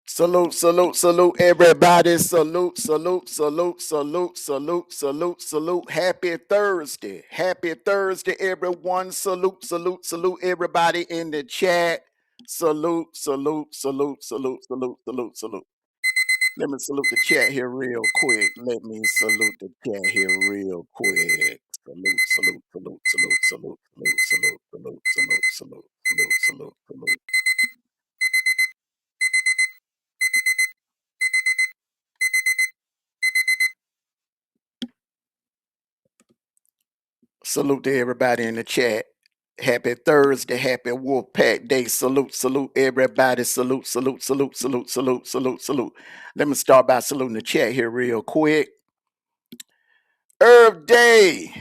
Salute, salute, salute, everybody. Salute, salute, salute, salute, salute, salute, salute. Happy Thursday. Happy Thursday, everyone. Salute, salute, salute, everybody in the chat. Salute, salute, salute, salute, salute, salute, salute. Let me salute the chat here real quick. Let me salute the chat here real quick. Salute, salute, salute, salute, salute, salute, salute, salute, salute, salute, salute, salute, salute. Salute to everybody in the chat. Happy Thursday, happy Wolfpack Day. Salute, salute everybody. Salute, salute, salute, salute, salute, salute, salute. Let me start by saluting the chat here real quick. Herb Day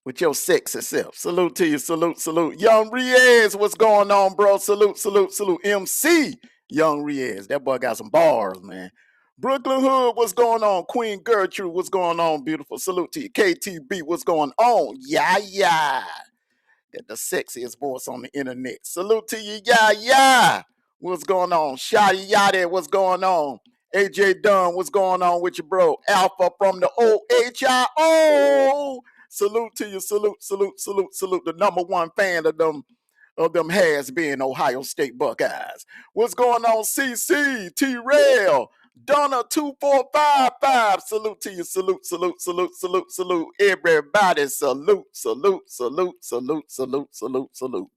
with your sexy self. Salute to you, salute, salute. Young Riez, what's going on, bro? Salute, salute, salute. MC Young Riez. That boy got some bars, man. Brooklyn Hood, what's going on? Queen Gertrude, what's going on? Beautiful. Salute to you. KTB, what's going on? Yeah, yeah. That the sexiest voice on the internet. Salute to you, yeah, yeah. What's going on? Shotty Yada, what's going on? AJ Dunn, what's going on with you, bro? Alpha from the OHIO. Salute to you, salute, salute, salute, salute. The number one fan of them has been Ohio State Buckeyes. What's going on, CC, T-Rail, Donna 2455. Salute to you, salute, salute, salute, salute, salute. Everybody, salute, salute, salute, salute, salute, salute, salute.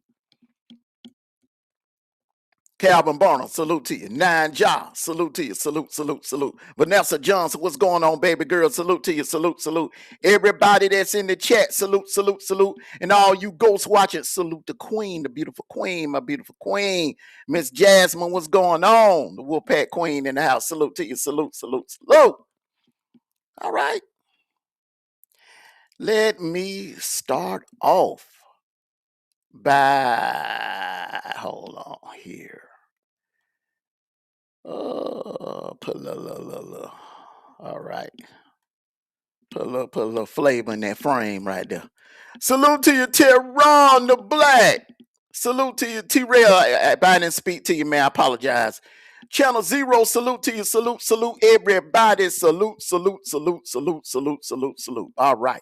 Calvin Barner, salute to you. Nine Jaw, salute to you. Salute, salute, salute. Vanessa Johnson, what's going on, baby girl? Salute to you. Salute, salute. Everybody that's in the chat, salute, salute, salute. And all you ghosts watching, salute the queen, the beautiful queen, my beautiful queen. Miss Jasmine, what's going on? The Wolfpack queen in the house. Salute to you. Salute, salute, salute. All right. Let me start off by, hold on here. All right. Put a little flavor in that frame right there. Salute to you, Tehran the Black. Salute to you, T-Rail. If I didn't speak to you, man, I apologize. Channel Zero, salute to you. Salute, salute, everybody. Salute, salute, salute, salute, salute, salute, salute. All right.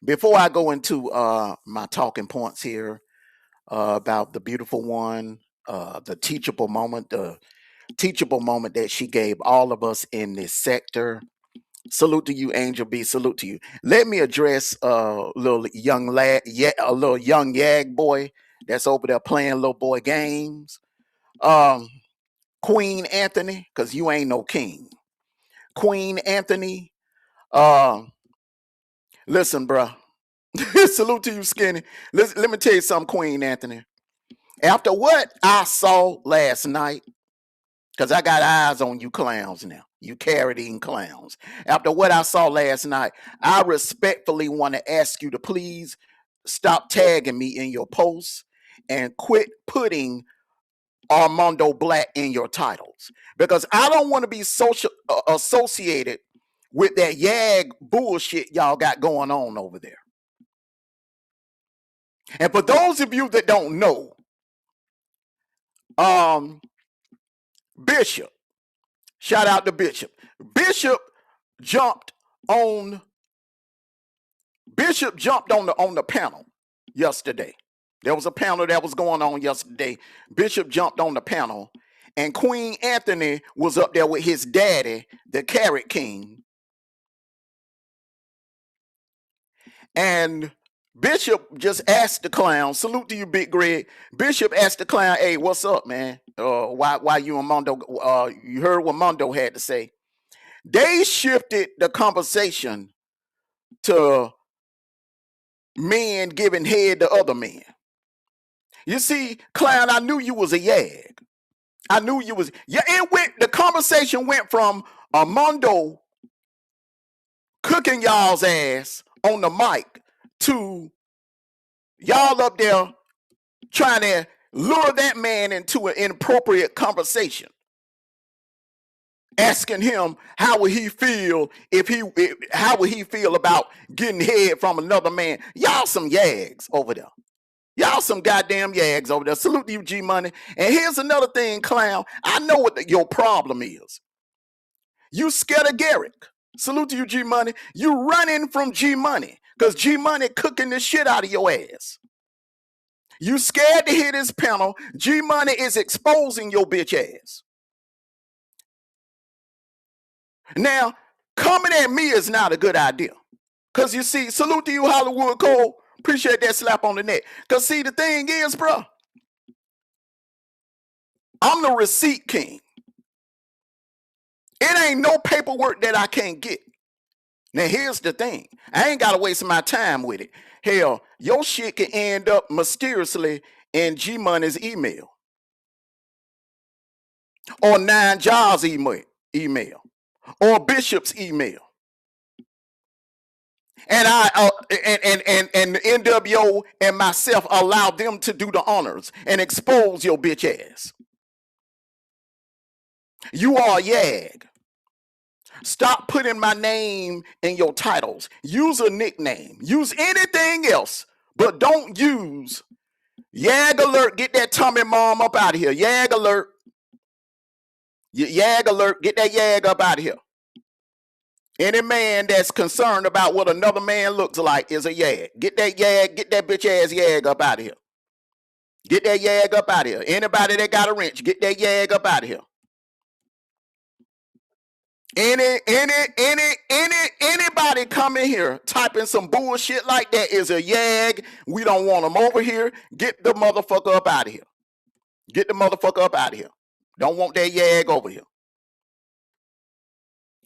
Before I go into my talking points here about the beautiful one, the teachable moment, that she gave all of us in this sector. Salute to you, Angel B. Salute to you. Let me address a little young lad, a little young yag boy that's over there playing little boy games. Queen Anthony, because you ain't no king. Queen Anthony, listen, bro. Salute to you, Skinny. Let me tell you something, Queen Anthony. After what I saw last night, because I got eyes on you clowns now, you carrot-eating clowns. After what I saw last night, I respectfully want to ask you to please stop tagging me in your posts and quit putting Mondo Black in your titles. Because I don't want to be associated with that yag bullshit y'all got going on over there. And for those of you that don't know, Bishop, shout out to Bishop. Bishop jumped on the panel yesterday. There was a panel that was going on yesterday. Bishop jumped on the panel, and Queen Anthony was up there with his daddy, the Carrot King. And Bishop just asked the clown, salute to you, Big Greg. Bishop asked the clown, hey, what's up, man? Why you and Mondo, you heard what Mondo had to say. They shifted the conversation to men giving head to other men. You see, clown, I knew you was a yag. I knew you was. Yeah, the conversation went from Mondo cooking y'all's ass on the mic to y'all up there trying to lure that man into an inappropriate conversation. Asking him how would he feel how would he feel about getting head from another man. Y'all some yags over there. Y'all some goddamn yags over there. Salute to you, G Money. And here's another thing, clown. I know what your problem is. You scared of Garrick. Salute to you, G Money. You running from G Money because G Money cooking the shit out of your ass. You scared to hit his panel. G Money is exposing your bitch ass. Now, coming at me is not a good idea. Because you see, salute to you, Hollywood Cole. Appreciate that slap on the neck. Because see, the thing is, bro, I'm the receipt king. It ain't no paperwork that I can't get. Now, here's the thing. I ain't got to waste my time with it. Hell, your shit can end up mysteriously in G Money's email. Or Nine Jobs email. Or Bishop's email. And and the NWO and myself allow them to do the honors and expose your bitch ass. You are a YAG. Stop putting my name in your titles. Use a nickname. Use anything else, but don't use YAG alert. Get that Tommy mom up out of here. YAG alert. YAG alert. Get that YAG up out of here. Any man that's concerned about what another man looks like is a YAG. Get that YAG. Get that bitch ass YAG up out of here. Get that YAG up out of here. Anybody that got a wrench, get that YAG up out of here. Anybody coming here typing some bullshit like that is a YAG. We don't want them over here. Get the motherfucker up out of here. Get the motherfucker up out of here. Don't want that YAG over here.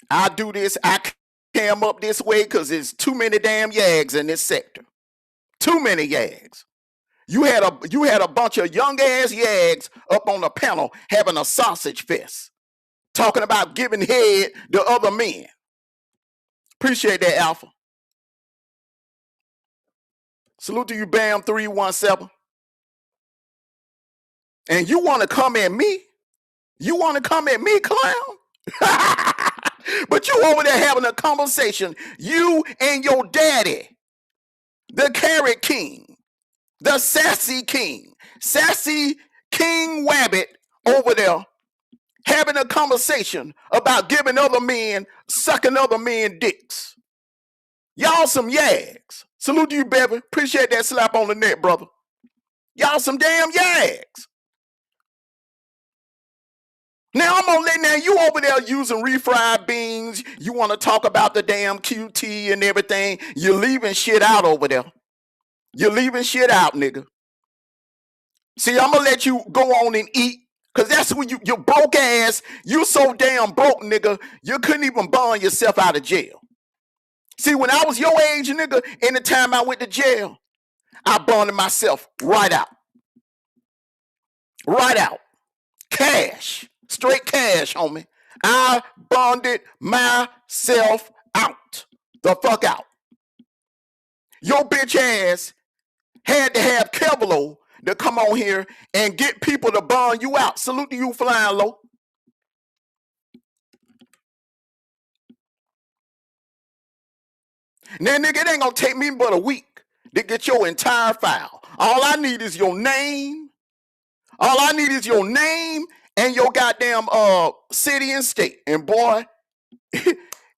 I do this. I cam up this way because there's too many damn YAGs in this sector. Too many YAGs. You had a bunch of young ass YAGs up on the panel having a sausage fest. Talking about giving head to other men. Appreciate that, Alpha. Salute to you, Bam 317. And you want to come at me? You want to come at me, clown? But you over there having a conversation. You and your daddy, the Carrot King, the Sassy King, Sassy King Wabbit over there having a conversation about giving other men, sucking other men dicks. Y'all some YAGs. Salute to you, Bevan. Appreciate that slap on the neck, brother. Y'all some damn YAGs. Now I'm gonna let now you over there using refried beans. You want to talk about the damn QT and everything. You're leaving shit out over there. You're leaving shit out, nigga. See, I'm gonna let you go on and eat. Cause that's when you broke ass, you so damn broke, nigga, you couldn't even bond yourself out of jail. See, when I was your age, nigga, anytime I went to jail, I bonded myself right out. Right out. Cash. Straight cash, homie. I bonded myself out. The fuck out. Your bitch ass had to have Kevlo to come on here and get people to bond you out. Salute to you, Flying Low. Now, nigga, it ain't gonna take me but a week to get your entire file. All I need is your name. All I need is your name and your goddamn city and state. And boy,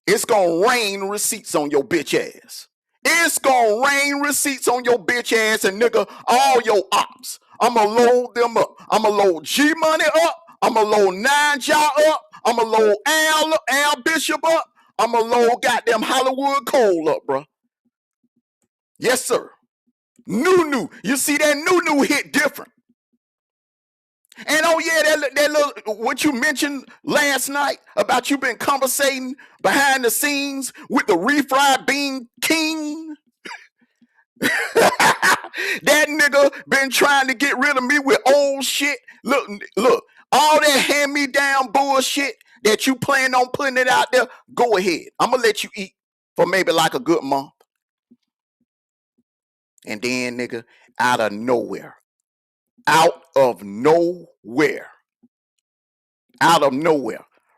it's gonna rain receipts on your bitch ass. It's gonna rain receipts on your bitch ass and nigga, all your ops. I'ma load them up. I'ma load G Money up. I'ma load Nine Jaw up. I'ma load Al Bishop up. I'ma load goddamn Hollywood Cole up, bro. Yes, sir. New. You see that new hit different. And oh yeah, that little what you mentioned last night about you been conversating behind the scenes with the refried bean king. That nigga been trying to get rid of me with old shit. Look, all that hand-me-down bullshit that you plan on putting it out there, go ahead. I'm gonna let you eat for maybe like a good month. And then, nigga, out of nowhere,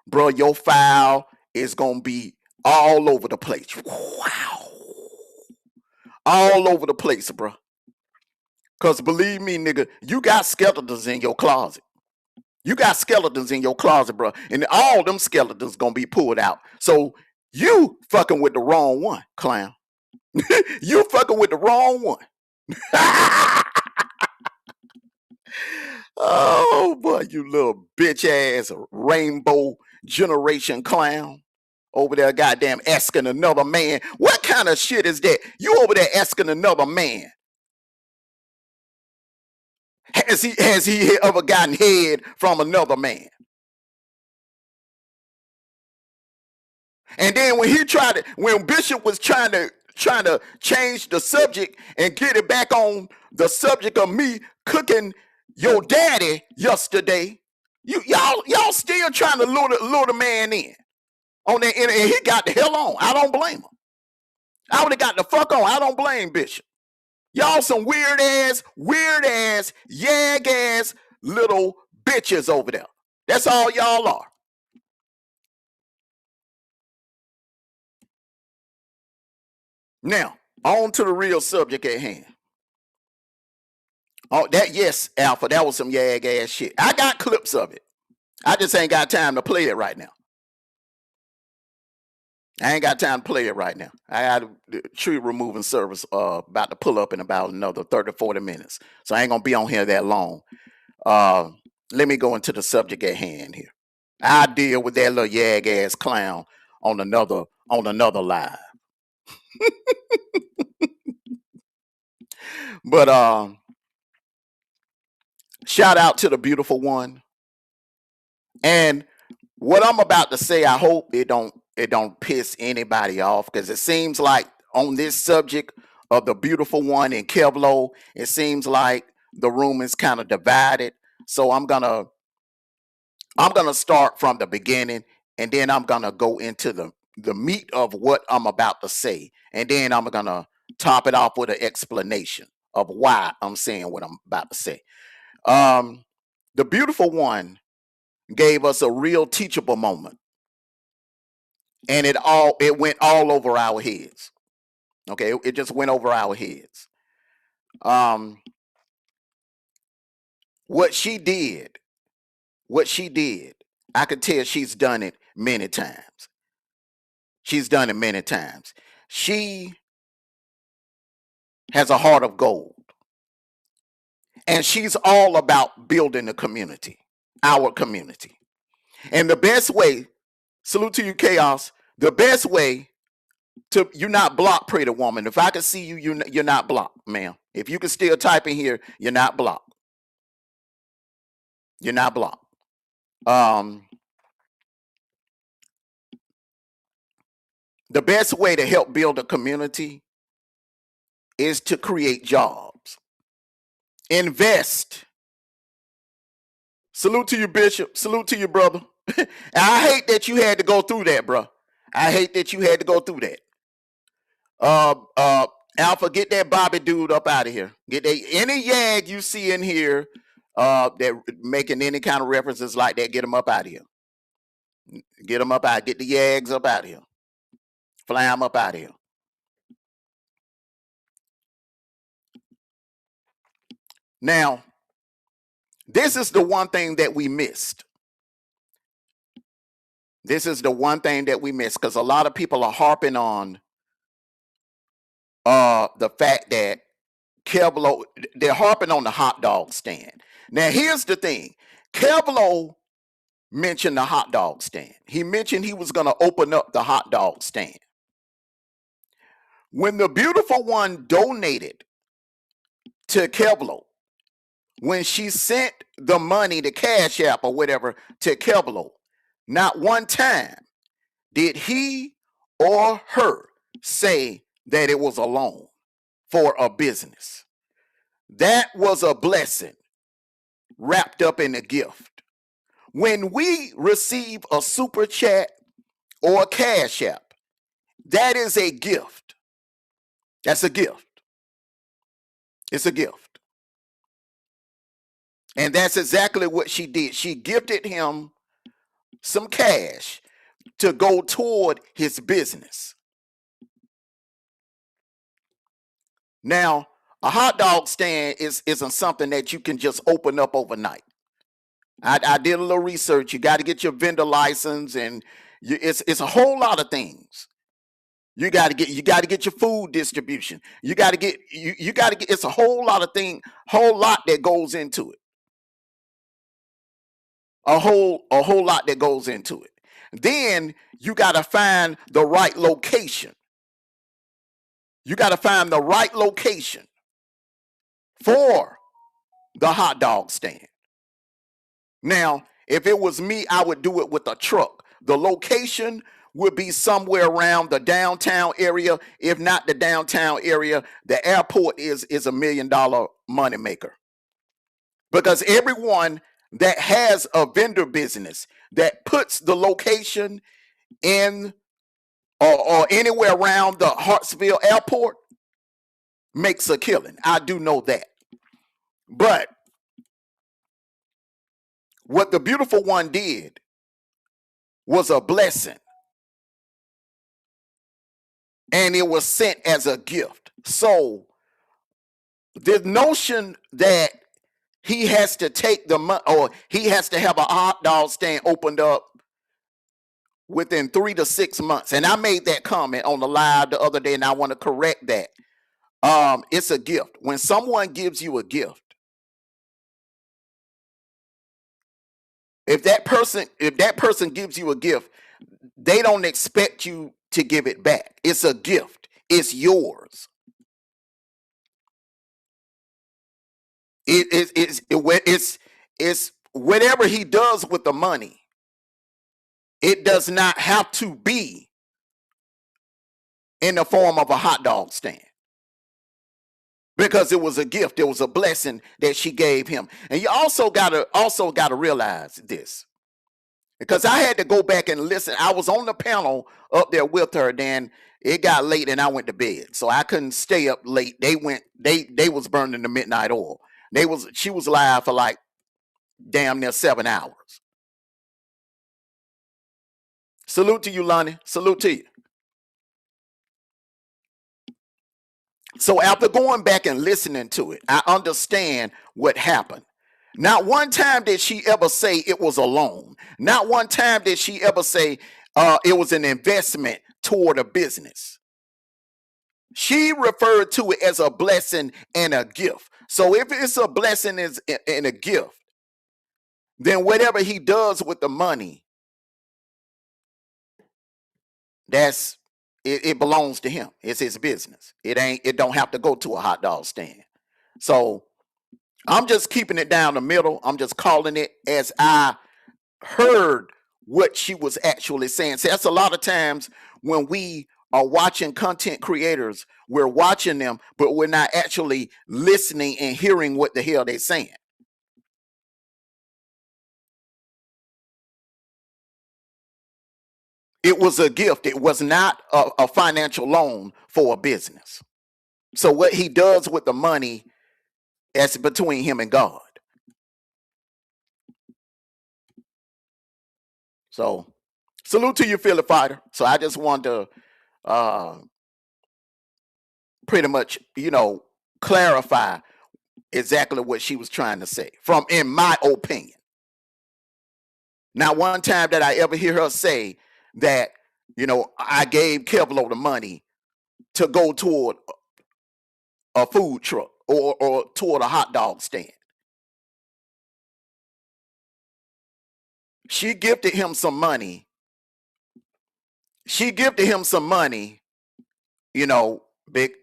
bro, your file is gonna be all over the place. Wow. All over the place, bro. Because believe me, nigga, you got skeletons in your closet. You got skeletons in your closet, bro. And all them skeletons gonna be pulled out. So you fucking with the wrong one, clown. You fucking with the wrong one. Oh, boy, you little bitch ass rainbow generation clown. Over there, goddamn, asking another man. What kind of shit is that? You over there asking another man. Has he ever gotten head from another man? And then when Bishop was trying to change the subject and get it back on the subject of me cooking your daddy yesterday, y'all still trying to lure the man in on that, and he got the hell on. I don't blame him. I would have got the fuck on. I don't blame Bishop. Y'all some weird ass, yag ass little bitches over there. That's all y'all are. Now, on to the real subject at hand. Oh, yes, Alpha, that was some yag ass shit. I got clips of it. I just ain't got time to play it right now. I ain't got time to play it right now. I got a tree removing service about to pull up in about another 30, 40 minutes. So I ain't going to be on here that long. Let me go into the subject at hand here. I deal with that little yag ass clown on another live. But shout out to the beautiful one. And what I'm about to say, I hope it don't piss anybody off, because it seems like on this subject of the beautiful one in Kevlo, it seems like the room is kind of divided. So I'm gonna start from the beginning, and then I'm gonna go into the meat of what I'm about to say, and then I'm gonna top it off with an explanation of why I'm saying what I'm about to say. The beautiful one gave us a real teachable moment, and it went all over our heads. Okay, it just went over our heads. What she did, I could tell she's done it many times. She's done it many times. She has a heart of gold, and she's all about building the community, our community. And the best way, salute to you, Chaos, the best way to, you're not blocked, pretty woman. If I can see you, you're not blocked, ma'am. If you can still type in here, you're not blocked. You're not blocked. The best way to help build a community is to create jobs. Invest. Salute to you, Bishop. Salute to you, brother. I hate that you had to go through that, bro. I hate that you had to go through that. Alpha, get that Bobby dude up out of here. Get that, any yag you see in here that making any kind of references like that, get them up out of here. Get them up out. Get the yags up out of here. Fly them up out of here. Now, this is the one thing that we missed. This is the one thing that we missed, because a lot of people are harping on the fact that Kevlo, they're harping on the hot dog stand. Now, here's the thing. Kevlo mentioned the hot dog stand. He mentioned he was going to open up the hot dog stand. When the beautiful one donated to Kevlo, when she sent the money, the Cash App or whatever, to Kevlo, not one time did he or her say that it was a loan for a business. That was a blessing wrapped up in a gift. When we receive a super chat or a Cash App, that is a gift. That's a gift. It's a gift. And that's exactly what she did. She gifted him some cash to go toward his business. Now, a hot dog stand isn't something that you can just open up overnight. I did a little research. You got to get your vendor license, and it's a whole lot of things. You got to get your food distribution. You got to get. It's a whole lot of things, whole lot that goes into it. A whole lot that goes into it. Then you got to find the right location. You got to find the right location for the hot dog stand. Now, if it was me, I would do it with a truck. The location would be somewhere around the downtown area. If not the downtown area, the airport is $1 million moneymaker. Because everyone that has a vendor business that puts the location in or anywhere around the Hartsville airport makes a killing. I do know that. But what the beautiful one did was a blessing. And it was sent as a gift. So the notion that he has to take the money or he has to have a hot dog stand opened up within 3 to 6 months. And I made that comment on the live the other day, and I want to correct that. It's a gift. When someone gives you a gift, if that person gives you a gift, they don't expect you to give it back. It's a gift. It's yours. It's whatever he does with the money. It does not have to be in the form of a hot dog stand, because it was a gift. It was a blessing that she gave him. And you also gotta realize this, because I had to go back and listen. I was on the panel up there with her. Then it got late and I went to bed, so I couldn't stay up late. They was burning the midnight oil. She was live for like damn near 7 hours. Salute to you, Lonnie. Salute to you. So after going back and listening to it, I understand what happened. Not one time did she ever say it was a loan. Not one time did she ever say it was an investment toward a business. She referred to it as a blessing and a gift. So if it's a blessing and a gift, then whatever he does with the money, it belongs to him. It's his business. It don't have to go to a hot dog stand. So I'm just keeping it down the middle. I'm just calling it as I heard what she was actually saying. See, that's a lot of times when we are watching content creators, we're watching them, but we're not actually listening and hearing what the hell they're saying. It was a gift. It was not a financial loan for a business. So what he does with the money, that's between him and God. So salute to you, Philly Fighter. So I just wanted to pretty much, clarify exactly what she was trying to say, from in my opinion. Not one time that I ever hear her say that, I gave Kevlo the money to go toward a food truck or toward a hot dog stand. She gifted him some money. Big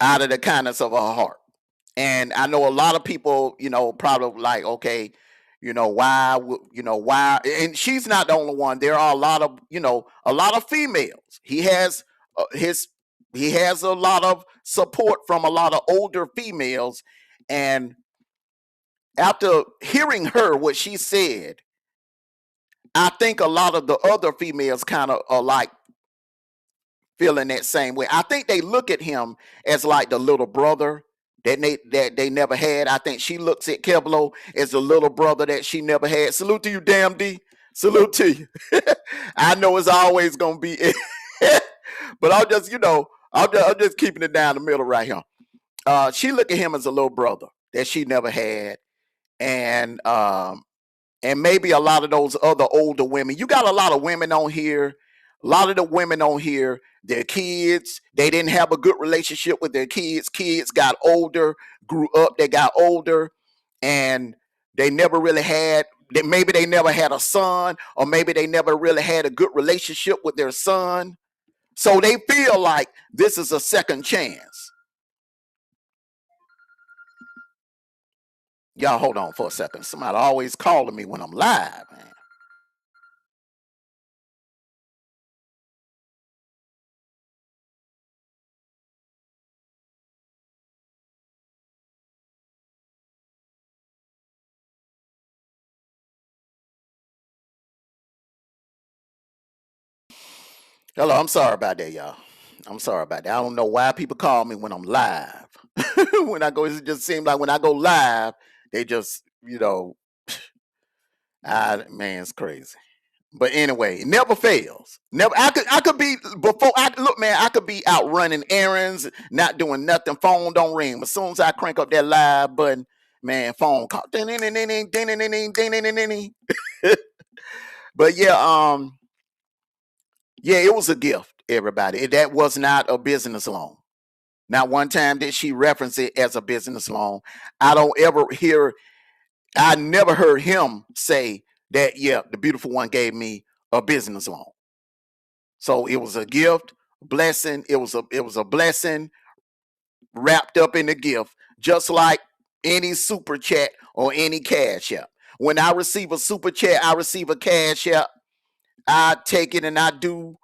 out of the kindness of her heart. And I know a lot of people, probably like, okay, why? And she's not the only one. There are a lot of females. He has a lot of support from a lot of older females. And after hearing her, what she said, I think a lot of the other females kind of are like feeling that same way. I think they look at him as like the little brother that they never had. I think she looks at Kevlo as the little brother that she never had. Salute to you, damn D. Salute to you. I know it's always gonna be, but I'm just keeping it down the middle right here. She look at him as a little brother that she never had, and maybe a lot of those other older women. You got a lot of women on here. A lot of the women on here, their kids, they didn't have a good relationship with their kids. Kids got older, grew up, they got older, and they never really had maybe they never had a son, or maybe they never really had a good relationship with their son. So they feel like this is a second chance. Y'all hold on for a second. Somebody always calling me when I'm live, man. Hello, I'm sorry about that, y'all. I'm sorry about that. I don't know why people call me when I'm live. When I go, it just seems like when I go live, they just, man, it's crazy. But anyway, it never fails. Never. I could be before. I look, man. I could be out running errands, not doing nothing. Phone don't ring. As soon as I crank up that live button, man, phone call. Ding, ding, ding, ding, ding, ding, ding, ding, ding, ding, ding, ding. But yeah, it was a gift. Everybody, that was not a business loan. Not one time did she reference it as a business loan. I don't ever hear. I never heard him say that. Yeah, the beautiful one gave me a business loan. So it was a gift, blessing. It was a blessing wrapped up in the gift, just like any super chat or any cash app. When I receive a super chat, I receive a cash app. I take it and I do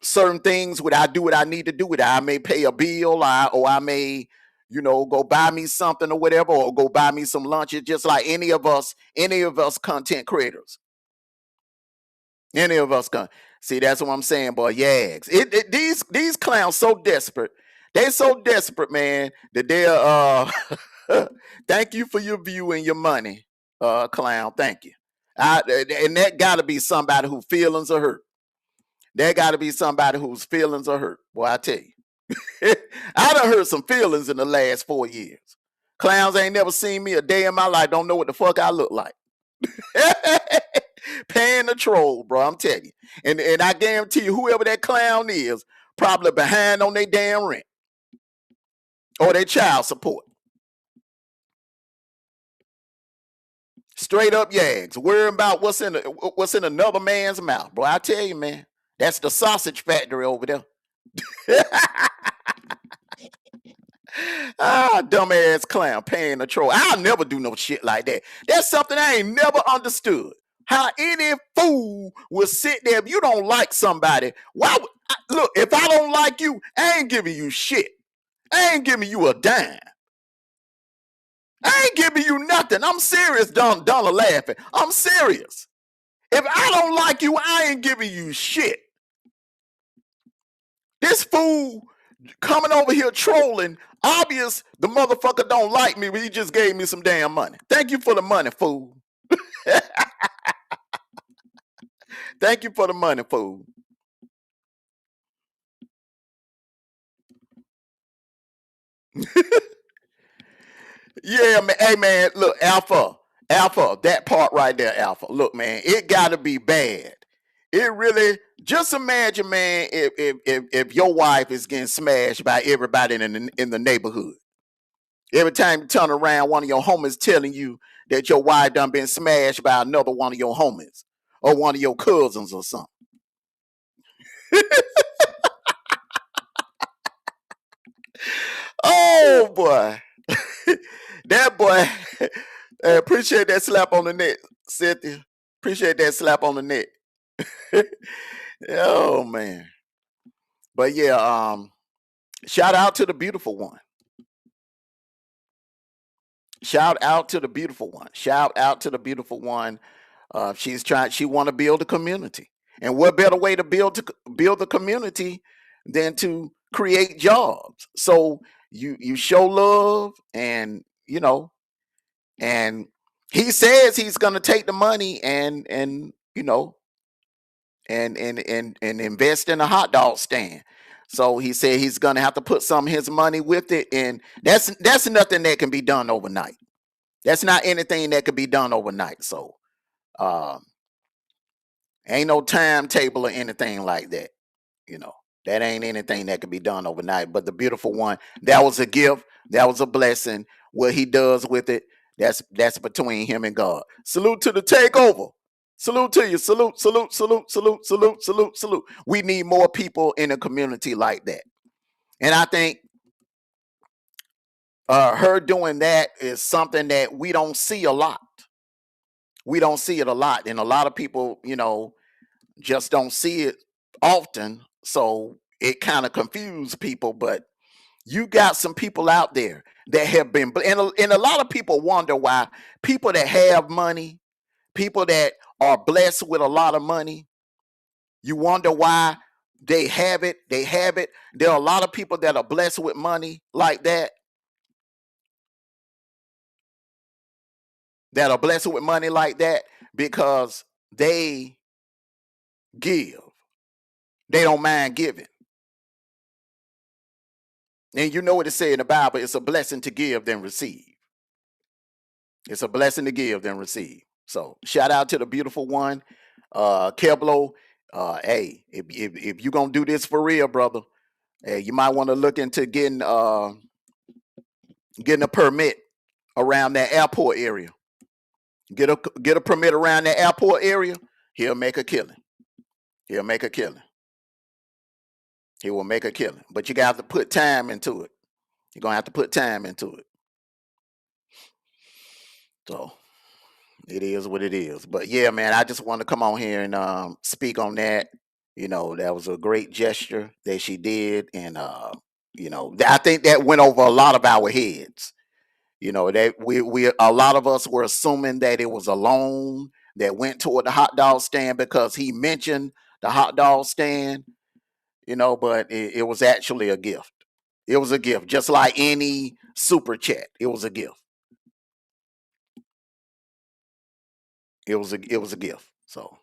certain things. I do what I need to do with it. I may pay a bill, or I may, go buy me something or whatever, or go buy me some lunch. It's just like any of us content creators. Any of us can see. That's what I'm saying, boy. Yags. These clowns so desperate. They so desperate, man, that they're thank you for your view and your money, clown. Thank you. And that gotta be somebody whose feelings are hurt. That gotta be somebody whose feelings are hurt. Boy, I tell you. I done hurt some feelings in the last 4 years. Clowns ain't never seen me a day in my life, don't know what the fuck I look like. Paying the troll, bro. I'm telling you. And I guarantee you, whoever that clown is, probably behind on their damn rent or their child support. Straight up yags. Worrying about what's in another man's mouth, bro. I tell you, man. That's the sausage factory over there. Dumbass clown paying the troll. I'll never do no shit like that. That's something I ain't never understood. How any fool will sit there if you don't like somebody. Look, if I don't like you, I ain't giving you shit. I ain't giving you a dime. I ain't giving you nothing. I'm serious, Donna laughing. I'm serious. If I don't like you, I ain't giving you shit. This fool coming over here trolling. Obvious the motherfucker don't like me, but he just gave me some damn money. Thank you for the money, fool. Thank you for the money, fool. Yeah, man. Hey, man, look, Alpha, that part right there, Alpha. Look, man, it gotta be bad. It really. Just imagine, man, if your wife is getting smashed by everybody in the neighborhood. Every time you turn around, one of your homies telling you that your wife done been smashed by another one of your homies or one of your cousins or something. Oh boy, that boy. Appreciate that slap on the neck, Cynthia. Appreciate that slap on the neck. Oh man. But yeah, shout out to the beautiful one. Shout out to the beautiful one. Shout out to the beautiful one. She want to build a community. And what better way to build a community than to create jobs? So you show love, and and he says he's gonna take the money and and invest in a hot dog stand. So he said he's gonna have to put some of his money with it, and that's nothing that can be done overnight. That's not anything that could be done overnight. So um, ain't no timetable or anything like that. You know, that ain't anything that could be done overnight. But the beautiful one, that was a gift, that was a blessing. What he does with it, That's between him and God. Salute to the takeover. Salute to you. Salute, salute, salute, salute, salute, salute, salute. We need more people in a community like that. And I think her doing that is something that we don't see a lot. We don't see it a lot. And a lot of people, just don't see it often. So it kind of confused people. But you got some people out there that have been, and a lot of people wonder why people that have money, people that are blessed with a lot of money, you wonder why they have it. They have it. There are a lot of people that are blessed with money like that are blessed with money like that because they give. They don't mind giving. And you know what it says in the Bible, it's a blessing to give than receive. It's a blessing to give than receive. So shout out to the beautiful one, Keblo. Hey, if you're gonna do this for real, brother, hey, you might want to look into getting a permit around that airport area. Get a permit around that airport area. He'll make a killing. He'll make a killing. He will make a killing. But you got to put time into it. You're gonna have to put time into it. So it is what it is. But yeah, man, I just want to come on here and speak on that. That was a great gesture that she did, and I think that went over a lot of our heads. That we a lot of us were assuming that it was a loan that went toward the hot dog stand because he mentioned the hot dog stand. But it was actually a gift. It was a gift, just like any super chat. It was a gift. It was a gift. So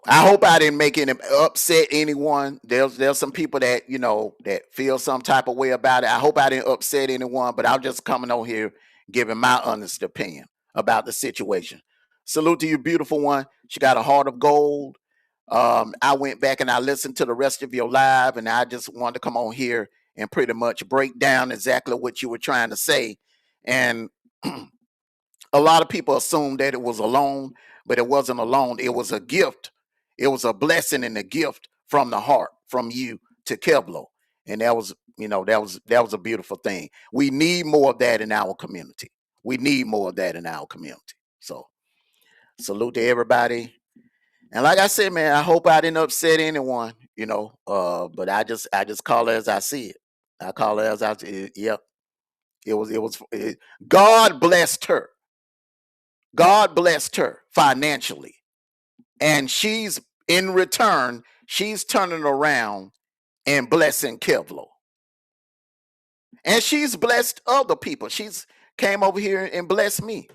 I hope I didn't make any upset anyone. There's some people that that feel some type of way about it. I hope I didn't upset anyone, but I'm just coming on here giving my honest opinion about the situation. Salute to you, beautiful one. She got a heart of gold. I went back and I listened to the rest of your live, and I just wanted to come on here and pretty much break down exactly what you were trying to say. And a lot of people assumed that it was a loan, but it wasn't a loan. It was a gift. It was a blessing and a gift from the heart, from you to Keblo. And that was a beautiful thing. We need more of that in our community. We need more of that in our community. So salute to everybody. And like I said, man, I hope I didn't upset anyone, but I just call it as I see it. I call it as I see it. Yep. God blessed her. God blessed her financially. And she's in return, she's turning around and blessing Kevlo. And she's blessed other people. She's came over here and blessed me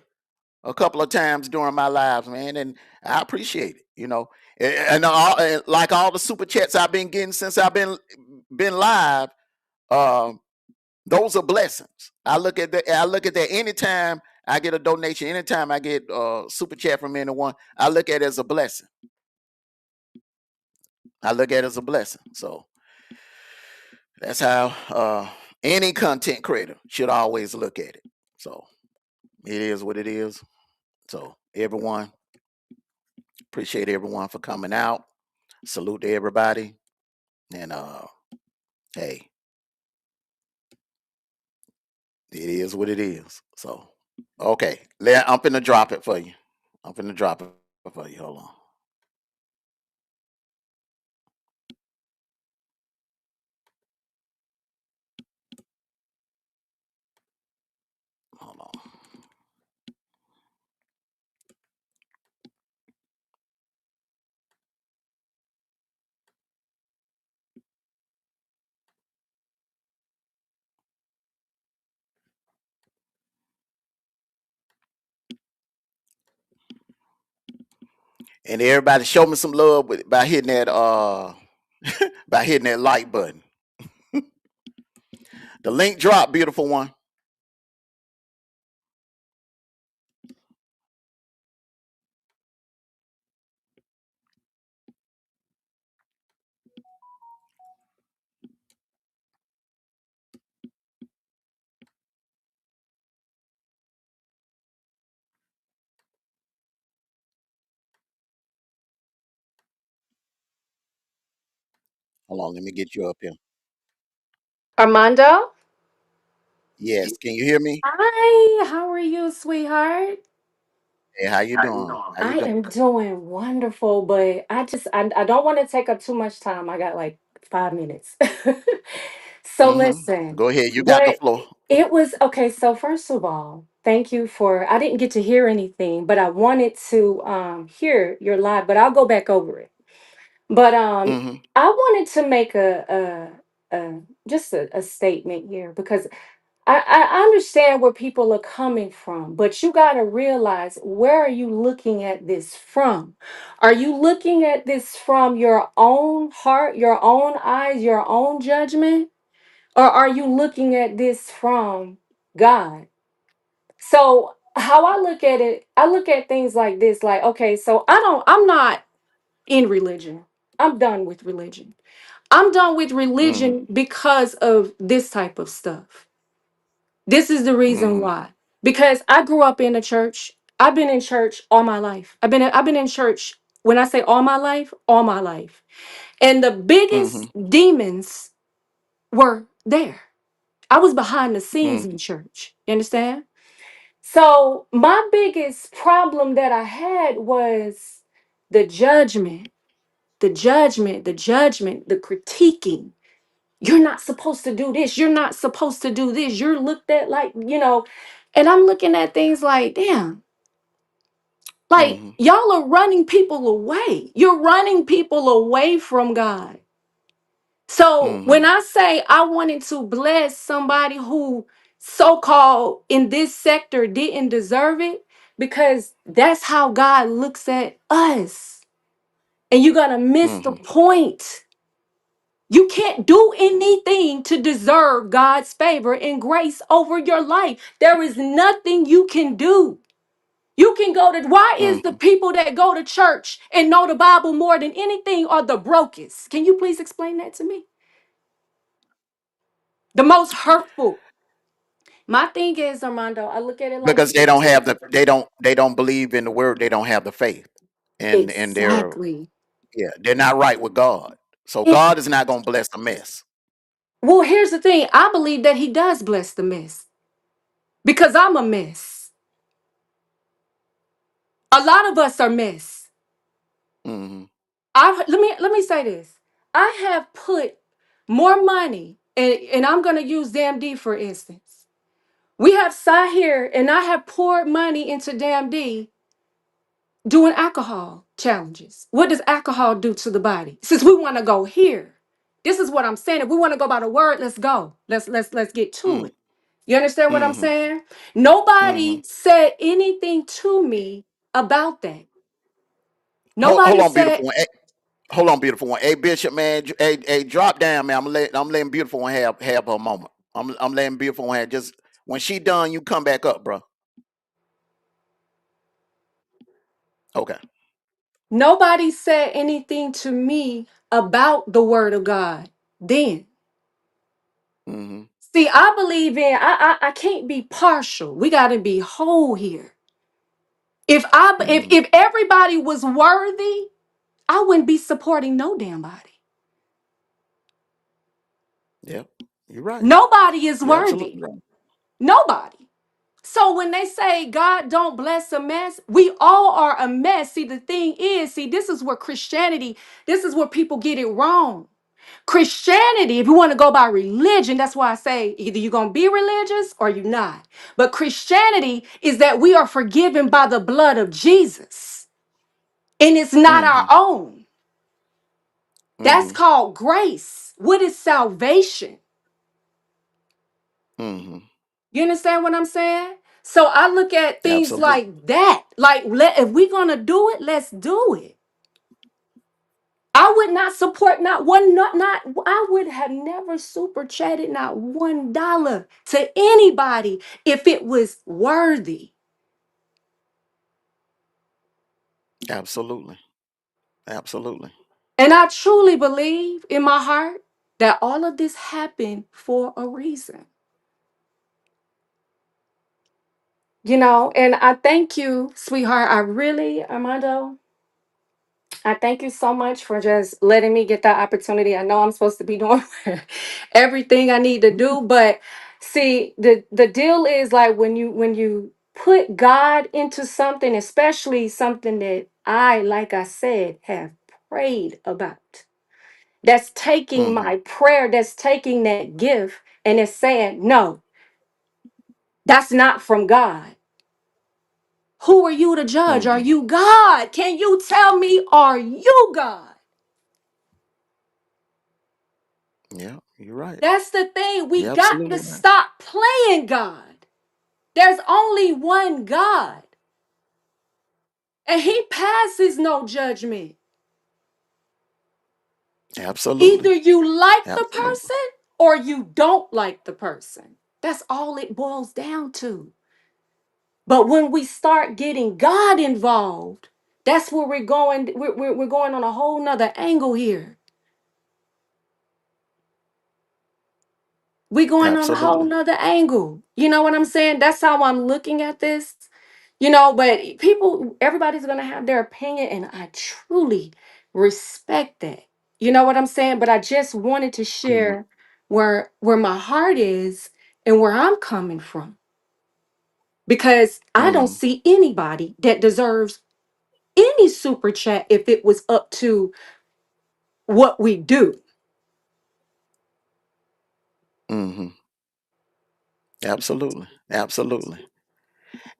a couple of times during my lives, man. And I appreciate it. And like all the super chats I've been getting since I've been live, um, those are blessings. I look at that anytime I get a donation, anytime I get super chat from anyone, I look at it as a blessing. I look at it as a blessing. So that's how any content creator should always look at it. So it is what it is. So everyone, appreciate everyone for coming out. Salute to everybody. And hey, it is what it is. So okay. I'm finna drop it for you. I'm finna drop it for you. Hold on. Hold on. And everybody show me some love by hitting that by hitting that like button. The link drop, beautiful one. Hold on, let me get you up here. Armando? Yes, can you hear me? Hi, how are you, sweetheart? Hey, how you doing? How you I doing? am doing wonderful, but I don't want to take up too much time. I got like 5 minutes. So Mm-hmm. listen, Go ahead. You got the what floor. it was okay. So first of all, thank you for I didn't get to hear anything, but I wanted to hear your live, but I'll go back over it. But Mm-hmm. I wanted to make a just a statement here because I understand where people are coming from, but you got to realize, where are you looking at this from? Are you looking at this from your own heart, your own eyes, your own judgment? Or are you looking at this from God? So, how I look at it, I look at things like this like, okay, so I'm not in religion. I'm done with religion. I'm done with Mm-hmm. religion because of this type of stuff. This is the reason Mm-hmm. why. Because I grew up in a church. I've been in church all my life. I've been in church, when I say all my life, all my life. And the Mm-hmm. biggest demons were there. I was behind the scenes Mm-hmm. in church. You understand? So my biggest problem that I had was the judgment, the critiquing. You're not supposed to do this. You're not supposed to do this. You're looked at like, and I'm looking at things like, damn, like Mm-hmm. y'all are running people away. You're running people away from God. So Mm-hmm. when I say I wanted to bless somebody who so-called in this sector didn't deserve it, because that's how God looks at us. And you're gonna miss the Mm-hmm. point. You can't do anything to deserve God's favor and grace over your life. There is nothing you can do. You can go to, why is the Mm-hmm. people that go to church and know the Bible more than anything are the brokest? Can you please explain that to me? The most hurtful. My thing is, Armando, I look at it like Because they don't this. have they don't believe in the word. They don't have the faith, and they're, Exactly. yeah, they're not right with God. So It, God is not gonna bless a mess. well, here's the thing. I believe that he does bless the mess because I'm a mess. A lot of us are mess. Mm-hmm. Let me say this. I have put more money, and I'm gonna use DMD for instance. We have sat here and I have poured money into DMD doing alcohol challenges. What does alcohol do to the body? Since we want to go here, this is what I'm saying. If we want to go by the word, let's go. Let's get to it. You understand what I'm Mm-hmm. saying? Mm-hmm. Nobody said anything to me about that. Hold Nobody on, said beautiful one. Hold on, beautiful one. Hey, Bishop, man. Hey, drop down, man. I'm letting beautiful one have her moment. I'm letting beautiful one have just when she done, you come back up, bro. Okay. nobody said anything to me about the word of God then. Mm-hmm. See, I believe in I can't be partial. We got to be whole here. Mm-hmm. If everybody was worthy, I wouldn't be supporting no damn body. Yep. You're right. Nobody is You're worthy. absolutely right. Nobody. So when they say God don't bless a mess, we all are a mess. See, the thing is, this is where Christianity, this is where people get it wrong. Christianity, if you want to go by religion, that's why I say either you're going to be religious or you're not. But Christianity is that we are forgiven by the blood of Jesus, and it's not our Mm-hmm. own. That's Mm-hmm. called grace. What is salvation? Mm-hmm. You understand what I'm saying? So I look at things Absolutely. like that. Like, if we're going to do it, let's do it. I would not support not one, not I would have never super chatted not $1 to anybody if it was worthy. Absolutely. Absolutely. And I truly believe in my heart that all of this happened for a reason. And I thank you, sweetheart. I really, Armando, I thank you so much for just letting me get that opportunity. I know I'm supposed to be doing everything I need to do, but see, the deal is like when you put God into something, especially something that I, like I said, have prayed about. That's taking Mm-hmm. my prayer, that's taking that gift, and it's saying, no, that's not from God. Who are you to judge? Are Mm-hmm. you God? Can you tell me, are you God? Yeah, you're right. That's the thing. We You're got to absolutely right. stop playing God. There's only one God, and He passes no judgment. Absolutely. Either you like the Absolutely. person or you don't like the person. That's all it boils down to. But when we start getting God involved, that's where we're going. We're going on a whole nother angle here. We're going on a whole Absolutely. nother angle. You know what I'm saying? That's how I'm looking at this. But people, everybody's gonna have their opinion, and I truly respect that. You know what I'm saying? But I just wanted to Mm-hmm. share where my heart is and where I'm coming from. Because I don't Mm-hmm. see anybody that deserves any super chat if it was up to what we do. Mm-hmm. Absolutely. Absolutely.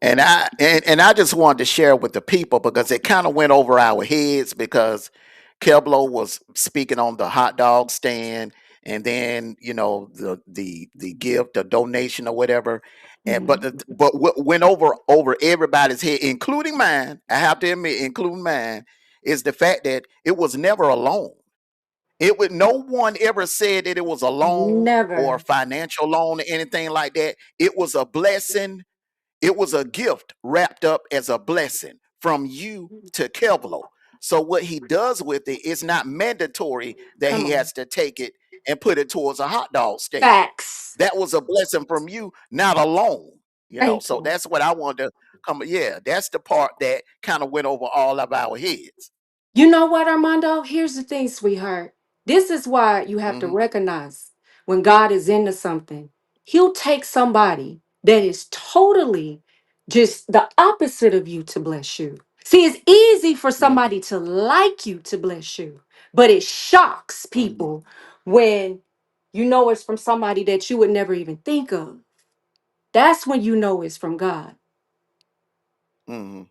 And I just wanted to share with the people because it kind of went over our heads because Keblo was speaking on the hot dog stand and then the gift, the donation or whatever. And but Mhm. the, but what went over everybody's head, including mine, I have to admit, including mine, is the fact that it was never alone. It would no one ever said that it was a loan or a Never. financial loan or anything like that. It was a blessing, it was a gift wrapped up as a blessing from you to Kevlo. So what he does with it is not mandatory that Come he on. has to take it and put it towards a hot dog stand. Facts. That was a blessing from you, not a loan. Thank So you. that's what I wanted to come. Yeah, that's the part that kind of went over all of our heads. You know what, Armando? Here's the thing, sweetheart. This is why you have to Hmm. recognize when God is into something. He'll take somebody that is totally just the opposite of you to bless you. See, it's easy for Hmm. somebody to like you to bless you, but it shocks Hmm. people when you know it's from somebody that you would never even think of. That's when you know it's from God. Hmm.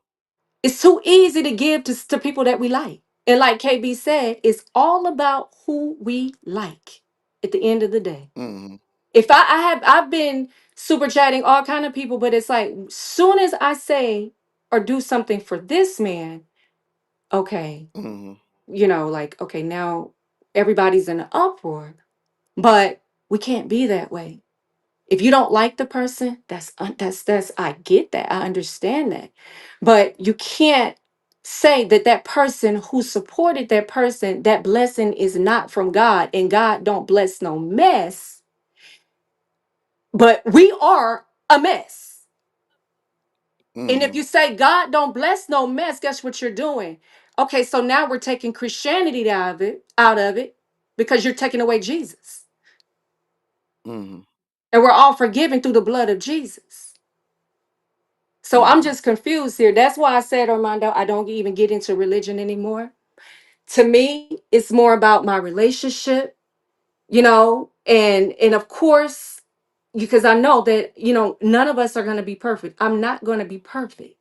It's too easy to give to people that we like. And like KB said, it's all about who we like at the end of the day. Hmm. If I've been super chatting all kind of people, but it's like soon as I say or do something for this man, okay, Hmm. like, okay, now everybody's in an uproar. But we can't be that way. If you don't like the person, that's I get that. I understand that. But you can't say that that person who supported that person, that blessing is not from God and God don't bless no mess, but we are a mess. And if Hmm. you say God don't bless no mess, guess what you're doing? Okay, so now we're taking Christianity out of it because you're taking away Jesus. Hmm. And we're all forgiven through the blood of Jesus. So I'm Hmm. just confused here. That's why I said, Armando, I don't even get into religion anymore. To me, it's more about my relationship, and of course, because I know that, none of us are going to be perfect. I'm not going to be perfect,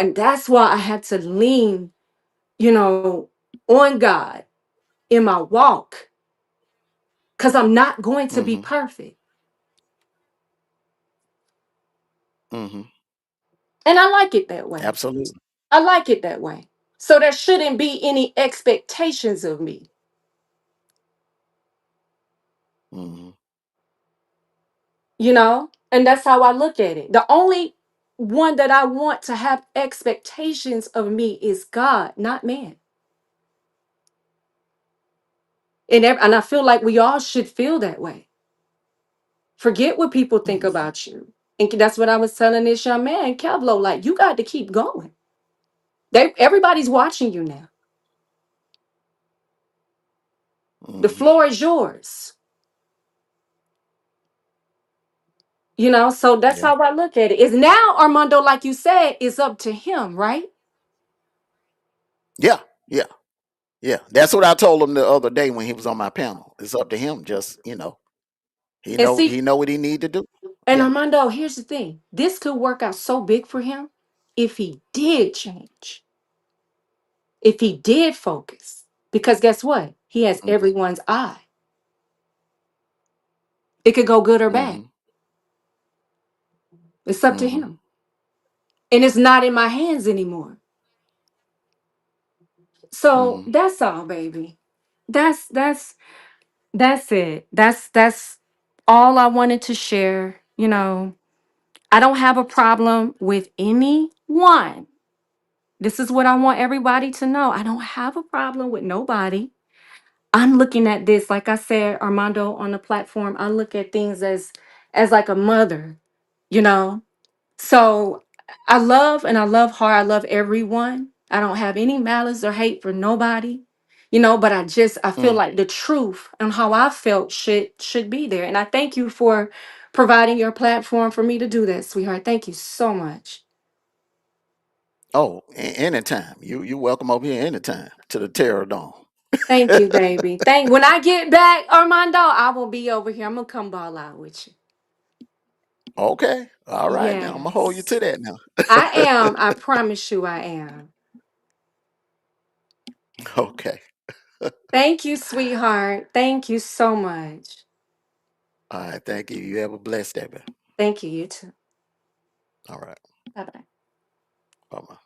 and that's why I had to lean, you know, on God in my walk because I'm not going to be Hmm. perfect. Hmm. And I like it that way. Absolutely. I like it that way. So there shouldn't be any expectations of me. Hmm. And that's how I look at it. The only one that I want to have expectations of me is God, not man. And I feel like we all should feel that way. Forget what people think Hmm. about you. And that's what I was telling this young man, Kevlo, like, you got to keep going. Everybody's watching you now. The Mm-hmm. floor is yours. So that's Yeah. how I look at it. Is now Armando, like you said, is up to him, right? Yeah. Yeah. Yeah. That's what I told him the other day when he was on my panel. It's up to him. Just he And know see, he know what he need to do. and Yeah. Armando, here's the thing. This could work out so big for him if he did change, if he did focus. Because guess what? He has everyone's eye. It could go good or bad. Mm-hmm. It's up to Mm-hmm. him. And it's not in my hands anymore. So Mm-hmm. that's all, baby. That's that's it. That's all I wanted to share. I don't have a problem with anyone. This is what I want everybody to know. I don't have a problem with nobody. I'm looking at this, like I said, Armando, on the platform. I look at things as like a mother, you know. So I love hard. I love everyone. I don't have any malice or hate for nobody, but I feel Mm. like the truth and how I felt should be there. And I thank you for providing your platform for me to do that, sweetheart. Thank you so much. Oh, anytime. You welcome over here anytime to the Terror Dome. Thank you, baby. When I get back, Armando, I will be over here. I'm gonna come ball out with you. Okay. All right now. I'm gonna hold you Yes. to that now. I am. I promise you I am. Okay. Thank you, sweetheart. Thank you so much. All right. Thank you. You have a blessed day, man. Thank you, you too. All right. Bye bye. Bye bye.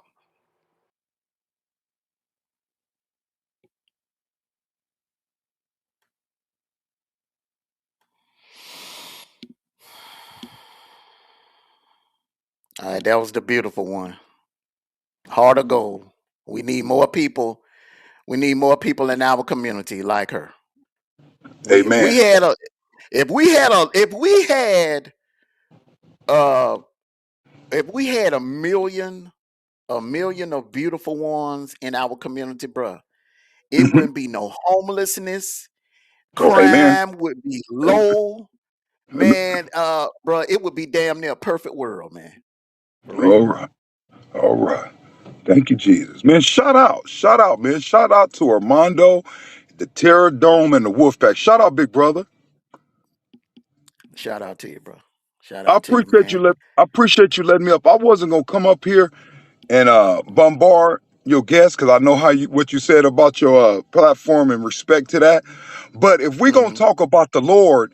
All right. That was the beautiful one. Heart of gold. We need more people. We need more people in our community like her. We if we Amen. had a if we had uh if we had a million of beautiful ones in our community, bruh, it Hmm. wouldn't be no homelessness. Oh, amen. Crime would be Amen. low, Amen. man. Bruh, it would be damn near a perfect world, man. For real. All right. All right. Thank you, Jesus. Man, shout out. Shout out, man. Shout out to Armando, the Terror Dome, and the Wolfpack. Shout out, big brother. Shout out to you, bro. Shout I out to you, appreciate you man. let I appreciate you letting me up. I wasn't gonna come up here and bombard your guests because I know what you said about your platform and respect to that. But if we're gonna Hmm. talk about the Lord,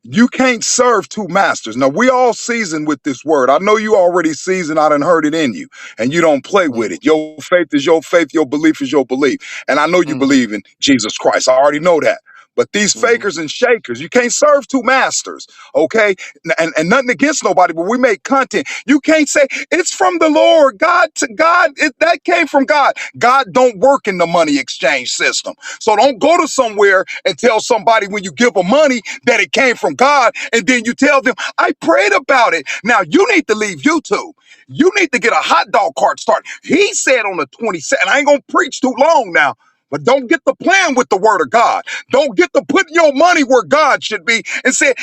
you can't serve two masters. Now we all seasoned with this word. I know you already seasoned. I done heard it in you, and you don't play with Hmm. it. Your faith is your faith. Your belief is your belief. And I know you Hmm. believe in Jesus Christ. I already know that. But these Hmm. fakers and shakers, you can't serve two masters, okay? And nothing against nobody, but we make content. You can't say it's from the Lord, God to God. That came from God. God don't work in the money exchange system. So don't go to somewhere and tell somebody when you give them money that it came from God, and then you tell them, I prayed about it. Now you need to leave YouTube. You need to get a hot dog cart started. He said on the 22nd, I ain't gonna preach too long now. But don't get the plan with the word of God. Don't get to put your money where God should be and say,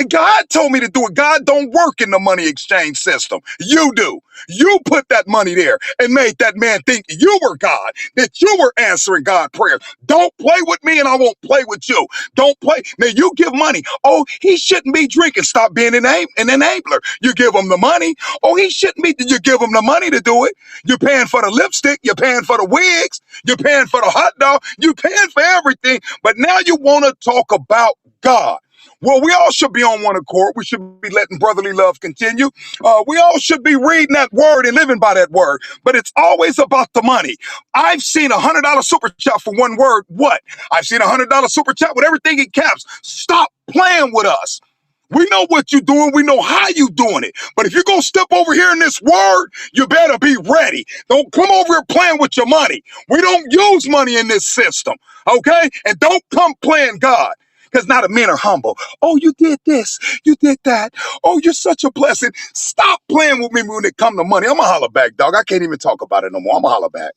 God told me to do it. God don't work in the money exchange system. You do. You put that money there and made that man think you were God, that you were answering God prayers. Don't play with me and I won't play with you. Don't play. Now you give money. Oh, he shouldn't be drinking. Stop being an enabler. You give him the money. Oh, he shouldn't be. You give him the money to do it. You're paying for the lipstick. You're paying for the wigs. You're paying for the hot dog. You're paying for everything. But now you want to talk about God. Well, we all should be on one accord. We should be letting brotherly love continue. We all should be reading that word and living by that word. But it's always about the money. I've seen $100 super chat for one word. What? I've seen $100 super chat with everything in caps. Stop playing with us. We know what you're doing. We know how you doing it. But if you're going to step over here in this word, you better be ready. Don't come over here playing with your money. We don't use money in this system. Okay? And don't come playing God. Because now the men are humble. Oh, you did this. You did that. Oh, you're such a blessing. Stop playing with me when it come to money. I'm going to holler back, dog. I can't even talk about it no more. I'm going to holler back.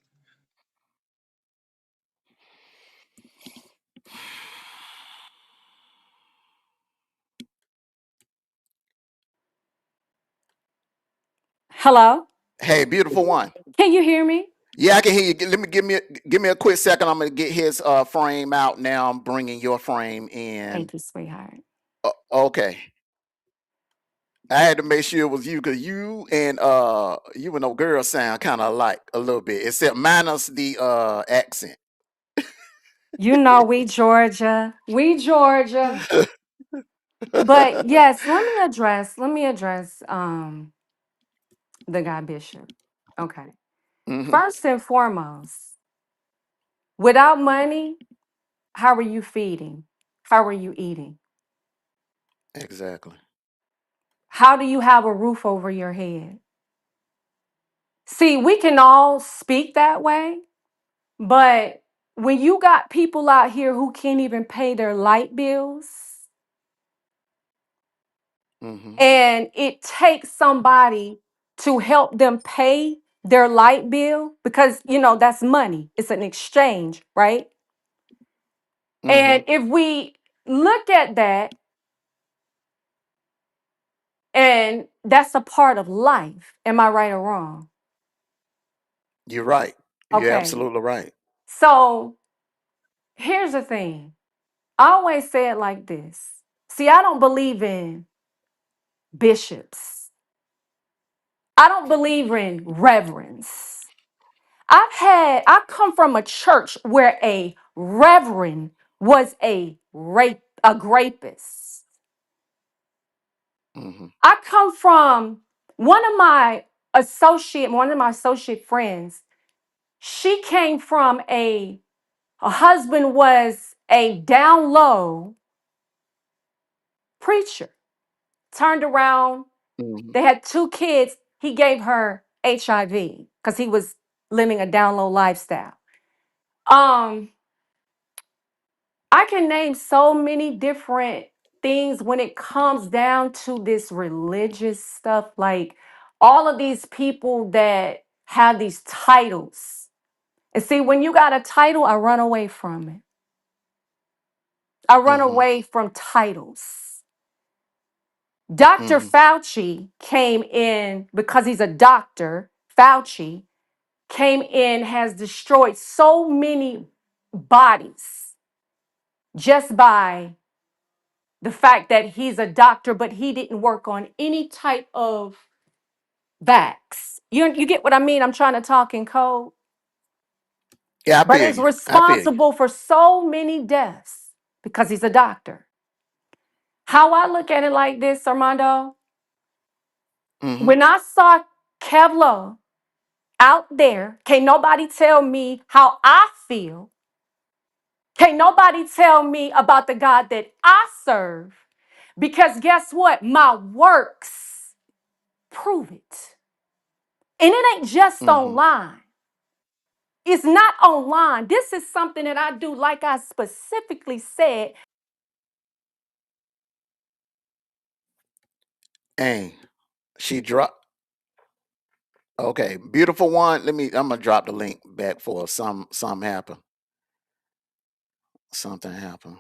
Hello? Hey, beautiful one. Can you hear me? Yeah, I can hear you. Let me give me a quick second. I'm gonna get his frame out now. I'm bringing your frame in. Thank you, sweetheart. Okay. I had to make sure it was you because you and old girl sound kind of alike a little bit, except minus the accent. You know we Georgia. We Georgia. But yes, let me address the guy Bishop. Okay. Hmm. First and foremost, without money, how are you feeding? How are you eating? Exactly. How do you have a roof over your head? See, we can all speak that way, but when you got people out here who can't even pay their light bills, Hmm. and it takes somebody to help them pay their light bill because that's money, it's an exchange, right? Hmm. And if we look at that, and that's a part of life, am I right or wrong? You're right. You're Okay, absolutely right. so here's the thing. I always say it like this. See, I don't believe in bishops, I don't believe in reverends. I come from a church where a reverend was a rapist. Hmm. I come from one of my associate friends. She came from her husband was a down low preacher. Turned around, Hmm. they had two kids. He gave her HIV because he was living a down low lifestyle. Um, I can name so many different things when it comes down to this religious stuff. Like all of these people that have these titles. And see, when you got a title, I run away from it. I run Hmm. away from titles. Dr. Hmm. Fauci came in because he's a doctor. Fauci came in, has destroyed so many bodies just by the fact that he's a doctor, but he didn't work on any type of vax. You get what I mean? I'm trying to talk in code, Yeah, I but feel is you. I feel you. responsible for so many deaths because he's a doctor. How I look at it like this, Armando, Hmm. when I saw Kevlar out there, can't nobody tell me how I feel. Can't nobody tell me about the God that I serve. Because guess what? My works prove it. And it ain't just Hmm. online. It's not online. This is something that I do, like I specifically said. And she dropped. Okay, beautiful one. I'm gonna drop the link back for some happen. Something happened.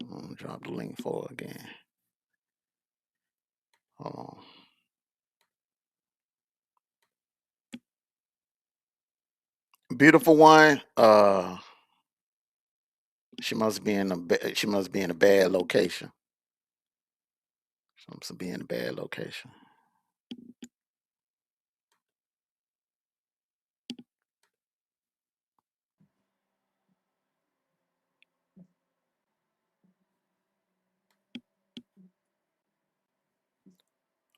I'm gonna drop the link for it again. Hold on. Beautiful one. She must be in a bad location. She must be in a bad location.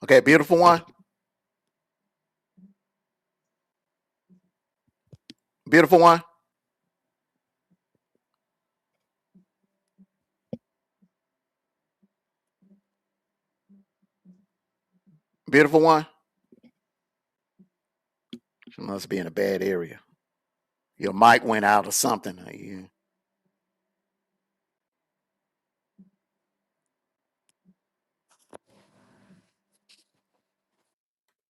Okay, beautiful one. Beautiful one. Beautiful one. She must be in a bad area. Your mic went out or something.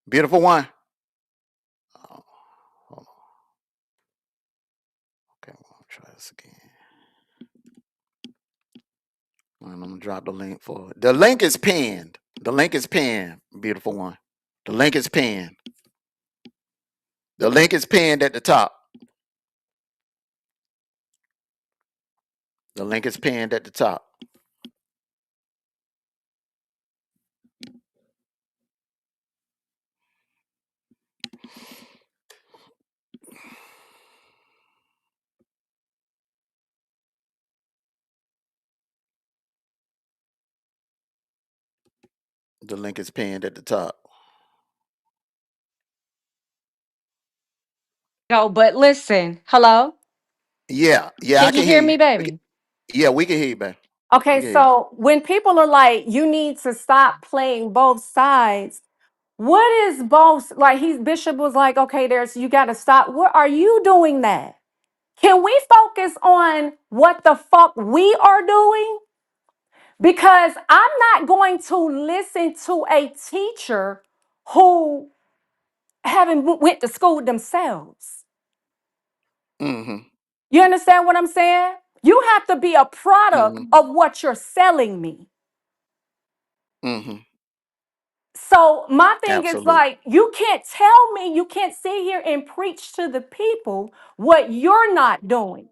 Beautiful one. Oh, hold on. Okay, we'll try this again. And I'm gonna drop the link for it. The link is pinned. The link is pinned, beautiful one. The link is pinned. The link is pinned at the top. The link is pinned at the top. The link is pinned at the top. No, but listen, hello? Yeah, yeah, I Can you can hear hear you. me, baby? Yeah, we can hear you, man. We Okay, can hear you. so when people are like, you need to stop playing both sides, what is both? Like, Bishop was like, okay, there's, you got to stop. What are you doing that? Can we focus on what the fuck we are doing? Because I'm not going to listen to a teacher who haven't went to school themselves. Mm-hmm. You understand what I'm saying? You have to be a product Mm-hmm. of what you're selling me. Mm-hmm. So my thing is Absolute. like, you can't tell me, you can't sit here and preach to the people what you're not doing.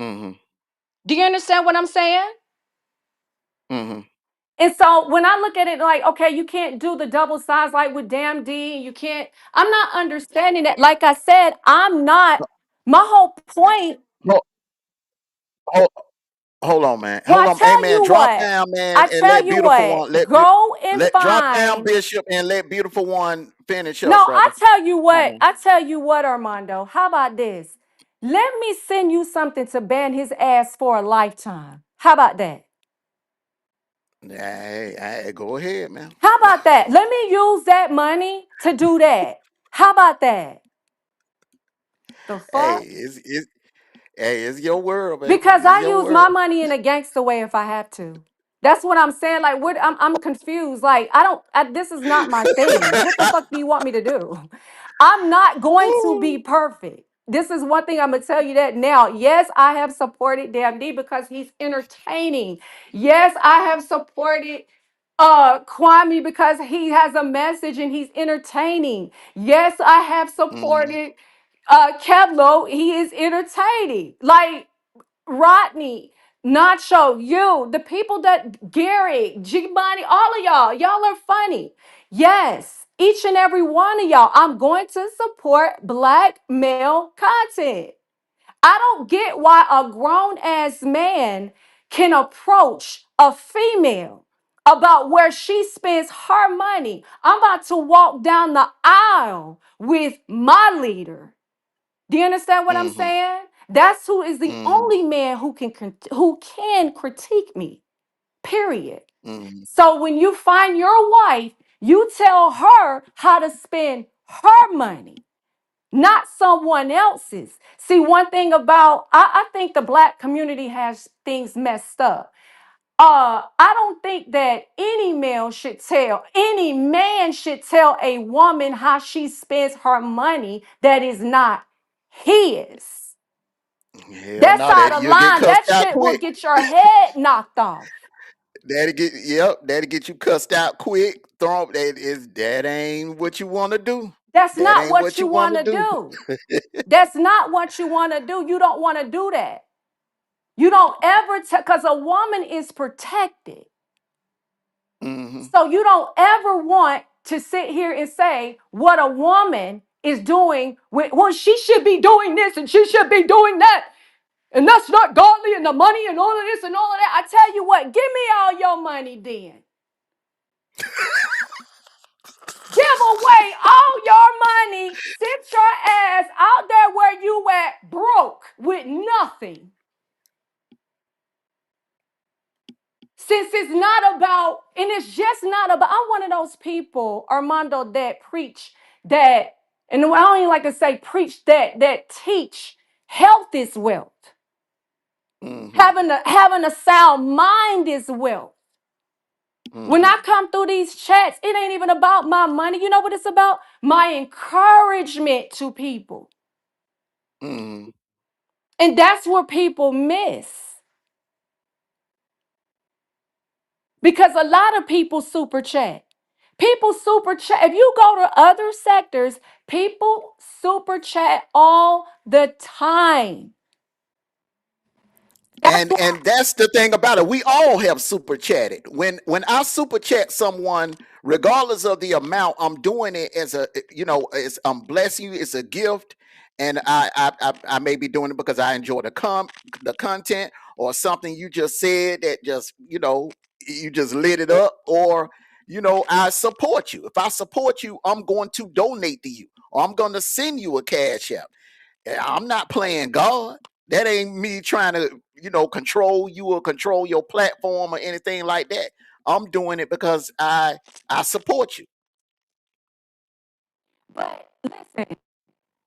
Mm-hmm. Do you understand what I'm saying? Mm-hmm. And so when I look at it like, okay, you can't do the double size like with damn D, you can't, I'm not understanding that. Like I said, I'm not, my whole point, Hold, hold, hold on, man. well, I Hold on. Hey, tell man, you drop what, down, man, I and tell let you beautiful what, one go and let drop down find. Bishop and let beautiful one finish No, up, brother. Come on. I tell you what, Armando, how about this? Let me send you something to ban his ass for a lifetime. How about that? Hey, hey, go ahead, man. How about that? Let me use that money to do that. How about that? The Hey, fuck? it's your world, baby. Because It's I your use my world. money in a gangster way if I have to. That's what I'm saying. Like, what? I'm confused. Like, I don't. This is not my thing. What the fuck do you want me to do? I'm not going to be perfect. This is one thing I'm gonna tell you that now. Yes, I have supported Damn D because he's entertaining. Yes, I have supported Kwame because he has a message and he's entertaining. Yes, I have Mm-hmm. supported Kevlo. He is entertaining. Like Rodney, Nacho, you, the people that Gary, G Money, all of y'all are funny. Yes, each and every one of y'all, I'm going to support black male content. I don't get why a grown ass man can approach a female about where she spends her money. I'm about to walk down the aisle with my leader. Do you understand what I'm Mm-hmm. saying? That's who is the Mm-hmm. only man who can critique me. Period. Mm-hmm. So when you find your wife, you tell her how to spend her money, not someone else's. See, one thing about I think the black community has things messed up. I don't think that any man should tell a woman how she spends her money that is not his. Hell That's no, out that of you'll get line. That cussed out shit will quick. get your head knocked off. That'll get you cussed out quick. That ain't what you want to do. That's That not ain't what what you you want want to to do. do. That's not what you want to do. You don't want to do that. You don't ever, because a woman is protected. Mm-hmm. So you don't ever want to sit here and say what a woman is doing with, well, she should be doing this and she should be doing that. And that's not godly and the money and all of this and all of that. I tell you what, give me all your money then. Give away all your money. Sit your ass out there where you at broke with nothing. Since it's not about, and it's just not about, I'm one of those people, Armando, that preach that, and I don't even like to say preach that teach health is wealth. Mm-hmm. Having a sound mind is wealth. When Mm-hmm. I come through these chats, it ain't even about my money. You know what it's about? My encouragement to people. Mm-hmm. And that's where people miss. because a lot of people super chat. People super chat. If you go to other sectors, people super chat all the time. That's why. And that's the thing about it. We all have super chatted. When I super chat someone, regardless of the amount, I'm doing it as a, it's, I'm blessing you. It's a gift, and I may be doing it because I enjoy the content, or something you just said that just, you just lit it up, or, I support you. If I support you, I'm going to donate to you, or I'm going to send you a cash app. I'm not playing God. That ain't me trying to, control you or control your platform or anything like that. I'm doing it because I support you. But listen,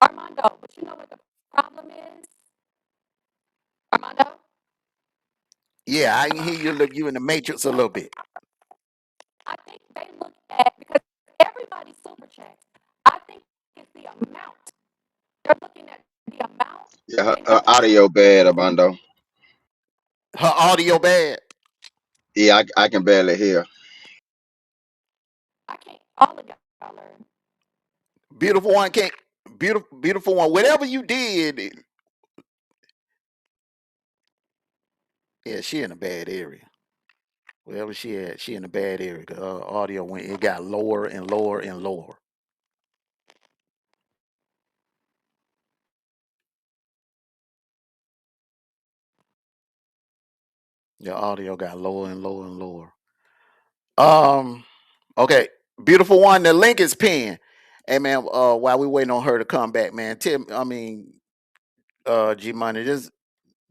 Armando, but you know what the problem is? Armando? Yeah, I can hear you. Look, you in the matrix a little bit. I think they look at, because everybody super chats. I think it's the amount. They're looking at the amount Yeah, and her everything. audio bad, Abando. Her audio bad. Yeah, I can barely hear. I can't. All of y'all are. Beautiful one can't. Beautiful one. Whatever you did, yeah, she in a bad area. Wherever she at, she in a bad area. 'Cause her audio went. It got lower and lower and lower. Your audio got lower and lower and lower. Um. Okay. Beautiful one. The link is pinned. Hey man. While we waiting on her to come back, man. Tim. I mean, G Money. Just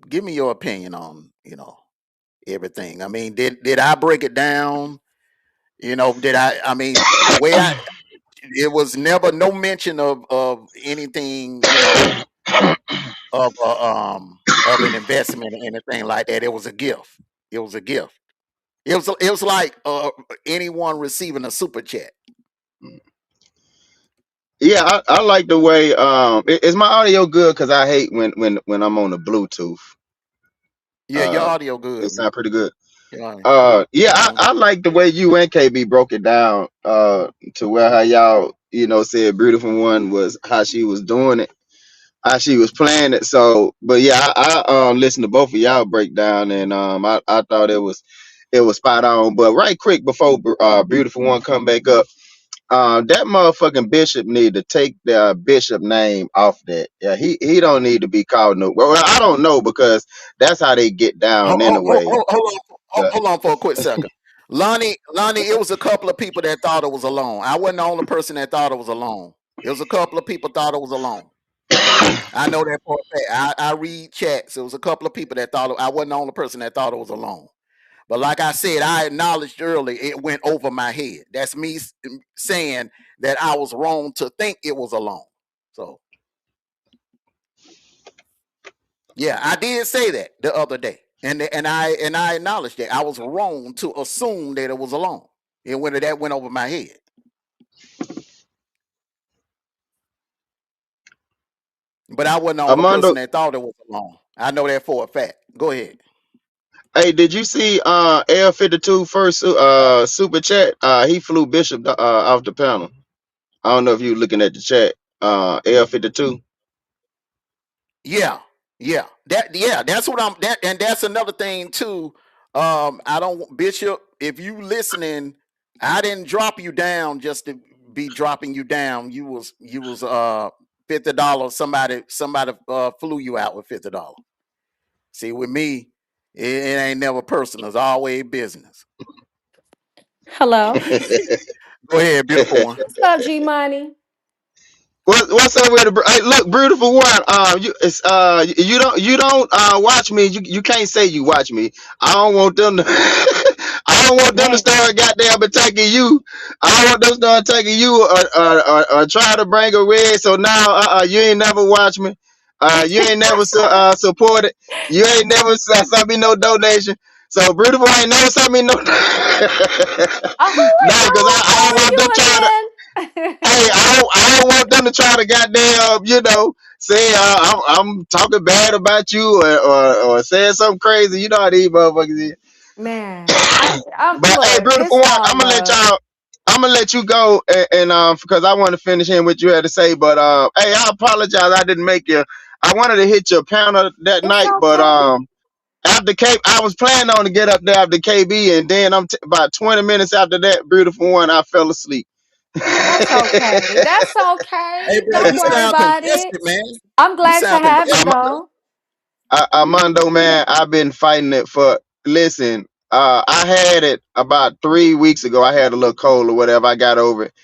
give me your opinion on everything. I mean, did I break it down? Did I? I mean, the way it was never no mention of anything. Of an investment or anything like that. It was a gift. It was a gift. It was like anyone receiving a super chat. Yeah, I like the way is my audio good? Because I hate when I'm on the Bluetooth. Yeah, your Uh audio good, it man. sound pretty good. Yeah, Yeah, yeah. I like the way you and KB broke it down to where how y'all, said beautiful one was how she was doing it, how she was playing it. So but yeah, I listened to both of y'all break down, and I thought it was spot on. But right quick before beautiful one come back up, that motherfucking bishop need to take the bishop name off that. Yeah, he don't need to be called no. Well, I don't know because that's how they get down anyway. Yeah. Hold on for a quick second. Lonnie, it was a couple of people that thought it was alone. I wasn't the only person that thought it was alone. It was a couple of people thought it was alone. I know that for a fact. I read chats. It was a couple of people that thought I wasn't the only person that thought it was alone. But like I said, I acknowledged earlier it went over my head. That's me saying that I was wrong to think it was alone. So yeah, I did say that the other day, and I acknowledged that I was wrong to assume that it was alone. That went over my head. But I wasn't the only person Amanda, that thought it was alone. I know that for a fact. Go ahead. hey, did you see L 52 first super chat? He flew Bishop off the panel. I don't know if you looking at the chat. L 52. Yeah, that's what I'm that and that's another thing too. I don't Bishop, if you listening, I didn't drop you down just to be dropping you down. You was $50. Somebody flew you out with $50. See, with me, it ain't never personal, it's always business. Hello. Go ahead, beautiful one. What's up, G Money? What's up with the hey, look, beautiful one? You don't watch me. You can't say you watch me. I don't want them to. I don't want them to Man, start goddamn attacking you. I don't want them to start attacking you or try to bring a red. So now you ain't never watch me. You ain't never supported. You ain't never sent me no donation. So beautiful ain't never sent me no. No, because I don't want them trying to. who is calling Hey, you I don't want them to try to goddamn, say I'm talking bad about you or saying something crazy. You know how these motherfuckers is. Man, I'm But hey, look, beautiful it's one, all I'm gonna let love. y'all. I'm gonna let you go, and because I want to finish in what you had to say. But hey, I apologize. I didn't make you. I wanted to hit your panel that It's night, but okay. after K, I was planning on to get up there after KB, and then about 20 minutes after that, beautiful one, I fell asleep. That's okay. That's Hey, okay. bro, Don't you worry sound about it. congested, man. I'm You glad to sound have you congested, bro. though. Mondo, man, I've been fighting it for. Listen, I had it about 3 weeks ago. I had a little cold or whatever. I got over it.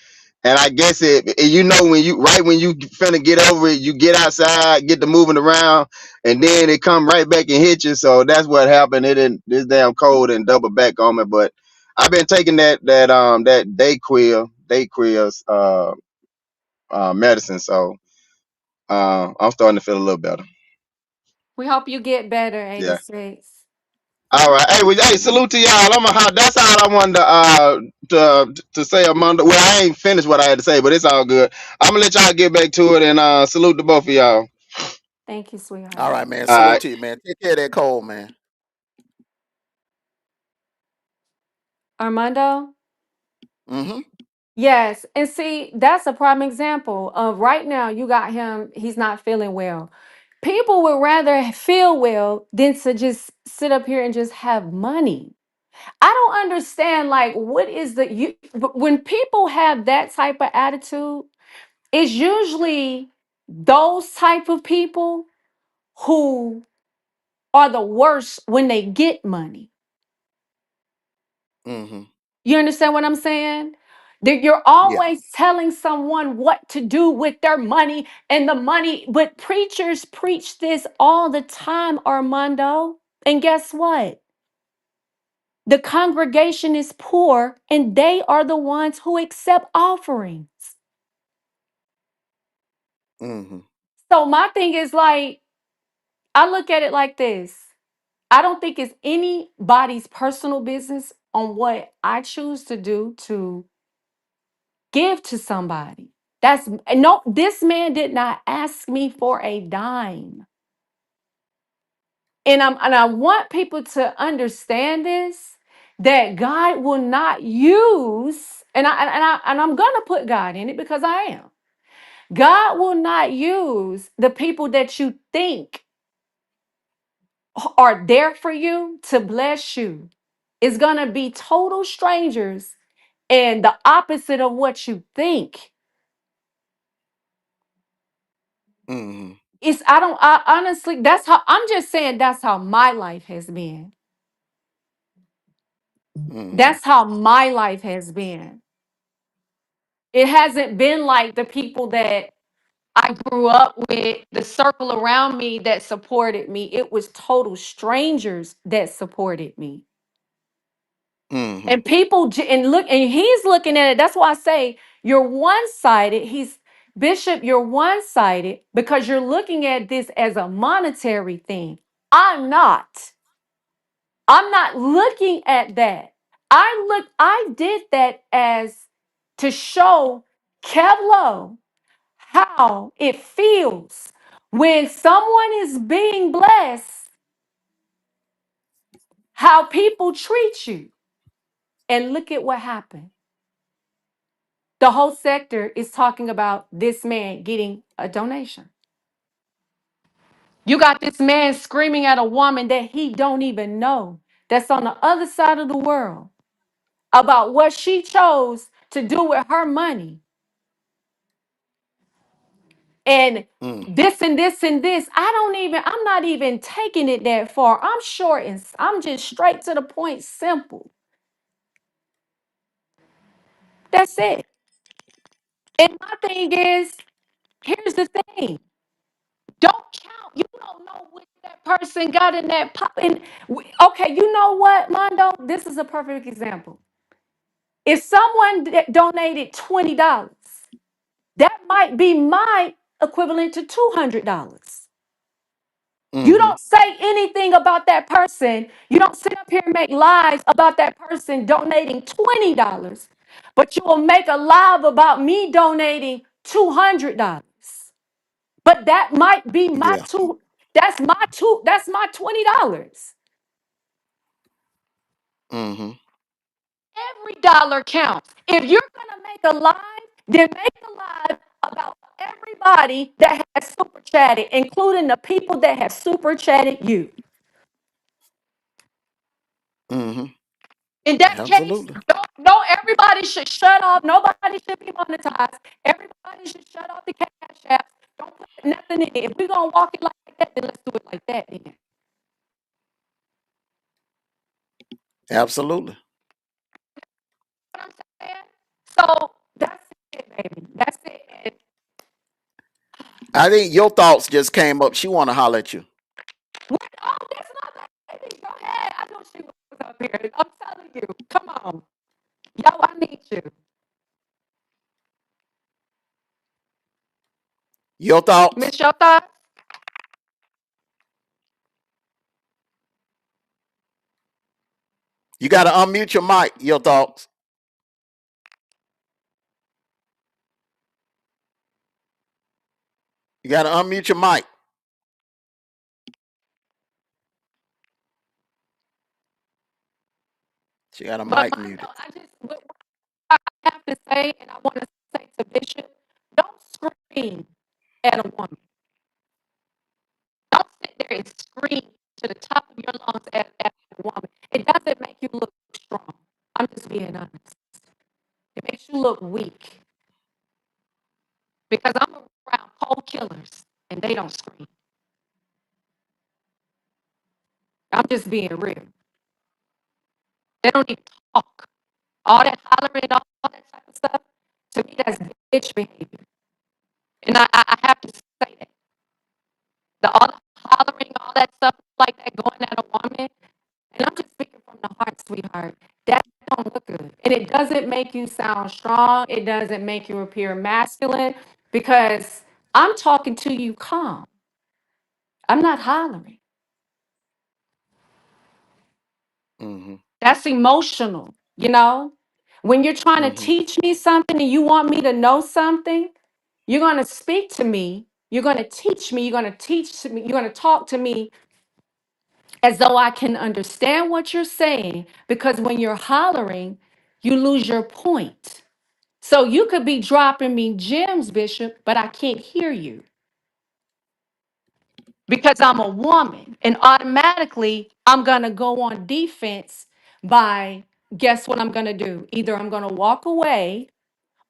And I guess you know, when you finna get over it, you get outside, get to moving around, and then it come right back and hit you. So that's what happened. It didn't this damn cold and double back on me. But I've been taking that Dayquil medicine. So I'm starting to feel a little better. We hope you get better, Yeah. 86. All right. Hey, hey, salute to y'all. That's all I wanted to say, Amanda. Well, I ain't finished what I had to say, but it's all good. I'm gonna let y'all get back to it, and salute to both of y'all. Thank you, All sweetheart. right, man. All Salute right. to you, man. Take care of that cold, man. Armando? Mm-hmm. Yes. And see, that's a prime example of right now you got him, he's not feeling well. People would rather feel well than to just sit up here and just have money. I don't understand, like, what is the you but when people have that type of attitude, it's usually those type of people who are the worst when they get money. Mm-hmm. You understand what I'm saying? That you're Yeah. always telling someone what to do with their money and the money, but preachers preach this all the time, Armando. And guess what? The congregation is poor and they are the ones who accept offerings. Mm-hmm. So my thing is like, I look at it like this. I don't think it's anybody's personal business on what I choose to do to give to somebody. That's no, this man did not ask me for a dime. And I want people to understand this that God will not use, and I'm gonna put God in it because I am. God will not use the people that you think are there for you to bless you. It's gonna be total strangers and the opposite of what you think. Mm-hmm. I honestly, that's how I'm just saying that's how my life has been. Mm-hmm. That's how my life has been. It hasn't been like the people that I grew up with, the circle around me that supported me. It was total strangers that supported me. Mm-hmm. And and look, and he's looking at it. That's why I say you're one-sided. He's Bishop, you're one-sided because you're looking at this as a monetary thing. I'm not. I'm not looking at that. I did that as to show Kevlo how it feels when someone is being blessed, how people treat you. And look at what happened. The whole sector is talking about this man getting a donation. You got this man screaming at a woman that he don't even know, that's on the other side of the world, about what she chose to do with her money. And Mm-hmm. this and this and this. I'm not even taking it that far. I'm short and I'm just straight to the point, simple. That's it. And my thing is, here's the thing. Don't count. You don't know what that person got in that pop. And okay, you know what, Mondo? This is a perfect example. If someone donated $20, that might be my equivalent to $200. You Mm-hmm. don't say anything about that person. You don't sit up here and make lies about that person donating $20, but you will make a live about me donating $200. But that might be my Yeah. two. That's my $20. Mm-hmm. Every dollar counts. If you're gonna make a live, then make a live about everybody that has super chatted, including the people that have super chatted you. Mm-hmm. In that case, Absolutely. no, everybody should shut off. Nobody should be monetized. Everybody should shut off the cash apps. Don't put nothing in it. If we're gonna walk it like that, then let's do it like that. Then. You know Absolutely. what I'm saying? So that's it, baby. That's it. And I think your thoughts just came up. She want to holler at you. oh, that's my baby. Go ahead. I know she was up here. I'm telling you. Come on. Yo, I need you. Your thoughts. Miss your thoughts? You got to unmute your mic. Your thoughts. You got to unmute your mic. She got a But mic Mondo, muted. what I have to say, and I want to say to Bishop, don't scream at a woman. Don't sit there and scream to the top of your lungs at a woman. It doesn't make you look strong. I'm just being honest. It makes you look weak because I'm around pole killers and they don't scream. I'm just being real. They don't even talk. All that hollering, all that type of stuff, to me, that's bitch behavior. And I have to say that. All the hollering, all that stuff like that going at a woman, and I'm just speaking from the heart, sweetheart. That don't look good. And it doesn't make you sound strong. It doesn't make you appear masculine because I'm talking to you calm. I'm not hollering. Mm-hmm. That's emotional, you know? When you're trying to Mm-hmm. teach me something and you want me to know something, you're going to speak to me. You're going to teach me. You're going to teach to me. You're going to talk to me as though I can understand what you're saying because when you're hollering, you lose your point. So you could be dropping me gems, Bishop, but I can't hear you because I'm a woman and automatically I'm going to go on defense by guess what I'm going to do? Either I'm going to walk away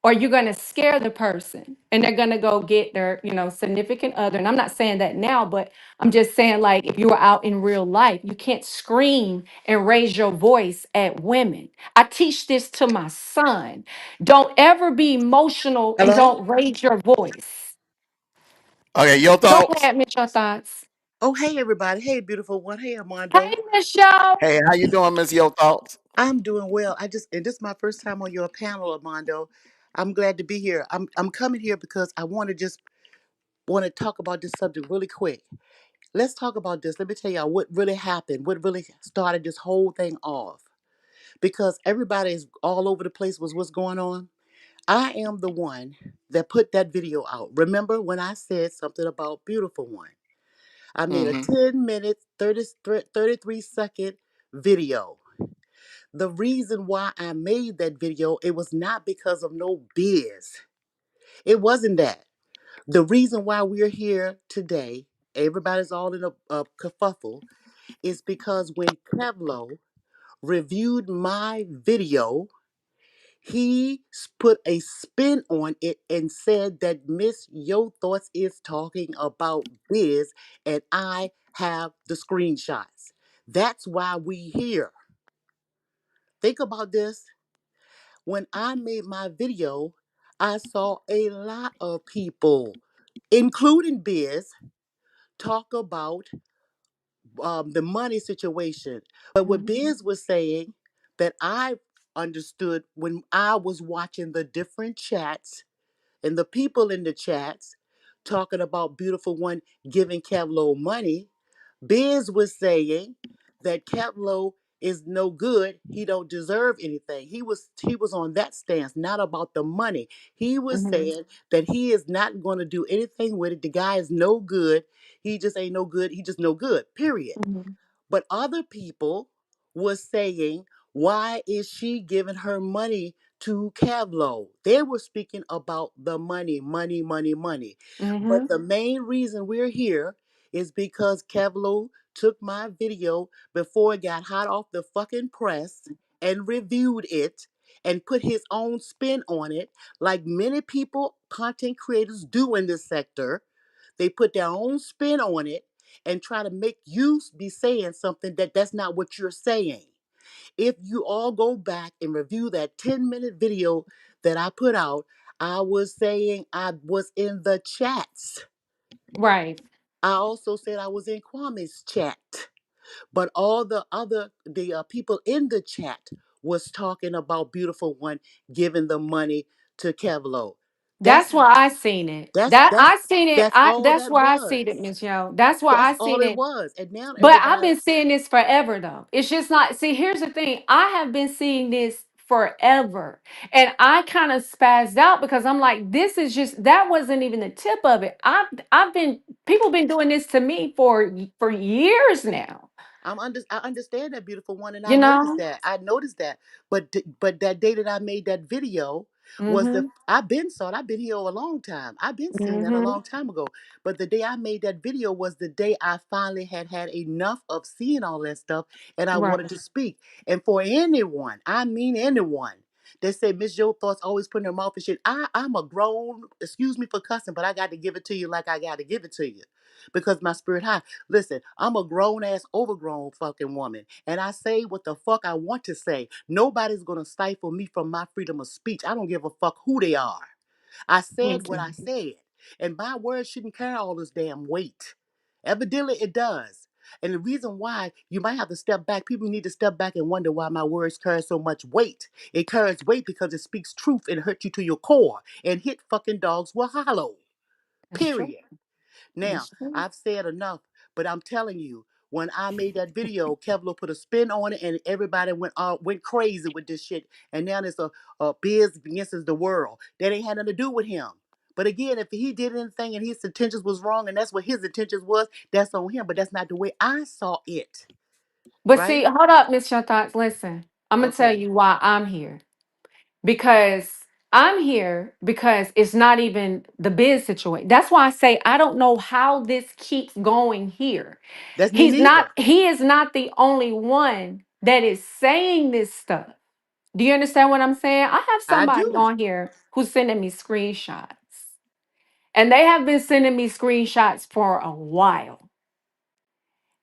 or you're going to scare the person and they're going to go get their significant other. And I'm not saying that now, but I'm just saying, like, if you were out in real life, you can't scream and raise your voice at women. I teach this to my son. Don't ever be emotional and Hello? don't raise your voice. Okay, your Go thoughts. ahead, Mitch, your thoughts. Oh, hey, everybody. Hey, beautiful one. Hey, Hey, Armando. Michelle. Hey, how you doing, Miss Your Thoughts? I'm doing well. And this is my first time on your panel, Armando. I'm glad to be here. I'm coming here because I want to talk about this subject really quick. Let's talk about this. Let me tell y'all what really happened, what really started this whole thing off. Because everybody is all over the place with what's going on. I am the one that put that video out. Remember when I said something about beautiful one? I made a Mm-hmm. 10-minute, 33-second video. The reason why I made that video, it was not because of no biz. It wasn't that. The reason why we're here today, everybody's all in a kerfuffle, is because when Kevlo reviewed my video, he put a spin on it and said that Miss Yo Thoughts is talking about biz and I have the screenshots. That's why we here. Think about this. When I made my video, I saw a lot of people, including Biz, talk about the money situation. But what Mhm, Biz was saying that I understood when I was watching the different chats and the people in the chats talking about Beautiful One giving Kevlo money, Biz was saying that Kevlo is no good. He don't deserve anything. He was on that stance, not about the money. He was mhm, saying that he is not going to do anything with it. The guy is no good. He just ain't no good. He just no good. Period. mhm, But other people was saying, Why is she giving her money to Kevlo? They were speaking about the money, money, money, money. But Mm-hmm. the main reason we're here is because Kevlo took my video before it got hot off the fucking press and reviewed it and put his own spin on it, like many people, content creators, do in this sector. They put their own spin on it and try to make you be saying something that's not what you're saying. If you all go back and review that 10-minute video that I put out, I was saying I was in the chats. Right. I also said I was in Kwame's chat. But all the people in the chat was talking about Beautiful One giving the money to Kevlo. That's That's where I seen it. that's That that's I seen it. that's all That's that where I seen it, was. Miss Yo. That's where That's I all seen it it. was. And now But I've everybody, been seeing this forever though. It's just not, see, here's the thing. I have been seeing this forever. And I kind of spazzed out because I'm like, this is just, that wasn't even the tip of it. I've been, people been doing this to me for years now. I understand that, Beautiful One, and I You noticed know? that. I noticed that. But that day that I made that video was the Mm-hmm. I've been saw it. I've been here a long time. I've been seeing that a Mm-hmm. long time ago. But the day I made that video was the day I finally had enough of seeing all that stuff, and I Right. wanted to speak. And for anyone, I mean anyone, they say Miss Joe thoughts always putting her mouth and shit. I'm a grown, excuse me for cussing, but I got to give it to you like I got to give it to you, because my spirit high. Listen, I'm a grown ass, overgrown fucking woman, and I say what the fuck I want to say. Nobody's gonna stifle me from my freedom of speech. I don't give a fuck who they are. I said what I Exactly. said, and my words shouldn't carry all this damn weight. Evidently, it does. And the reason why you might have to step back, people need to step back and wonder why my words carry so much weight. It carries weight because it speaks truth and hurt you to your core and hit fucking dogs will hollow. That's true. Period. Now, That's true. I've said enough, but I'm telling you, when I made that video, Kevlo put a spin on it, and everybody went crazy with this shit. And now it's a biz against the world. That ain't had nothing to do with him. But again, if he did anything and his intentions was wrong, and that's what his intentions was, that's on him. But that's not the way I saw it, But see, right? hold up, Miss Your Thoughts. Listen, I'm gonna tell Okay, you why I'm here. Because I'm here because it's not even the biz situation. That's why I say I don't know how this keeps going here. that's me neither. He is not the only one that is saying this stuff. Do you understand what I'm saying? I have I somebody do. on here who's sending me screenshots. And they have been sending me screenshots for a while.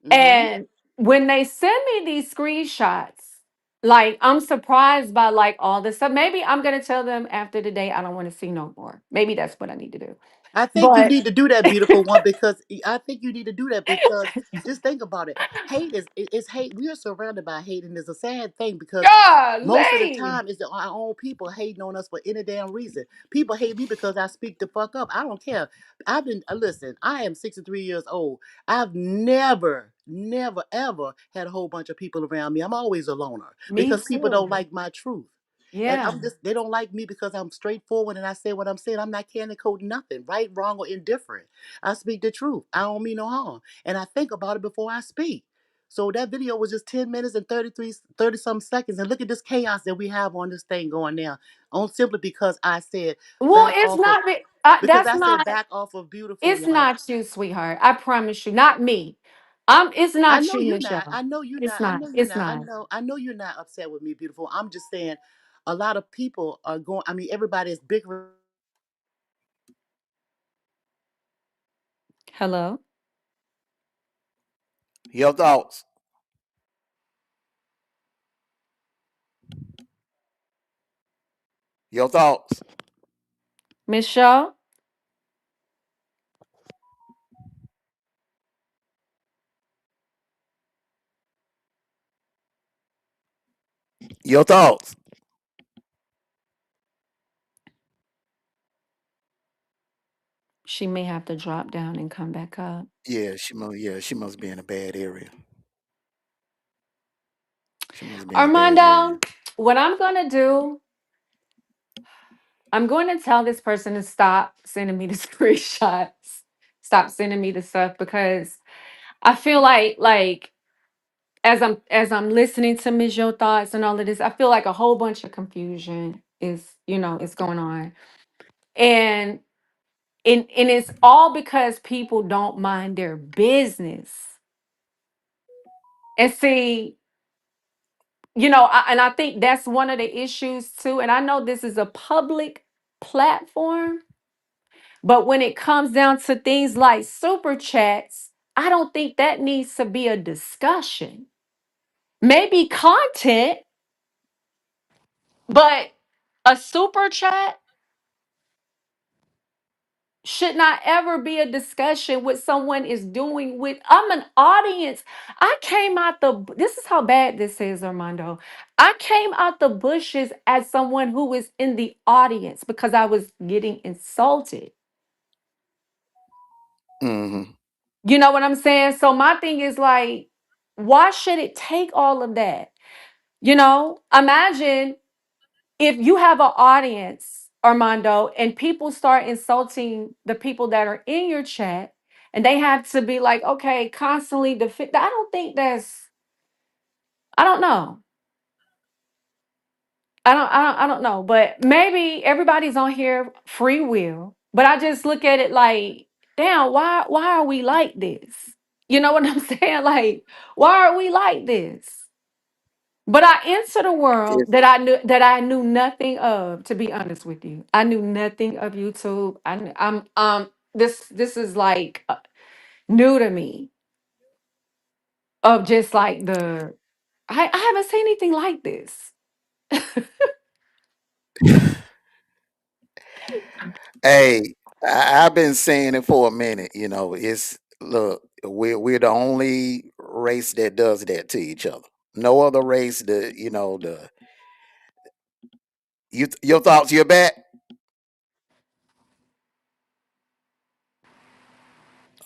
Mm-hmm. And when they send me these screenshots, like I'm surprised by like all this stuff. Maybe I'm gonna tell them after the day I don't want to see no more. Maybe that's what I need to do. I think you But need to do that, Beautiful One, because I think you need to do that because just think about it. Hate is hate. We are surrounded by hate, and it's a sad thing because most of the golly, time it's our own people hating on us for any damn reason. People hate me because I speak the fuck up. I don't care. I've been listen. I am 63 years old. I've never, ever had a whole bunch of people around me. I'm always a loner me because people don't too. like my truth. And Yeah, they don't like me because I'm straightforward and I say what I'm saying. I'm not candy coating nothing, right, wrong, or indifferent. I speak the truth. I don't mean no harm. And I think about it before I speak. So that video was just 10 minutes and 30 some seconds. And look at this chaos that we have on this thing going now. On simply because I said well, back it's off of not me. because That's I said not. back off of Beautiful It's One. not you, sweetheart. I promise you, not me. It's I not know you, you're not. Michelle. I know you're It's not. I not. know you're It's not. not. I know you're not upset with me, Beautiful. I'm just saying a lot of people are going, I mean, everybody is bickering. Hello, Your thoughts. Your thoughts. Michelle. Your thoughts. She may have to drop down and come back up. Yeah, she must. Yeah, she must be in a bad area. She must be in a bad area. Armando, what I'm going to do, I'm going to tell this person to stop sending me the screenshots. Stop sending me the stuff because I feel like as I'm listening to Ms. Your thoughts and all of this, I feel like a whole bunch of confusion is going on. And and it's all because people don't mind their business. And see, and I think that's one of the issues too. And I know this is a public platform, but when it comes down to things like super chats, I don't think that needs to be a discussion. Maybe content, but a super chat should not ever be a discussion what someone is doing with. I'm an audience. I came out this is how bad this is, Armando. I came out the bushes as someone who was in the audience because I was getting insulted. Mm-hmm. You know what I'm saying? So my thing is like, why should it take all of that? Imagine if you have an audience, Armando, and people start insulting the people that are in your chat, and they have to be like, okay, constantly defend. I don't think I don't know. I don't know. But maybe everybody's on here free will. But I just look at it like, damn, why are we like this? You know what I'm saying? Like, why are we like this? But I entered a world that I knew nothing of. To be honest with you, I knew nothing of YouTube. I'm this is like new to me. Of just like I haven't seen anything like this. Hey, I've been saying it for a minute. It's look, we're the only race that does that to each other. No other race. Your thoughts. You're back.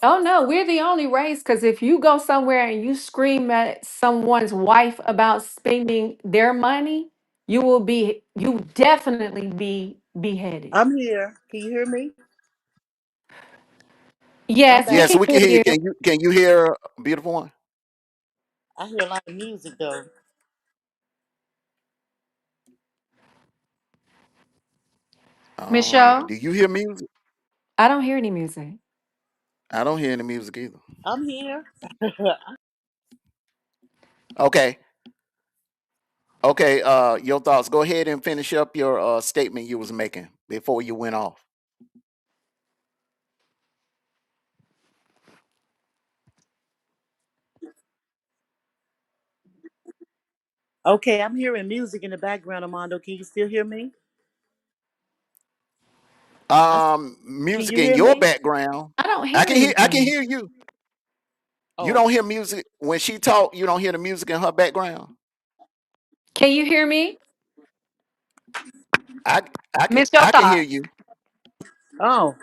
Oh no, we're the only race because if you go somewhere and you scream at someone's wife about spending their money, you definitely be beheaded. I'm here. Can you hear me? I'm Yes, we back. Yes, can we can hear hear you. you. Can you hear beautiful one? I hear a lot of music though. Michelle, Do you hear music? I don't hear any music. I don't hear any music either. I'm here. Okay. Okay. Your thoughts. Go ahead and finish up your statement you was making before you went off. Okay, I'm hearing music in the background, Mondo. Can you still hear me? I, can Music you in hear your me? background. I don't I hear can hear. I can anything. hear you. You Oh, don't hear music when she talk. You don't hear the music in her background. Can you hear me? I I can Miss your I can hear thought. you. oh,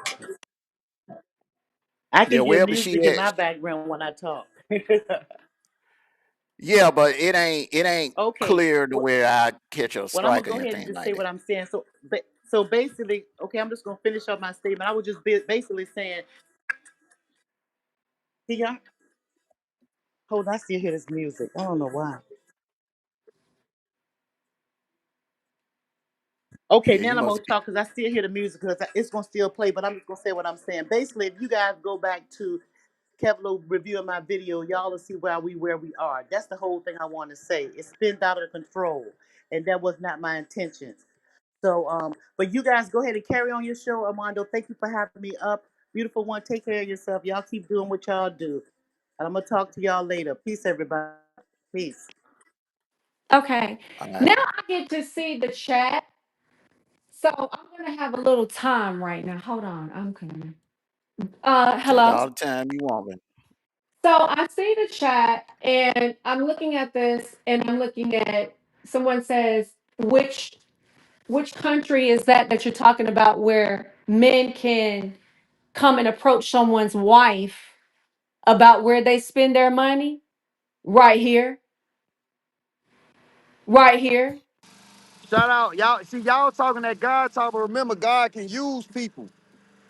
I can Yeah, hear wherever she music in at. my background when I talk. Yeah, but it ain't Okay, clear to what, where I catch a well, I'm gonna strike or go ahead and anything just like say that. what I'm saying. So basically, okay, I'm just gonna finish up my statement. I was just basically saying, see y'all, hold on, I still hear this music. I don't know why. Okay, Yeah, now you I'm gonna must be. talk because I still hear the music because it's gonna still play. But I'm just gonna say what I'm saying. Basically, if you guys go back to Kevlo reviewing my video, y'all will see where we are. That's the whole thing I want to say. It spins out of control, and that was not my intention. So, but you guys go ahead and carry on your show, Armando. Thank you for having me up. Beautiful one, take care of yourself. Y'all keep doing what y'all do. And I'm gonna talk to y'all later. Peace, everybody. Peace. Okay. All right. Now I get to see the chat. So I'm gonna have a little time right now. Hold on. I'm coming. Take Hello. all the time you want, man. So I see the chat and I'm looking at this and I'm looking at someone says which country is that you're talking about where men can come and approach someone's wife about where they spend their money? Right here. Right here. Shout out, y'all. See, y'all talking that God talk, but remember, God can use people.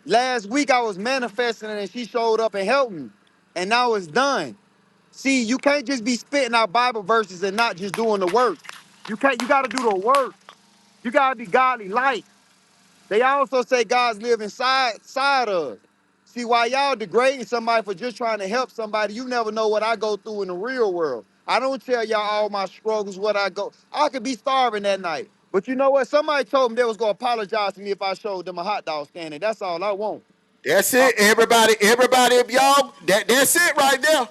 Last week I was manifesting and she showed up and helped me, and now it's done. See, you can't just be spitting out Bible verses and not just doing the work. You can't. You got to do the work. You got to be godly light. They also say God's live inside us. See, while y'all degrading somebody for just trying to help somebody, you never know what I go through in the real world. I don't tell y'all all my struggles, what I go. I could be starving that night. But you know what? Somebody told me they was gonna apologize to me if I showed them a hot dog stand, and that's all I want. That's Uh, it. Everybody, if y'all, that's it right there.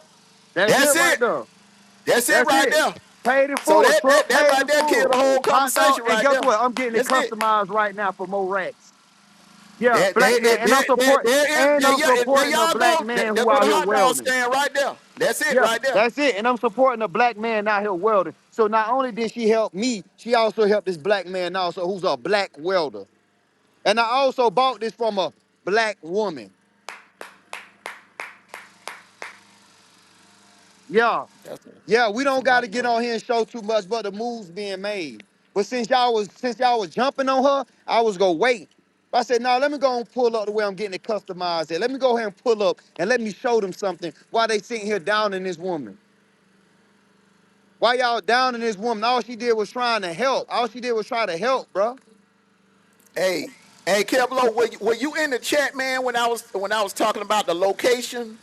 that's That's it it. right there. That's it That's right it. there. Paid in So full, that truck that paid right in there killed full. the whole Hot dog, conversation and right guess there. what? I'm getting it That's it. customized right now for more racks. Yeah, There, black there, man, and there, I'm there, support there is, and there, I'm yeah, there supporting a y'all black go. man There who go out the here hot dog welding. stand right there. That's it Yeah, right there. that's it. And I'm supporting a black man out here welding. So not only did she help me, she also helped this black man also who's a black welder. And I also bought this from a black woman. Yeah. That's Yeah, we that's don't some gotta light get work. on here and show too much, but the moves being made. But since y'all was jumping on her, I was gonna wait. I said, no, let me go and pull up the way I'm getting it customized at. Let me go ahead and pull up and let me show them something while they sitting here down in this woman. Why y'all down in this woman? All she did was trying to help. All she did was try to help, bro. Hey, hey, Kevlo, were you in the chat, man, when I was talking about the locations?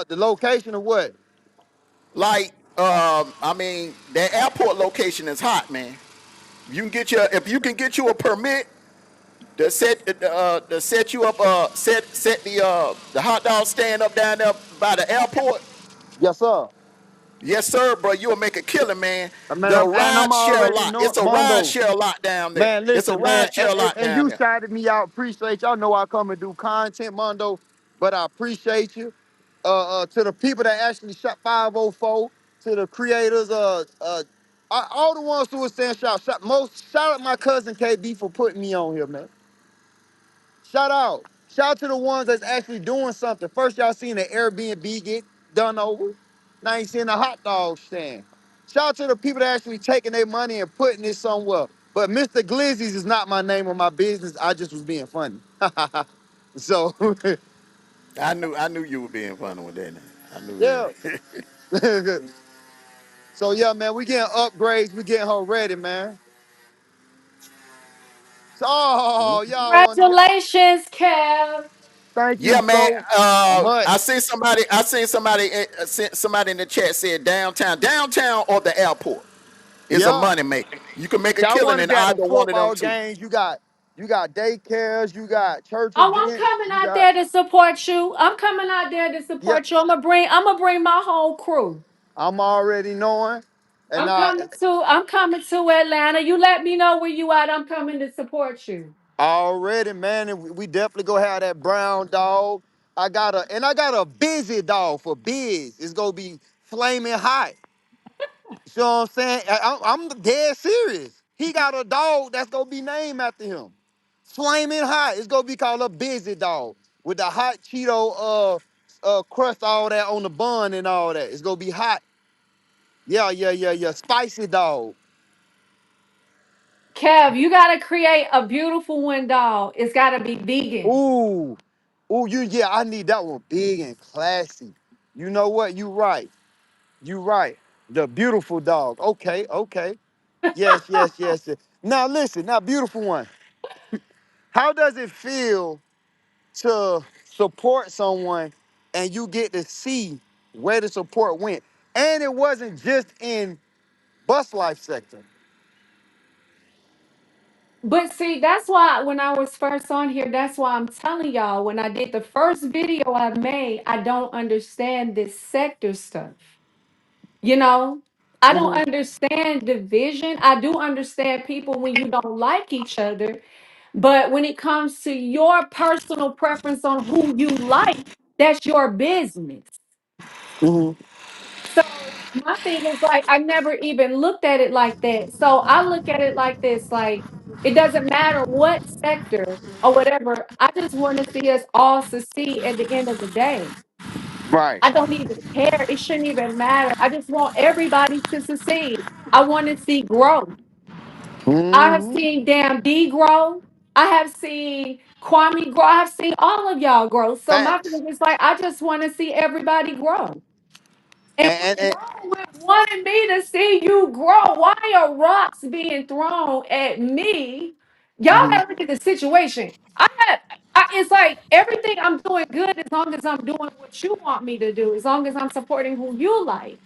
The location of what? Like, I mean, that airport location is hot, man. If you can get you a permit to set you up, set the hot dog stand up down there by the airport. Yes, sir. Yes, sir, bro. You'll make a killing, man. Man, The and ride I'm share already lot. knowing It's a ride Mondo. share lot down there. Man, It's a listen, man, ride share lot and down you there. shouted me out. Appreciate y'all. Know I come and do content, Mondo, but I appreciate you. To the people that actually shot 504, to the creators, all the ones who were saying shout out my cousin KB for putting me on here, man. Shout out. Shout out to the ones that's actually doing something. First, y'all seen the Airbnb get done over. Now you seeing the hot dog stand. Shout out to the people that actually taking their money and putting it somewhere. But Mr. Glizzy's is not my name or my business. I just was being funny. So, I knew you were being funny with that. I knew yeah. that. So, yeah, man, we getting upgrades. We getting her ready, man. So, oh, y'all want, Congratulations, Kev. thank you Yeah, man. so much. I seen somebody. Somebody in the chat said downtown or the airport is a Yeah. money maker. You can make a Y'all killing want to in get the either one of them football two. games. You got daycares, you got church Oh, I'm events, coming you out got there to support you. I'm coming out there to yeah. support you. I'm gonna bring my whole crew. I'm already knowing, and I'm coming to Atlanta. You let me know where you at. I'm coming to support you. already, man, and we definitely gonna have that brown dog. I got a busy dog for biz. It's gonna be flaming hot. You know what I'm saying? I'm dead serious. He got a dog that's gonna be named after him. Flaming hot. It's gonna be called a busy dog with the hot Cheeto crust, all that on the bun and all that. It's gonna be hot. Yeah, yeah, yeah, yeah. Spicy dog. Kev, you gotta create a beautiful one, dog. It's gotta be vegan. Ooh, ooh, yeah. I need that one big and classy. You know what? You right. You right. The beautiful dog. Okay, okay. Yes, yes, yes, yes. Now listen, now beautiful one. How does it feel to support someone and you get to see where the support went? And it wasn't just in bus life sector. But see, that's why when I was first on here, that's why I'm telling y'all, when I did the first video I made, I don't understand this sector stuff. You know, I don't Mhm, understand division. I do understand people when you don't like each other. But when it comes to your personal preference on who you like, that's your business. mhm, So my thing is like I never even looked at it like that. So I look at it like this, like it doesn't matter what sector or whatever. I just want to see us all succeed at the end of the day. right. I don't even care. It shouldn't even matter. I just want everybody to succeed. I want to see growth. I have Mhm, seen Damn D grow. I have seen Kwame grow. I've seen all of y'all grow. So my Facts. thing is like, I just want to see everybody grow. And And, what's and, wrong with wanting me to see you grow? Why are rocks being thrown at me? Y'all and gotta look at the situation. It's like everything I'm doing good as long as I'm doing what you want me to do, as long as I'm supporting who you like.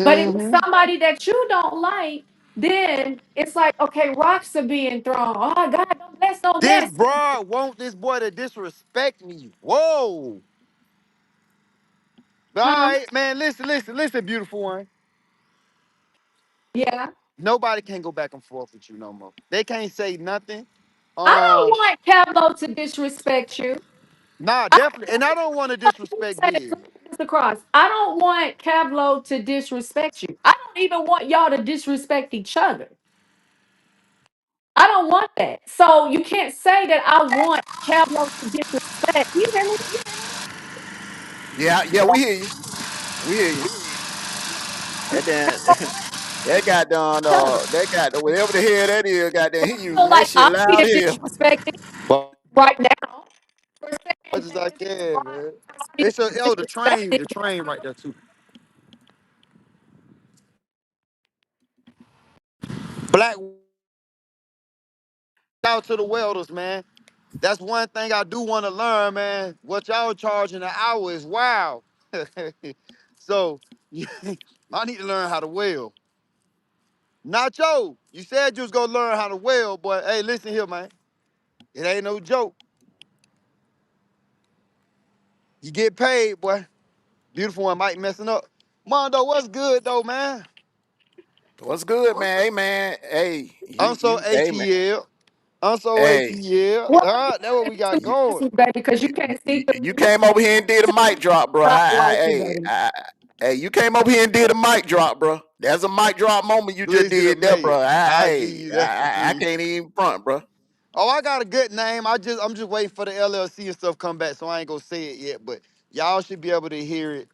But if it's hmm somebody that you don't like, then it's like, okay, rocks are being thrown. Oh God, don't bless, don't this bless. broad want this boy to disrespect me. Whoa. All Huh? right, man. Listen, beautiful one. Yeah. Nobody can go back and forth with you no more. They can't say nothing. I don't Um, want Pablo to disrespect you. nah, I definitely. And I don't want to Let me disrespect say this, Biz. let me get this across. I don't want Cablo to disrespect you. I don't even want y'all to disrespect each other. I don't want that. So you can't say that I want Cablo to disrespect. You hear me? Yeah, yeah, we hear you. We hear you. And then that got done. That got whatever the hell that is. Goddamn, he Feel using that like shit I'm loud being here. disrespected But right now for much saying as I that can, Rob man. wants me to It's a be the disrespected. train right there too. Black out to the welders, man. That's one thing I do want to learn, man. What y'all charging an hour is wild. So I need to learn how to weld. Nacho, you said you was gonna learn how to weld, but hey, listen here, man. It ain't no joke. You get paid, boy. Beautiful one might messing up. Mondo, what's good though, man? What's good, man? Hey, man. Hey, I'm so hey, man. ATL. I'm so Hey, ATL. Well, That's what we got going. baby, because you can't see through you me. came over here and did a mic drop, bro. I like you, baby. Hey, you came over here and did a mic drop, bro. That's a mic drop moment you just Listen to did there, me. bro. I give you that. I can't even front, bro. Oh, I got a good name. I'm just waiting for the LLC and stuff come back, so I ain't gonna say it yet. But y'all should be able to hear it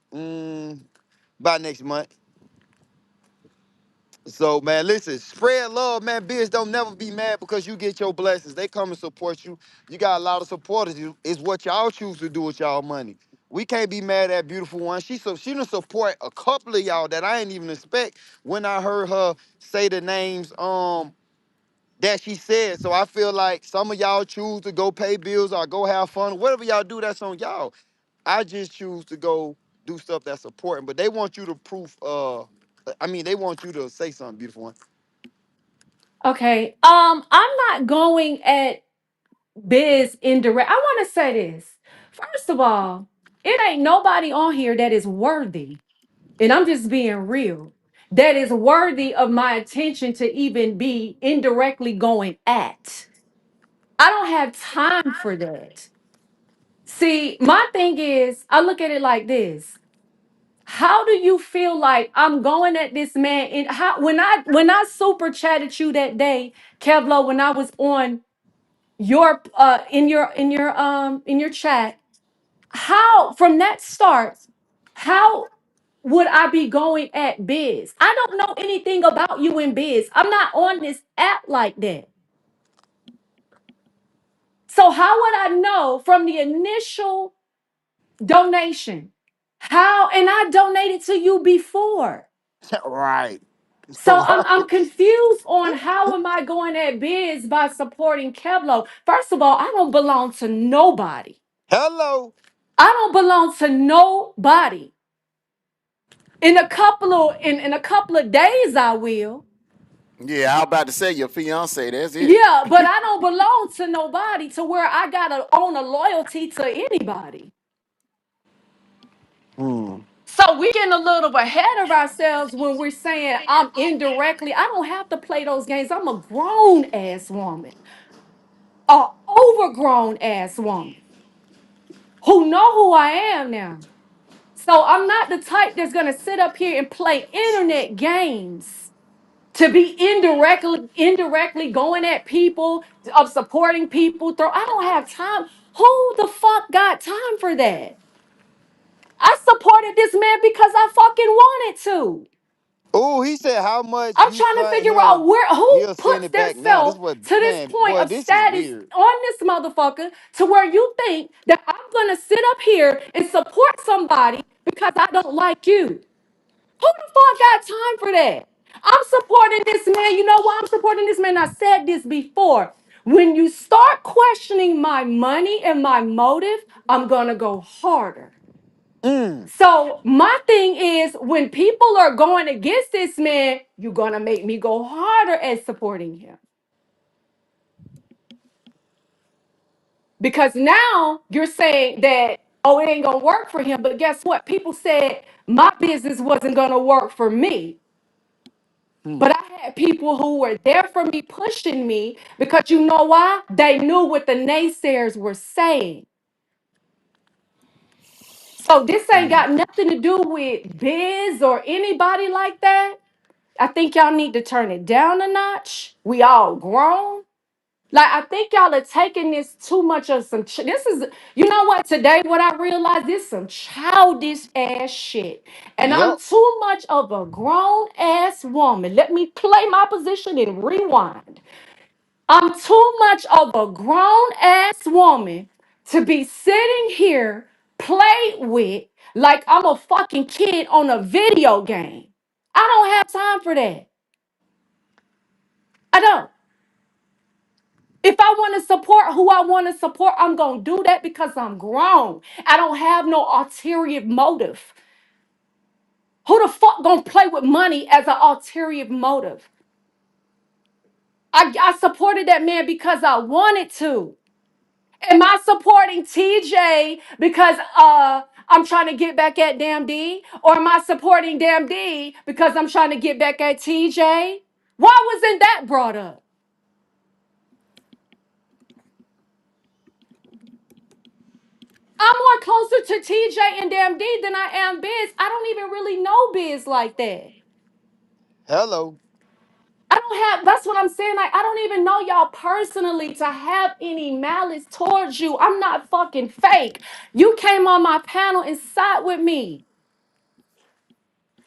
by next month. So man, listen, spread love, man. Biz don't never be mad because you get your blessings. They come and support you. You got a lot of supporters. It's what y'all choose to do with y'all money. We can't be mad at beautiful one. She done support a couple of y'all that I ain't even expect when I heard her say the names that she said. So I feel like some of y'all choose to go pay bills or go have fun. Whatever y'all do, that's on y'all. I just choose to go do stuff that's important. But they want you to proof. They want you to say something, beautiful one. Okay. I'm not going at Biz indirect. I want to say this. First of all, it ain't nobody on here that is worthy, and I'm just being real, that is worthy of my attention to even be indirectly going at. I don't have time for that. See, my thing is, I look at it like this. How do you feel like I'm going at this man? And how when I super chatted you that day, Kevlo, when I was on your in your chat, how from that start, how would I be going at Biz? I don't know anything about you in Biz. I'm not on this app like that. So how would I know from the initial donation? How and I donated to you before. Right. So I'm Right. I'm confused on how am I going at Biz by supporting Kevlo? First of all, I don't belong to nobody. Hello. I don't belong to nobody. In a couple of days I will. Yeah, I was about to say your fiance. That's it. Yeah, but I don't belong to nobody to where I gotta own a loyalty to anybody. Hmm. So we getting a little ahead of ourselves when we're saying I'm indirectly. I don't have to play those games. I'm a grown ass woman, a overgrown ass woman who know who I am now. So I'm not the type that's gonna sit up here and play internet games to be indirectly going at people, of supporting people. Throw. I don't have time. Who the fuck got time for that? I supported this man because I fucking wanted to. Oh, he said how much I'm you trying to fronting figure out him, where who he'll send puts it back now. This themselves what to this man, point boy, of this is status weird. on this motherfucker to where you think that I'm gonna sit up here and support somebody because I don't like you. Who the fuck got time for that? I'm supporting this man. You know why I'm supporting this man? I said this before. When you start questioning my money and my motive, I'm gonna go harder. Mm, So my thing is, when people are going against this man, you're gonna make me go harder at supporting him because now you're saying that oh it ain't gonna work for him. But guess what? People said my business wasn't gonna work for me. mm. But I had people who were there for me, pushing me because you know why? They knew what the naysayers were saying. So this ain't got nothing to do with biz or anybody like that. I think y'all need to turn it down a notch. We all grown. Like I think y'all are taking this too much of some. This is, you know what? Today, what I realized, this some childish ass shit, and I'm Yep. too much of a grown ass woman. Let me play my position and rewind. I'm too much of a grown ass woman to be sitting here played with like I'm a fucking kid on a video game. I don't have time for that. I don't. If I want to support who I want to support, I'm going to do that because I'm grown. I don't have no ulterior motive. Who the fuck going to play with money as an ulterior motive? I supported that man because I wanted to. Am I supporting TJ because I'm trying to get back at Damn D? Or am I supporting Damn D because I'm trying to get back at TJ? Why wasn't that brought up? I'm more closer to TJ and Damn D than I am Biz. I don't even really know Biz like that. Hello. I don't have, that's what I'm saying. Like, I don't even know y'all personally to have any malice towards you. I'm not fucking fake. You came on my panel and sat with me.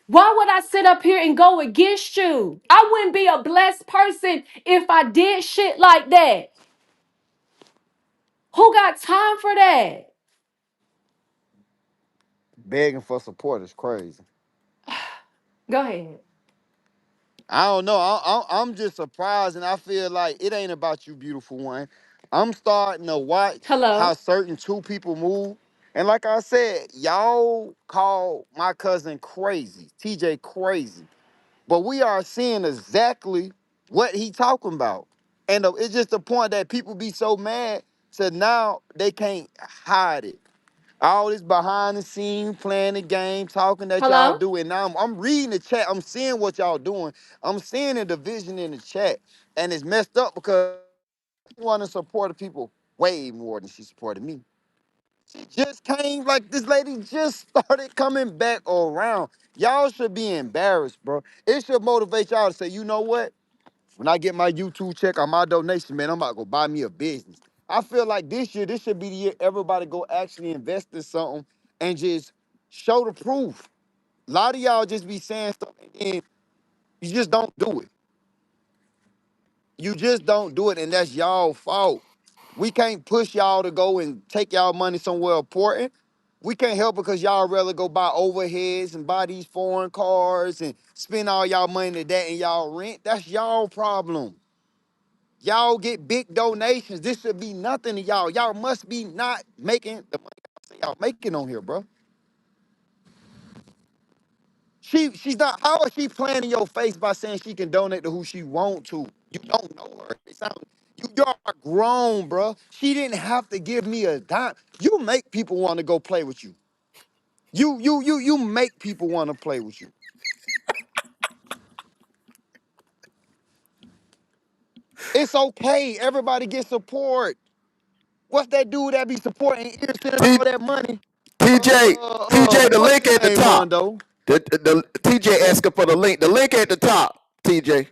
Why would I sit up here and go against you? I wouldn't be a blessed person if I did shit like that. Who got time for that? Begging for support is crazy. Go ahead. I don't know. I'm just surprised, and I feel like it ain't about you, beautiful one. I'm starting to watch how Hello. certain two people move, and like I said, y'all call my cousin crazy, TJ crazy, but we are seeing exactly what he talking about, and it's just the point that people be so mad to now they can't hide it. All this behind the scenes, playing the game, talking that y'all Hello. do. And now I'm reading the chat. I'm seeing what y'all doing. I'm seeing the division in the chat. And it's messed up because she want to support the people way more than she supported me. She just came, like this lady just started coming back around. Y'all should be embarrassed, bro. It should motivate y'all to say, you know what? When I get my YouTube check on my donation, man, I'm about to go buy me a business. I feel like this year, this should be the year everybody go actually invest in something and just show the proof. A lot of y'all just be saying stuff and then you just don't do it. You just don't do it, and that's y'all fault. We can't push y'all to go and take y'all money somewhere important. We can't help because y'all rather go buy overheads and buy these foreign cars and spend all y'all money to that and y'all rent. That's y'all problem. Y'all get big donations. This should be nothing to y'all. Y'all must be not making the money y'all making on here, bro. She's not. How is she playing in your face by saying she can donate to who she want to? You don't know her. It sound, you are grown, bro. She didn't have to give me a dime. You make people want to go play with you. You make people want to play with you. It's okay. Everybody get support. What's that dude that be supporting ear sending T, all that money? TJ, TJ, the What's link his at the name, top. Mondo? The TJ asking for the link. The link at the top, TJ.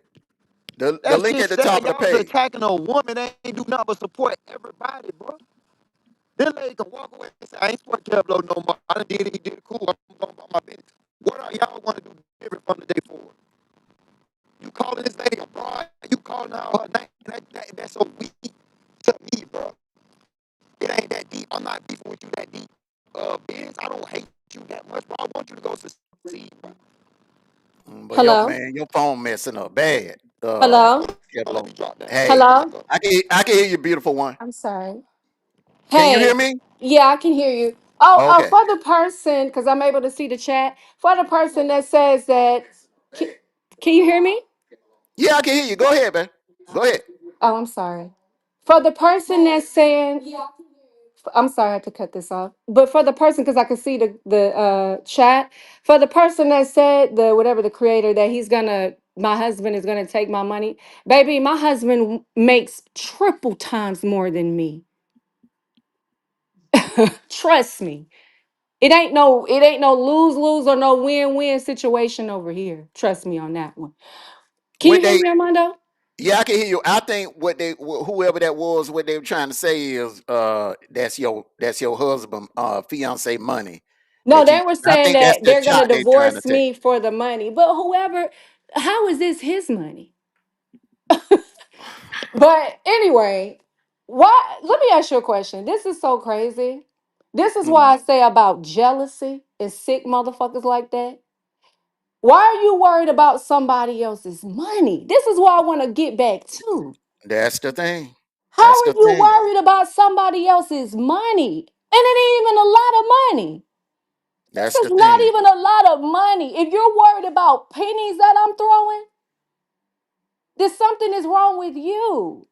The That's link at just the sad. top of the Y'all page. attacking a woman that ain't do nothing but support everybody, bro. This lady can walk away and say, I ain't support Kev no more. I done did it, he did it cool. I'm going about my business. What are y'all want to do different from the day forward? calling this lady a broad, you calling her name, that's so weak to me, bro. It ain't that deep. I'm not beefing with you that deep. Benz, I don't hate you that much, bro. I want you to go succeed, bro. But yo, Hello? man, your phone messing up bad. Hello? Let me drop down. Hey, Let me Hello? go. I can hear you, beautiful one. I'm sorry. Can you hear Hey, me? yeah, I can hear you. Oh, Okay. for the person, because I'm able to see the chat, for the person that says that, can, can you hear me? Yeah, I can hear you. Go ahead, man. Go ahead. Oh, I'm sorry. For the person that's saying, I'm sorry I have to cut this off, but for the person, because I can see the chat, for the person that said the whatever the creator that my husband is gonna take my money, baby, my husband makes triple times more than me. Trust me. It ain't no lose-lose or no win-win situation over here. Trust me on that one. Can you What hear they me, Armando? Yeah, I can hear you. I think whoever that was, what they were trying to say is, that's your husband, fiance money No, that they you. were I saying think that's that the they're gonna shot they trying to divorce take. me for the money. But whoever, how is this his money? But anyway, why let me ask you a question. This is so crazy. This is why Mhm. I say about jealousy and sick motherfuckers like that. Why are you worried about somebody else's money? This is what I want to get back to. That's the thing. How That's are the you thing. worried about somebody else's money? And it ain't even a lot of money. This That's is the not thing. even a lot of money. If you're worried about pennies that I'm throwing, then something is wrong with you.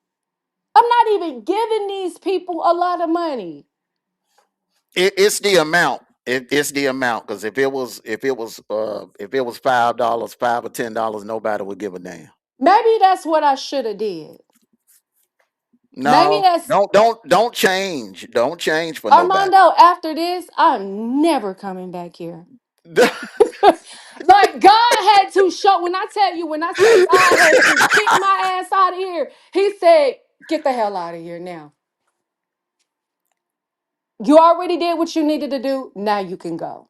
I'm not even giving these people a lot of money. It's the amount. It's the amount, because if it was $5, $5 or $10, nobody would give a damn. Maybe that's what I should have did. Maybe No, that's don't change. Don't change for nobody. Armando. After this, I'm never coming back here. Like God had to show when I tell you, when I say God had to kick my ass out of here, he said, get the hell out of here now. You already did what you needed to do. Now you can go.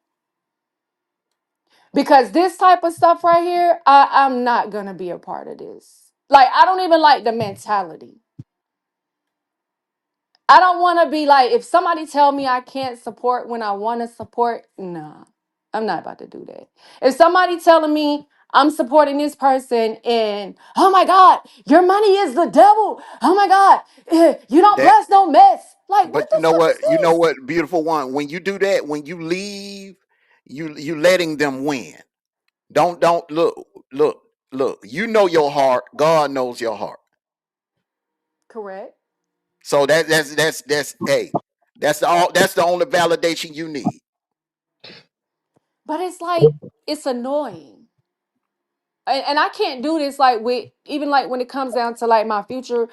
Because this type of stuff right here, I'm not gonna be a part of this. Like, I don't even like the mentality. I don't want to be like, if somebody tell me I can't support when I want to support, nah, I'm not about to do that. If somebody telling me I'm supporting this person and, oh my God, your money is the devil. Oh my God, you don't that bless no mess. Like, what But the fuck is you know this? what, beautiful one. When you do that, when you leave, you letting them win. Don't look look. You know your heart. God knows your heart. Correct. So that's hey, that's the only validation you need. But it's like, it's annoying. And I can't do this like with even like when it comes down to like my future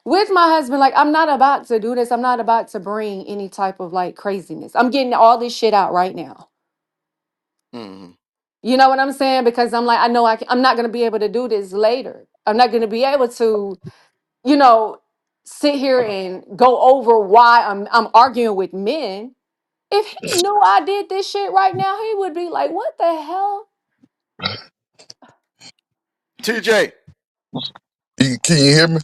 with my husband. Like I'm not about to do this. I'm not about to bring any type of like craziness. I'm getting all this shit out right now. Hmm. You know what I'm saying? Because I'm like, I know I'm not gonna be able to do this later. I'm not gonna be able to, you know, sit here and go over why I'm arguing with men. If he knew I did this shit right now, he would be like, "What the hell?" TJ, Can you hear me?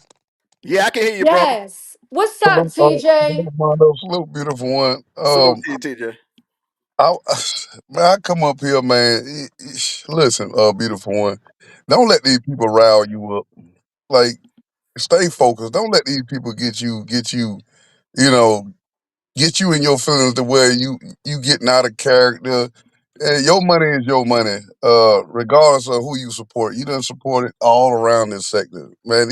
yeah, I can hear you, brother. Yes. What's up, Salute, TJ? Mondo. Salute, beautiful one. Salute to you, TJ. I, man, I come up here, man. Listen, beautiful one. Don't let these people rile you up. Like, stay focused. Don't let these people you know, get you in your feelings to where you getting out of character. Your money is your money, regardless of who you support. You done support it all around this sector, man.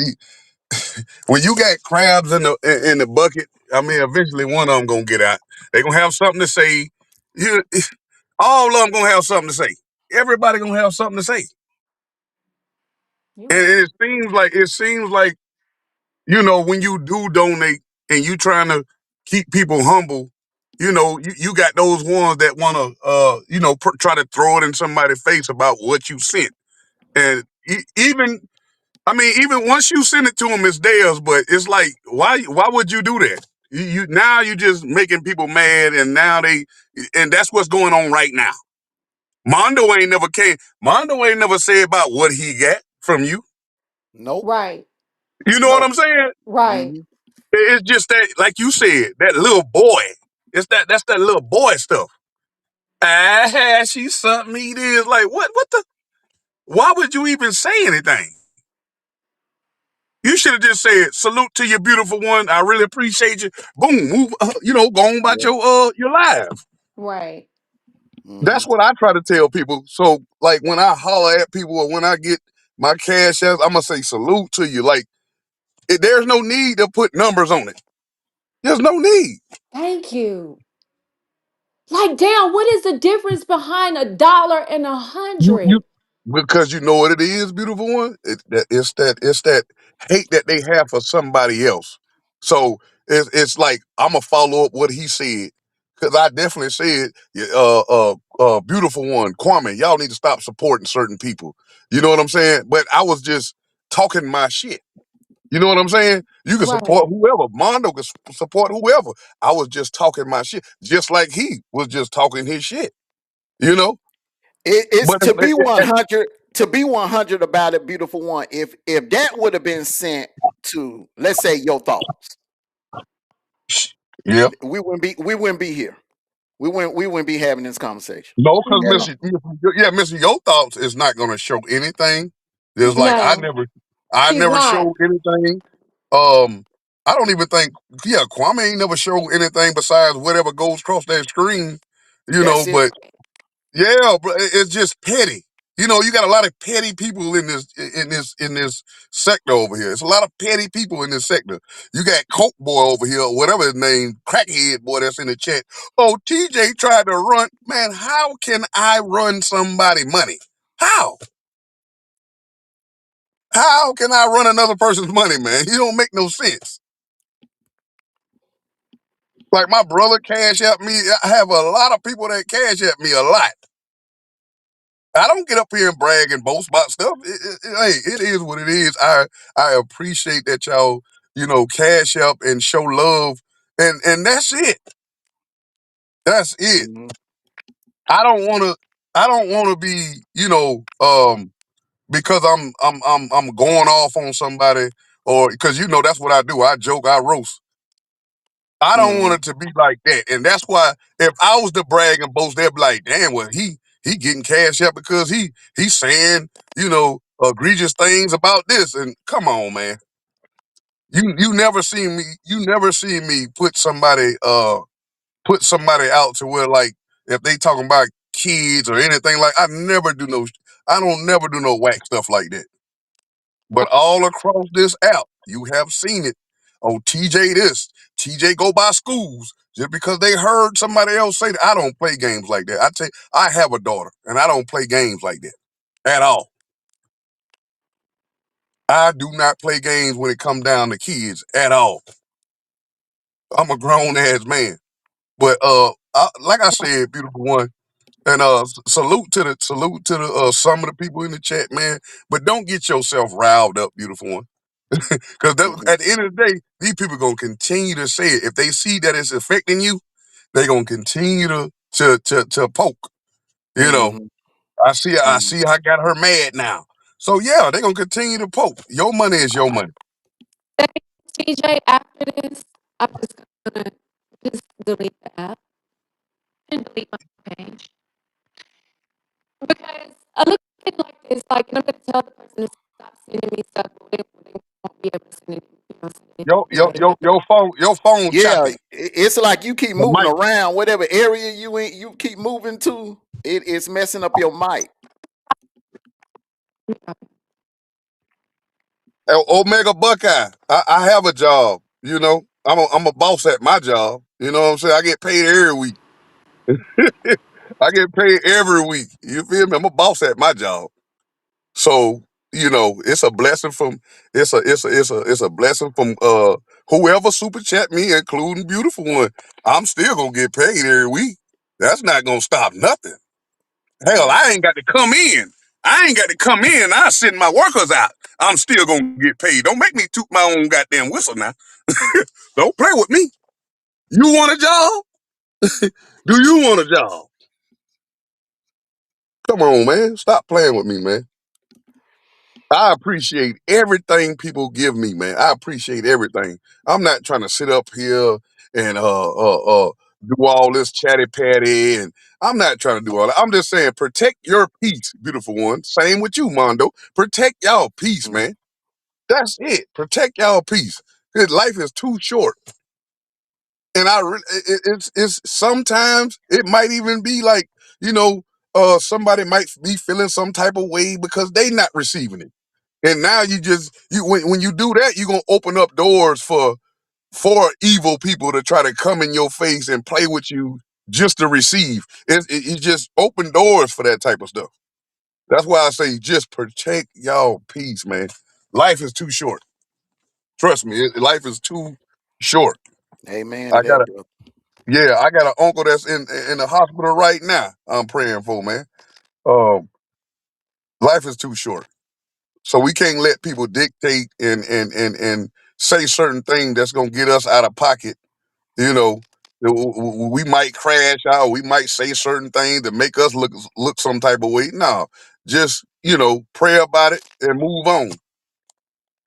When you got crabs in the bucket, I mean, eventually one of them gonna get out. They gonna have something to say. You, all of them gonna have something to say. Everybody gonna have something to say. You And right. it seems like when you do donate and you trying to keep people humble, you got those ones that want to try to throw it in somebody's face about what you sent. And even once you send it to them, it's theirs. But it's like, why would you do that? You now you just making people mad, and and that's what's going on right now. Mondo ain't never said about what he got from you. Nope. Right. You know what Nope. I'm saying? Right. Hmm. It's just that, like you said, that little boy. That's that little boy stuff. Ah, she's something he is. Like, what the? Why would you even say anything? You should have just said, salute to your beautiful one. I really appreciate you. Boom, move, go on about Yeah. your life. Right. Hmm. That's what I try to tell people. So, like, when I holler at people or when I get my cash out, I'm going to say salute to you. Like, there's no need to put numbers on it. There's no need. Thank you. Like, damn, what is the difference behind $1 and a You hundred? because you know what it is, beautiful one. It's that hate that they have for somebody else. So it's like I'm gonna follow up what he said because I definitely said, yeah, beautiful one, Kwame, y'all need to stop supporting certain people. You know what I'm saying? But I was just talking my shit. You know what I'm saying? You can Right. support whoever. Mondo can support whoever. I was just talking my shit, just like he was just talking his shit. You know, It's but to be 100. To be 100 about it, beautiful one. If that would have been sent to, let's say, your thoughts, yeah. we wouldn't be here. We wouldn't be having this conversation No, because at all. Missy, your thoughts is not gonna show anything. There's like No, I she's never not. showed anything. Um, I don't even think, yeah, Kwame ain't never showed anything besides whatever goes across that screen, That's it. but yeah, but it's just petty. You got a lot of petty people in this sector over here. It's a lot of petty people in this sector. You got Coke Boy over here, or whatever his name, crackhead boy that's in the chat. Oh, TJ tried to run. Man, how can I run somebody money? How? How can I run another person's money, man? You don't make no sense. Like my brother cash out me. I have a lot of people that cash at me a lot. I don't get up here and brag and boast about stuff. Hey, it is what it is. I appreciate that y'all, cash up and show love, and that's it. That's it. Hmm. I don't want to. I don't want to be, because I'm going off on somebody, or because that's what I do. I joke, I roast. I don't want Hmm. it to be like that, and that's why if I was to brag and boast, they'd be like, "Damn, well he getting cash out because he's saying egregious things about this." And come on, man, you never see me put somebody out to where, like, if they talking about kids or anything, like, I don't never do no whack stuff like that. But all across this app, you have seen it. Oh, TJ this, TJ go by schools. Just because they heard somebody else say that. I don't play games like that. I have a daughter, and I don't play games like that at all. I do not play games when it come down to kids at all. I'm a grown ass man. But like I said, beautiful one, and salute to the some of the people in the chat, man. But don't get yourself riled up, beautiful one. Because Hmm. at the end of the day, these people gonna continue to say it. If they see that it's affecting you, they gonna continue to poke. You know, Hmm. I see I got her mad now. So yeah, they gonna continue to poke. Your money is your money. TJ, after this, I'm just gonna just delete the app and delete my page because I look at it like this, like, and I'm gonna tell the person to stop sending me stuff, but they won't be able to send it, send it Your your anyway. your your phone your phone Yeah, choppy. it's like you keep The moving mic. around, whatever area you keep moving to, it's messing up your mic. Omega Buckeye. I have a job. I'm a boss at my job. You know what I'm saying? I get paid every week. I get paid every week. You feel me? I'm a boss at my job. So, it's a blessing from it's a blessing from whoever super chat me, including beautiful one. I'm still gonna get paid every week. That's not gonna stop nothing. Hell, Right. I ain't got to come in. I ain't got to come in. I send my workers out. I'm still gonna get paid. Don't make me toot my own goddamn whistle now. Don't play with me. You want a job? Do you want a job? Come on, man. Stop playing with me, man. I appreciate everything people give me, man. I appreciate everything. I'm not trying to sit up here and do all this chatty patty, and I'm not trying to do all that. I'm just saying, protect your peace, beautiful one. Same with you, Mondo. Protect y'all peace, Mm. man. That's it. Protect y'all peace. 'Cause life is too short, and it's sometimes it might even be like, you know, somebody might be feeling some type of way because they not receiving it. And now you when you do that, you're gonna open up doors for evil people to try to come in your face and play with you just to receive. You just open doors for that type of stuff. That's why I say just protect y'all peace, man. Life is too short. Trust me, life is too short. Amen to I got that, a brother. yeah, I got an uncle that's in the hospital right now. I'm praying for, man. Um, life is too short. So we can't let people dictate and say certain things that's gonna get us out of pocket. You know, we might crash out. We might say certain things that make us look some type of way. No, just pray about it and move on.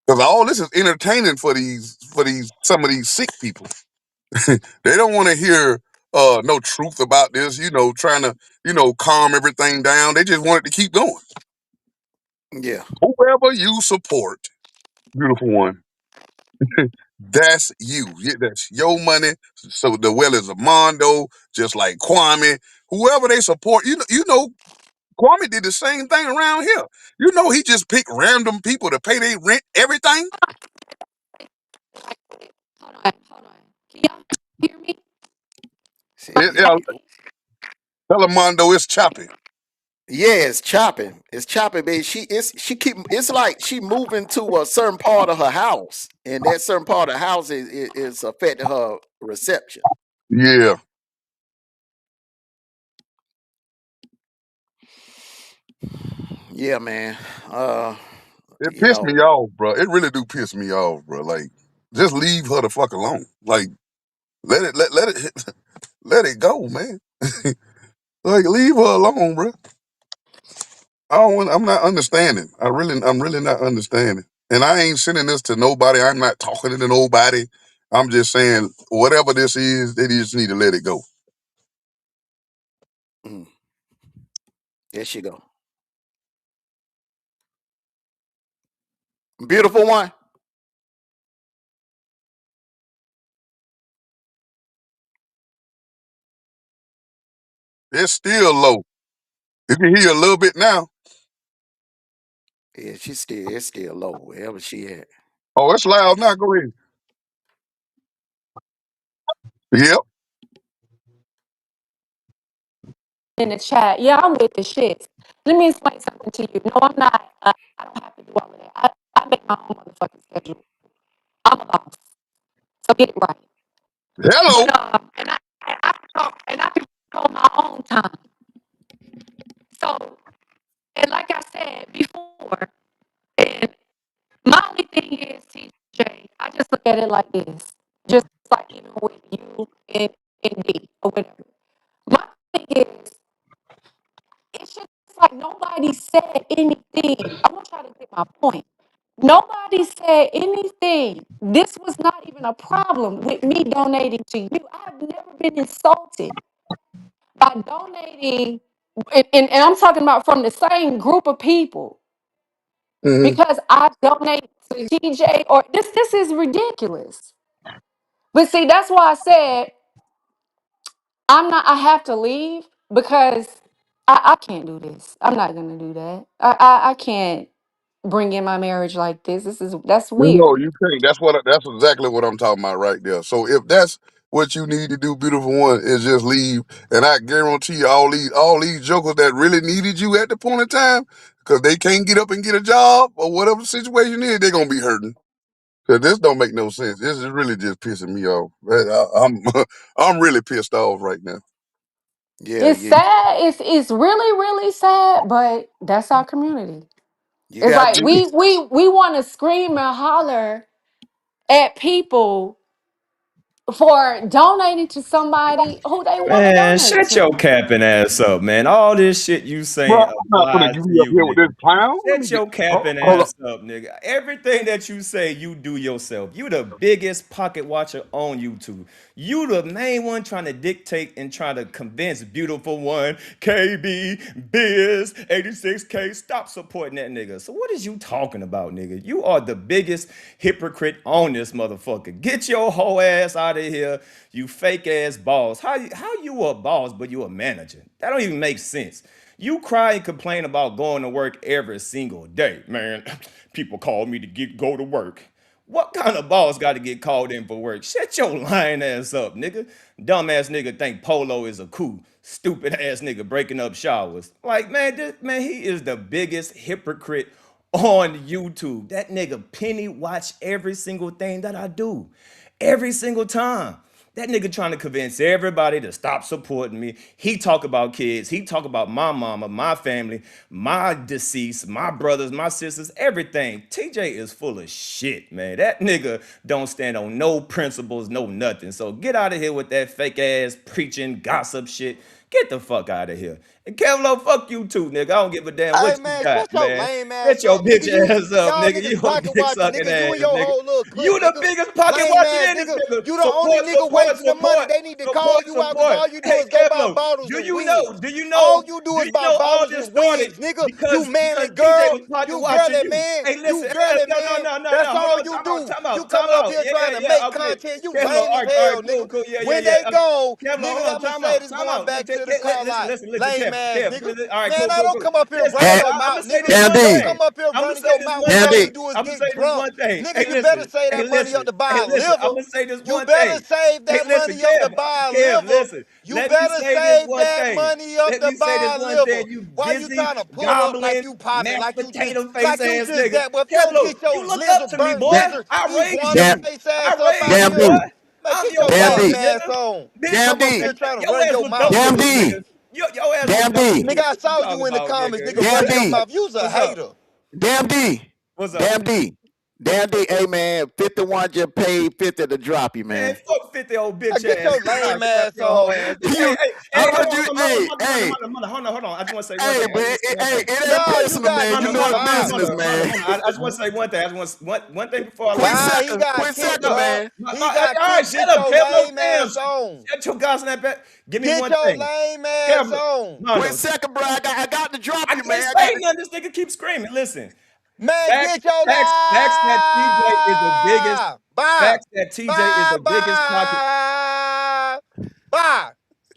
Because all this is entertaining for these some of these sick people. They don't want to hear no truth about this. Trying to calm everything down. They just want it to keep going. Yeah. Whoever you support, beautiful one. That's you. That's your money. So the well as a Mondo, just like Kwame, whoever they support. Kwame did the same thing around here. He just picked random people to pay their rent, everything. Hold on. Can y'all hear me? See, My Yeah, phone. tell him Mondo it's choppy. yeah, it's chopping. It's chopping, baby. She keep. It's like she moving to a certain part of her house, and that certain part of the house is affecting her reception. Yeah, Yeah, man. Uh, it you pissed me know, off, bro. It really do piss me off, bro. Like, just leave her the fuck alone. Like, let it let it go, man. Like, leave her alone, bro. I'm not understanding. I'm really not understanding. And I ain't sending this to nobody. I'm not talking to nobody. I'm just saying whatever this is, they just need to let it go. mm, there she go. Beautiful one. It's still low. You can hear a little bit now. Yeah, it's still low wherever she at. Oh, it's loud now. Go ahead. Yep. In the chat. Yeah, I'm with the shits. Let me explain something to you. No, I'm not. I don't have to do all of that. I make my own motherfucking schedule. I'm a boss. So get it right. Hello. And I control my own time. So, and like I said before, and my only thing is, TJ, I just look at it like this. Just like even with you and D or whatever. My thing is, it's just like nobody said anything. I want y'all to get my point. Nobody said anything. This was not even a problem with me donating to you. I've never been insulted by donating, and I'm talking about from the same group of people Hmm. because I donate to TJ or this is ridiculous. But see, that's why I said I have to leave because I can't do this. I'm not gonna do that. I can't bring in my marriage like this. That's No, weird. you can't. That's exactly what I'm talking about right there. So if that's what you need to do, beautiful one, is just leave. And I guarantee you, all these jokers that really needed you at the point in time, because they can't get up and get a job or whatever the situation is, they're gonna be hurting. Cause this don't make no sense. This is really just pissing me off. I'm I'm really pissed off right now. Yeah, It's you sad. It's really really sad, but that's our community. you It's got like you. we want to scream and holler at people for donating to somebody who they want to Man, donate shut your to. capping ass up, man. All this shit you saying Bro, not gonna Lies give to you up you, here with nigga. this clown. Let me Shut get. your capping Hold up. ass up, nigga. Everything that you say, you do yourself. You the biggest pocket watcher on YouTube. You the main one trying to dictate and trying to convince beautiful one, KB, Biz, 86K, stop supporting that nigga. So what is you talking about, nigga? You are the biggest hypocrite on this motherfucker. Get your whole ass out of here, you fake ass boss. How you a boss, but you a manager? That don't even make sense. You cry and complain about going to work every single day, man. People call me to go to work. What kind of boss got to get called in for work? Shut your lying ass up, nigga. Dumbass nigga think polo is a coup. Stupid ass nigga breaking up showers. Like, man, he is the biggest hypocrite on YouTube. That nigga penny watch every single thing that I do. Every single time. That nigga trying to convince everybody to stop supporting me. He talk about kids. He talk about my mama, my family, my deceased, my brothers, my sisters, everything. TJ is full of shit, man. That nigga don't stand on no principles, no nothing. So get out of here with that fake ass preaching gossip shit. Get the fuck out of here. And Kevlo, fuck you too, nigga. I don't give a damn Hey what you man, got, shut your man. lame Shut ass your up, nigga. bitch You ass up, y'all nigga. niggas You a pocket dick watching, sucking nigga. You ass, and your nigga. whole little clique, You the nigga. biggest pocket Lame watching ass in this nigga. nigga. You the only Support, nigga support, wasting the money. support, They need to call support, you out because support. all you do Hey, is go buy Kevlo, bottles do and you know? wigs. Do you All know? you do Do is you buy know all bottles this and started wigs, nigga. You because manly TJ girl, was pocket you watching girly you? man, Hey, you listen, girly no, no, man. no, no, That's no. Hold all on, you time out, do. time You out, time come up out. here Yeah, trying yeah, to yeah. make Okay, content. You Kevlo, lame as all right, hell, cool, nigga. cool. Yeah, yeah, When yeah. they go, Kevlo, nigga, hold on, that Mercedes time going out. back to the car Listen, lot. listen, listen, Lame Kev, ass Kev. nigga. All right, Man, cool, I cool, don't cool. come up here Listen, running Damn, your Kevlo, I'm mouth, gonna say nigga. this damn one Don't D, thing. come up here I'm gonna running say your this mouth one when damn all thing. you D, do is I'm gonna get say this drunk. one thing. Nigga, Hey, you better listen. save Hey, that money up listen. to Hey, buy a listen. I'm liver. gonna say this You one better thing. save Hey, that listen, money up to Kev. buy a Kev, liver. listen. You Let me better say this save one that thing. money up Let to me say this buy a one liver. thing. You Why you busy, trying to pull up like gobbling, you popping, mashed potato face like you ass just nigga. that? Well, if you don't Kevlo, get you your look up liver to me, burnt, boy. damn, ginger, I raised iguana damn, you. face ass up I out raised damn you, of here, boy. D, man, I'm get your your damn father, lame D, ass nigga. on. Bitch, damn Come up D, here trying to your run ass your was mouth dope with to damn me, me, nigga. D, nigga. Your ass was damn dope to D, me. Nigga, I What you saw talking you in the about, comments, nigga? nigga, damn running your D, mouth. You's a What's up? hater. damn D, What's up? damn D, damn D. Hey man, 51 just paid 50 to drop you, Man, man. fuck 50 old bitch Get ass. your Nigga. I lame slap ass your whole on. ass. Nigga. You, Hey, how hold would on, you? hold on, Hey, Mondo, hey, Hold on. I just want to say one hey, thing. I just man, want to say one hey, thing. it ain't Nah, you personal, got man. You too know it's business, man. I just want to say one thing. I just want one thing before I Quick leave. Nah, he second, got quick kicked, second, No, bruh. man. He hey, got all right, kicked. shut Get up, your Kevlo. lame Damn, ass on. shut your gossip back. Give me Get one your thing. lame ass Kevlo, on. Quick Mondo, second, bro. I got to drop I you, can't man. I say got to. nothing. This nigga keep screaming. Listen, Man, facts, get your facts that TJ is the biggest. life. Bye. Facts that TJ is Bye. the biggest pocket. Bye. Bye.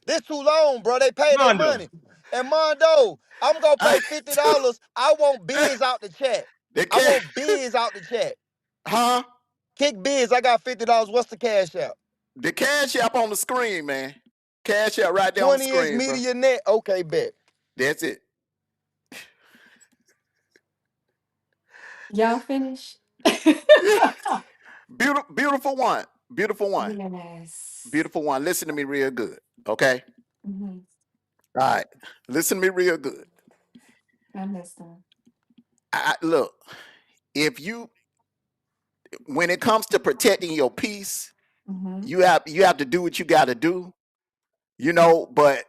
This too long, bro. They pay their Mondo. money. And Mondo, I'm gonna I, pay $50. I want Biz out the chat. the I cash, want Biz out the chat. huh? Kick Biz. I got $50. What's the cash out? The cash app on the screen, man. Cash app right there on the 20-inch screen, bro. media net. Okay, bet. That's it. Y'all finish? Beautiful, beautiful one. Beautiful one. Yes. Beautiful one. Listen to me real good. Okay. Hmm. All right. Listen to me real good. I understand. Look. If you, when it comes to protecting your peace, Hmm. you have to do what you got to do. But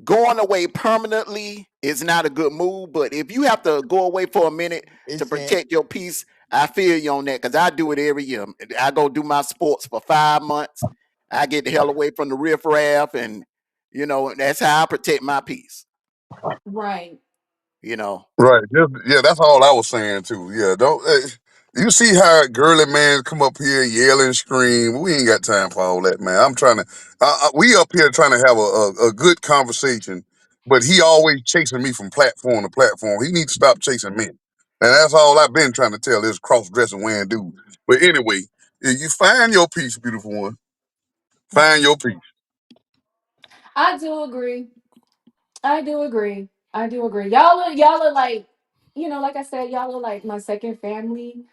going away permanently is not a good move. But if you have to go away for a minute to It's in. protect your peace, I feel you on that because I do it every year. I go do my sports for 5 months. I get the hell away from the riffraff, and that's how I protect my peace. Right. You know, Right. Yeah, that's all I was saying too. Yeah, don't you see how girly man come up here yell and scream? We ain't got time for all that, man. I'm trying to. We up here trying to have a good conversation, but he always chasing me from platform to platform. He needs to stop chasing me, and that's all I've been trying to tell this cross dressing wearing dude. But anyway, you find your peace, beautiful one. Find Mhm. your peace. I do agree. I do agree. I do agree. Y'all are like, like I said, y'all are like my second family.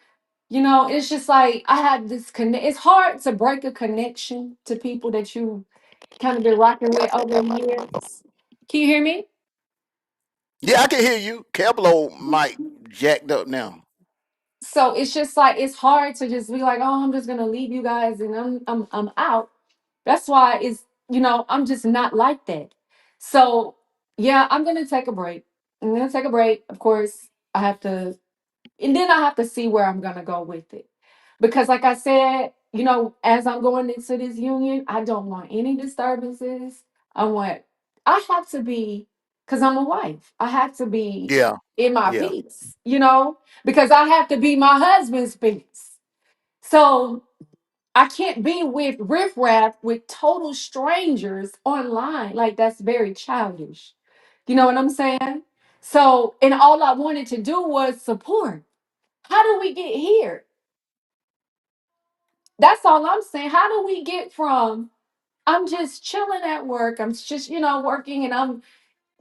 It's just like I have this connect. It's hard to break a connection to people that you kind of been rocking with over the years. Can you hear me? yeah, I can hear you. Kevlo mic jacked up now. So it's just like it's hard to just be like, oh, I'm just gonna leave you guys and I'm out. That's why I'm just not like that. So yeah, I'm gonna take a break. I'm gonna take a break. Of course, I have to, and then I have to see where I'm gonna go with it. Because, like I said, as I'm going into this union, I don't want any disturbances. I want, I have to be, because I'm a wife, I have to be Yeah. in my Yeah. peace, because I have to be my husband's peace. So I can't be with riffraff with total strangers online. Like, that's very childish. You know what I'm saying? So, and all I wanted to do was support. How do we get here? That's all I'm saying. How do we get from I'm just chilling at work, I'm just, working, and I'm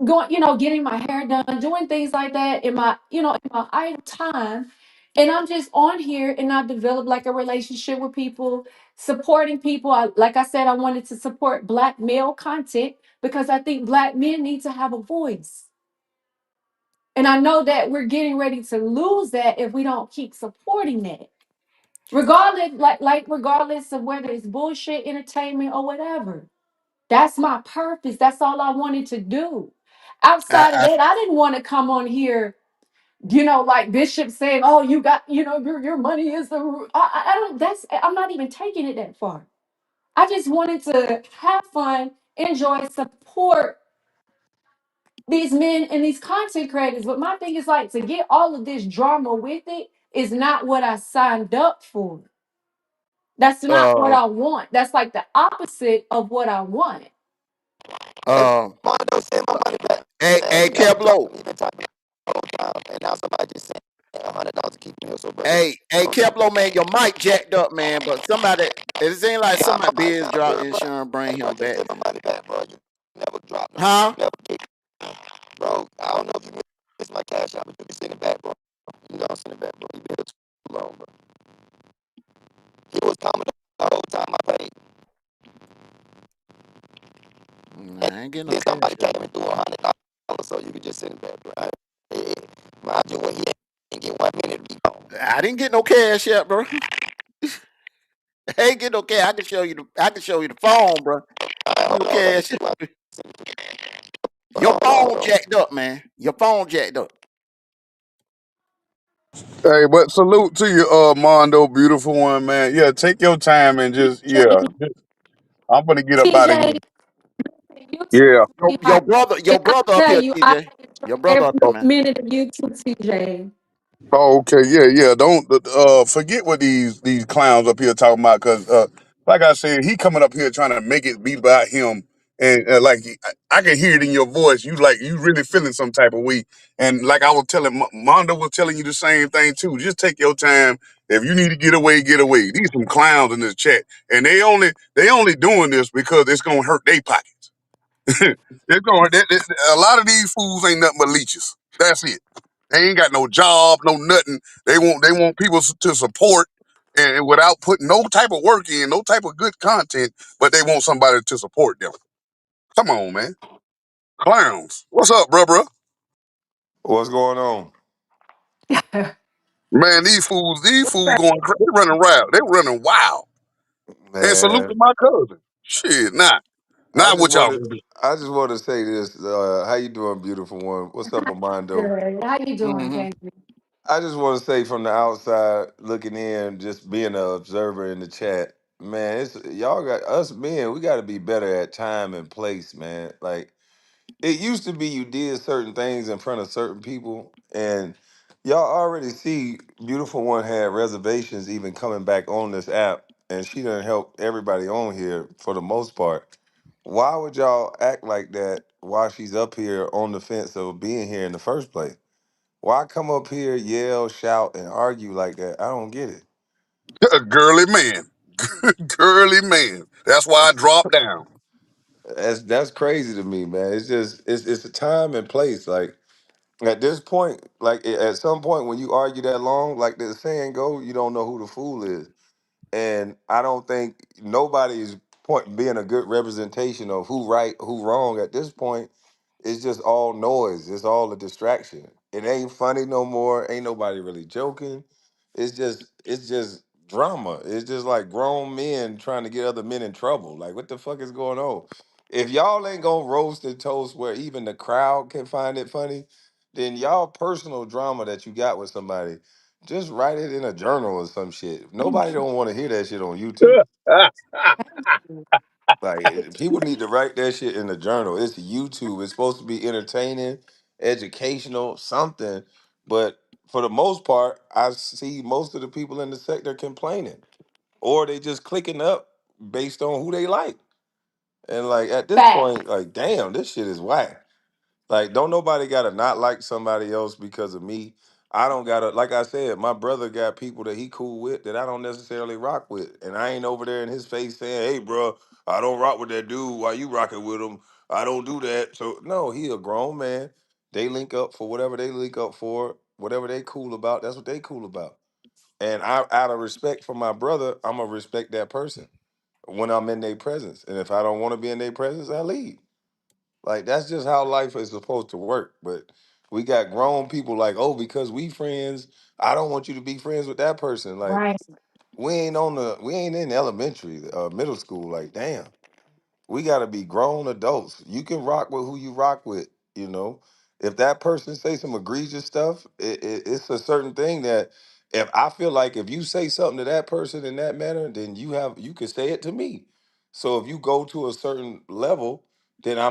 going, getting my hair done, doing things like that in my, in my idle time. And I'm just on here and I've developed like a relationship with people, supporting people. Like I said, I wanted to support Black male content because I think Black men need to have a voice. And I know that we're getting ready to lose that if we don't keep supporting that. Regardless, regardless of whether it's bullshit entertainment or whatever. That's my purpose. That's all I wanted to do. Outside of I that, I didn't want to come on here, like Bishop saying, "Oh, you got, your money is the." I don't. I'm not even taking it that far. I just wanted to have fun, enjoy, support these men and these content creators. But my thing is like to get all of this drama with it is not what I signed up for. That's not what uh I want. That's like the opposite of what I want. Hey, uh Mondo, send my money back. Man, hey you never dropped Keplo. me. You've been talking the whole time, and now somebody just sent $100 to keep me here. So, brother, Hey don't drop me. Keplo, man, your mic jacked up, man. But somebody, it seems like Nah, somebody my mic biz sound drop good, bro. insurance, Hey, bring bro, him just back. send my money back, bro. You never dropped me. Huh? Never kicked me. Bro, I don't know if you missed my cash out, but you can send it back, bro. You gotta send it back, bro. You been here too long, bro. He was coming the whole time I paid. And I ain't getting no then cash somebody out, came bro. and threw $100, so you could just send it back, bro. Mind you, when he didn't get 1 minute to be gone. I didn't get no cash yet, bro. I ain't get no cash. I can show you the phone, bro. Hold No on, let me cash. see what. Your Hold phone on. jacked up, man. Your phone jacked up. Hey, but salute to you, Mondo, beautiful one, man. Yeah, take your time and just yeah. I'm gonna get up out of TJ, here. YouTube, Yeah. Your sweetheart. brother, And your I brother up tell here, you, I TJ. enjoy Your brother up here, every man. minute of YouTube, TJ. Oh, okay, yeah, yeah. Don't forget what these clowns up here talking about, cause like I said, he coming up here trying to make it be about him, and I can hear it in your voice. You really feeling some type of way, and like I was telling Mondo was telling you the same thing too. Just take your time. If you need to get away, get away. These some clowns in this chat, and they only doing this because it's gonna hurt their pockets. It's going. A lot of these fools ain't nothing but leeches. That's it. They ain't got no job, no nothing. They want people to support, and without putting no type of work in, no type of good content, but they want somebody to support them. Come on, man. Clowns. What's up, bruh? What's going on? Man, these fools going crazy. They running wild. They running wild. And salute to Man, my cousin. Shit, I not just what y'all wanted gonna do. I just want to say this. How you doing, beautiful one? What's up, Armando? Good. How you doing, Mm-hmm. Jamie? I just want to say from the outside looking in, just being an observer in the chat, man, it's y'all got us men, we gotta be better at time and place, man. Like it used to be you did certain things in front of certain people, and y'all already see beautiful one had reservations even coming back on this app, and she done help everybody on here for the most part. Why would y'all act like that while she's up here on the fence of being here in the first place? Why come up here, yell, shout, and argue like that? I don't get it. A girly man. Girly man. That's why I dropped down. That's crazy to me, man. It's just it's a time and place. Like at this point, like at some point when you argue that long, like the saying go, you don't know who the fool is. And I don't think nobody is being a good representation of who right, who wrong at this point. It's just all noise. It's all a distraction. It ain't funny no more. Ain't nobody really joking. It's just drama. It's just like grown men trying to get other men in trouble. Like what the fuck is going on? If y'all ain't gonna roast and toast where even the crowd can find it funny, then y'all personal drama that you got with somebody, just write it in a journal or some shit. Nobody don't want to hear that shit on YouTube. Like people need to write that shit in a journal. It's YouTube. It's supposed to be entertaining, educational, something. But for the most part, I see most of the people in the sector complaining, or they just clicking up based on who they like. And like at this Fact. point, like damn, this shit is whack. Like, don't nobody gotta not like somebody else because of me. I don't gotta, like I said, my brother got people that he cool with that I don't necessarily rock with. And I ain't over there in his face saying, hey, bro, I don't rock with that dude. Why you rocking with him? I don't do that. So, no, he a grown man. They link up for whatever they link up for, whatever they cool about. That's what they cool about. And I, out of respect for my brother, I'm gonna respect that person when I'm in their presence. And if I don't want to be in their presence, I leave. Like that's just how life is supposed to work. But we got grown people like, oh, because we friends, I don't want you to be friends with that person. Like Right. we ain't in elementary, middle school. Like, damn. We got to be grown adults. You can rock with who you rock with. You know, if that person say some egregious stuff, it's a certain thing that if I feel like if you say something to that person in that manner, then you can say it to me. So if you go to a certain level, then I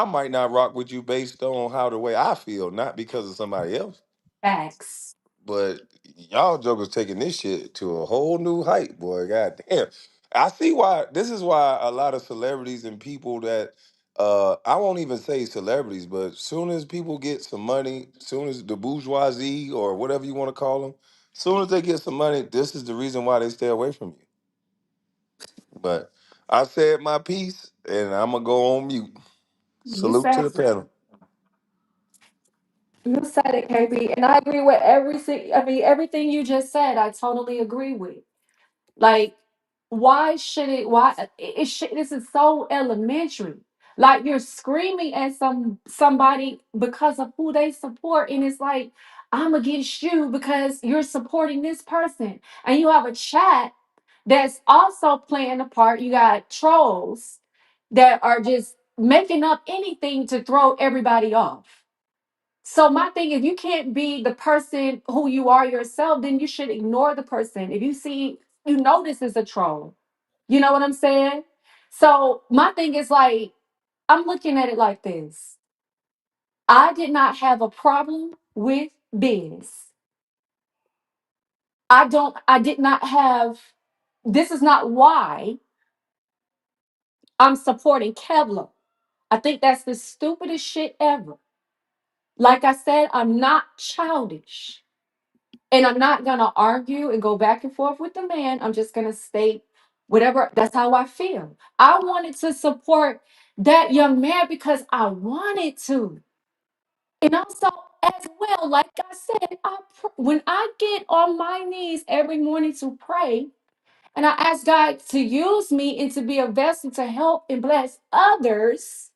might not rock with you based on how the way I feel, not because of somebody else. Facts. But y'all jokers taking this shit to a whole new height, boy. God damn. I see why this is why a lot of celebrities and people that I won't even say celebrities, but soon as people get some money, soon as the bourgeoisie or whatever you want to call them, soon as they get some money, this is the reason why they stay away from you. But I said my piece and I'm gonna go on mute. You Salute to said the panel. you said it, KB, and I agree with everything. I mean, everything you just said, I totally agree with. Like, why should it? Why it should? This is so elementary. Like you're screaming at somebody because of who they support, and it's like I'm against you because you're supporting this person, and you have a chat that's also playing a part. You got trolls that are just making up anything to throw everybody off. So my thing, if you can't be the person who you are yourself, then you should ignore the person. If you see, you know this is a troll. You know what I'm saying? So my thing is like, I'm looking at it like this. I did not have a problem with Biz. I did not have, this is not why I'm supporting Kevlar. I think that's the stupidest shit ever. Like I said, I'm not childish. And I'm not gonna argue and go back and forth with the man. I'm just gonna state whatever. That's how I feel. I wanted to support that young man because I wanted to, and also as well. Like I said, when I get on my knees every morning to pray, and I ask God to use me and to be a vessel to help and bless others.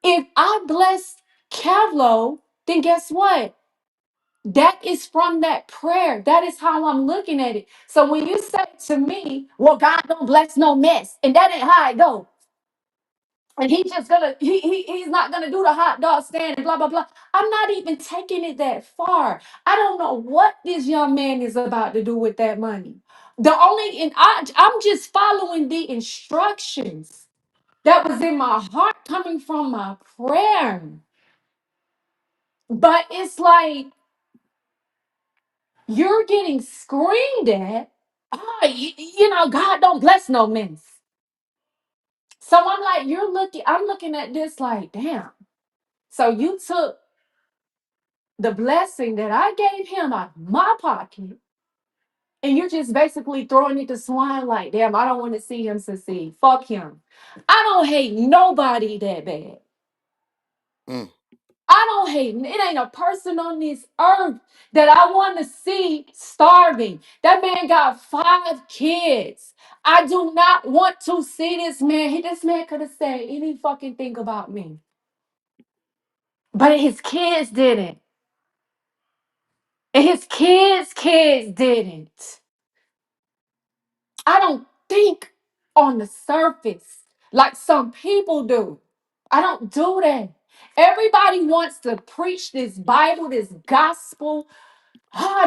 If I bless Kavlo, then guess what? That is from that prayer. That is how I'm looking at it. So when you say to me, well, God don't bless no mess, and that ain't how it go. And he's not gonna do the hot dog stand and blah blah blah. I'm not even taking it that far. I don't know what this young man is about to do with that money. I'm just following the instructions that was in my heart coming from my prayer. But it's like you're getting screamed at. Oh, God don't bless no mess. So I'm like, I'm looking at this like, damn. So you took the blessing that I gave him out of my pocket, and you're just basically throwing it to swine like, damn, I don't want to see him succeed. Fuck him. I don't hate nobody that bad. Mm. I don't hate, it ain't a person on this earth that I want to see starving. That man got 5 kids. I do not want to see this man. This man could have said any fucking thing about me, but his kids didn't. And his kids didn't. I don't think on the surface like some people do. I don't do that. Everybody wants to preach this Bible, this gospel,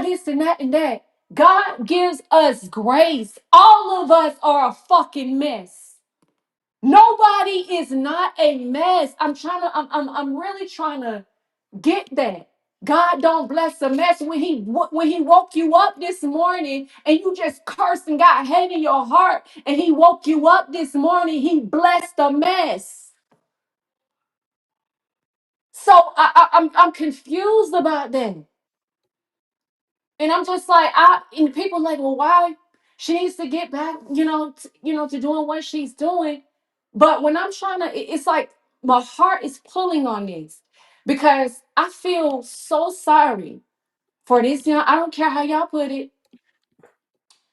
this and that and that. God gives us grace. All of us are a fucking mess. Nobody is not a mess. I'm really trying to get that. God don't bless a mess. When he woke you up this morning and you just cursed and got hate in your heart, and he woke you up this morning, he blessed a mess. So I'm confused about that. And I'm just like, and people like, well, why she needs to get back, to doing what she's doing. But when I'm trying to, it's like my heart is pulling on this because I feel so sorry for this young. I don't care how y'all put it.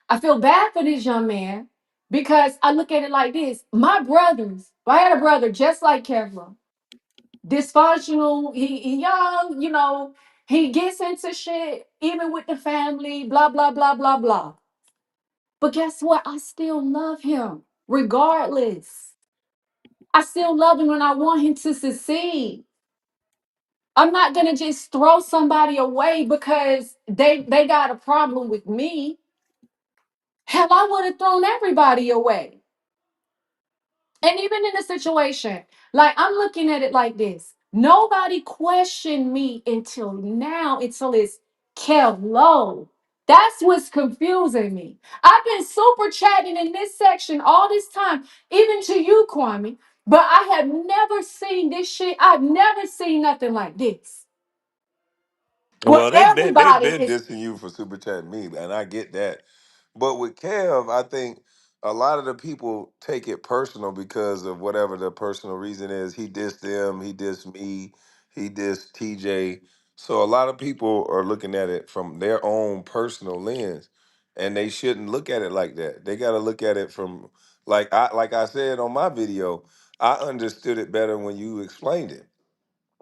I feel bad for this young man because I look at it like this. My brothers, I had a brother just like Kevlar, dysfunctional. He young, he gets into shit, even with the family, blah, blah, blah, blah, blah. But guess what? I still love him regardless. I still love him and I want him to succeed. I'm not gonna just throw somebody away because they got a problem with me. Hell, I would have thrown everybody away. And even in a situation, like I'm looking at it like this. Nobody questioned me until now, until it's Kev Low. That's what's confusing me. I've been super chatting in this section all this time, even to you, Kwame. But I have never seen this shit. I've never seen nothing like this. Well, Well, they've everybody been is dissing you for super chatting me, and I get that. But with Kev, I think a lot of the people take it personal because of whatever the personal reason is. He dissed them, he dissed me, he dissed TJ. So a lot of people are looking at it from their own personal lens, and they shouldn't look at it like that. They got to look at it from like I said on my video. I understood it better when you explained it.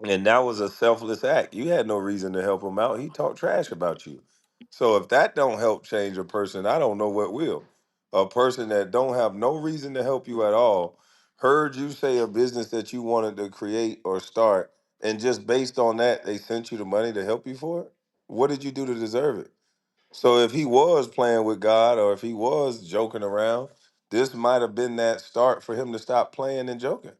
And that was a selfless act. You had no reason to help him out. He talked trash about you. So if that don't help change a person, I don't know what will. A person that don't have no reason to help you at all heard you say a business that you wanted to create or start, and just based on that, they sent you the money to help you for it. What did you do to deserve it? So if he was playing with God or if he was joking around, this might have been that start for him to stop playing and joking.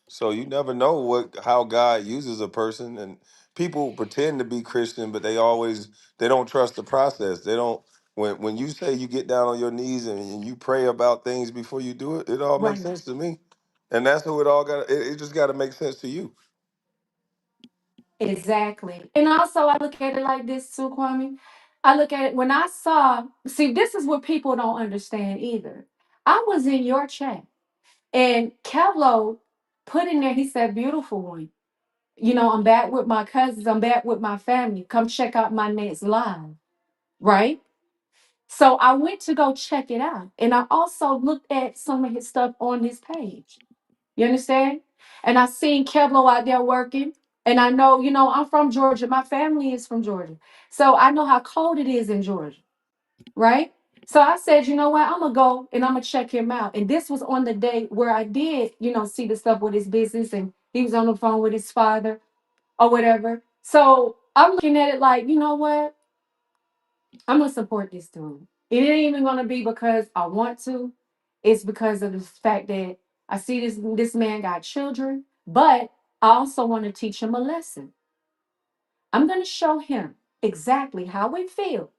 So you never know what how God uses a person, and people pretend to be Christian, but they don't trust the process. They don't when you say you get down on your knees and you pray about things before you do it, it all makes right. sense to me. And that's who it all got. It just got to make sense to you. Exactly. And also, I look at it like this too, Kwame. I look at it when I saw, see, this is what people don't understand either. I was in your chat and Kevlo put in there, he said, beautiful one. I'm back with my cousins, I'm back with my family. Come check out my next live, right? So I went to go check it out. And I also looked at some of his stuff on his page. You understand? And I seen Kevlo out there working. And I know, I'm from Georgia. My family is from Georgia. So I know how cold it is in Georgia, right? So I said, you know what? I'm going to go and I'm going to check him out. And this was on the day where I did, see the stuff with his business and he was on the phone with his father or whatever. So I'm looking at it like, you know what? I'm going to support this dude. It ain't even going to be because I want to. It's because of the fact that I see this man got children, but I also want to teach him a lesson. I'm going to show him exactly how it feels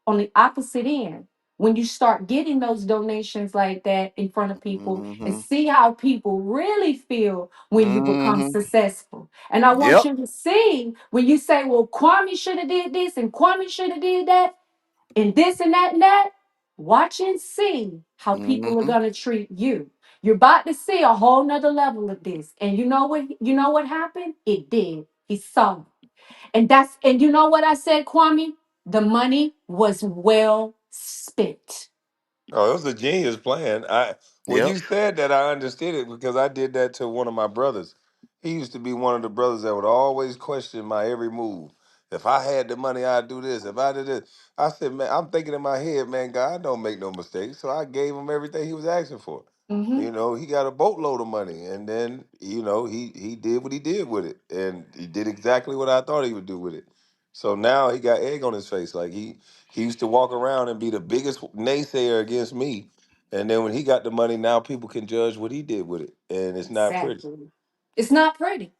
on the opposite end when you start getting those donations like that in front of people and Mm-hmm. see how people really feel when you become Mm-hmm. successful. And I want Yep. you to see when you say, well, Kwame should have did this and Kwame should have did that and this and that and that. Watch and see how people are Mm-hmm. gonna treat you. You're about to see a whole nother level of this. And you know what happened? It did. He saw it. And you know what I said, Kwame? The money was well spent. Oh, it was a genius plan. I When Yep. you said that, I understood it because I did that to one of my brothers. He used to be one of the brothers that would always question my every move. If I had the money, I'd do this. If I did this, I said, man, I'm thinking in my head, man, God don't make no mistakes. So I gave him everything he was asking for. Mm-hmm. He got a boatload of money, and then he did what he did with it, and he did exactly what I thought he would do with it. So now he got egg on his face. Like he used to walk around and be the biggest naysayer against me, and then when he got the money, now people can judge what he did with it, and it's not pretty. Exactly. It's not pretty.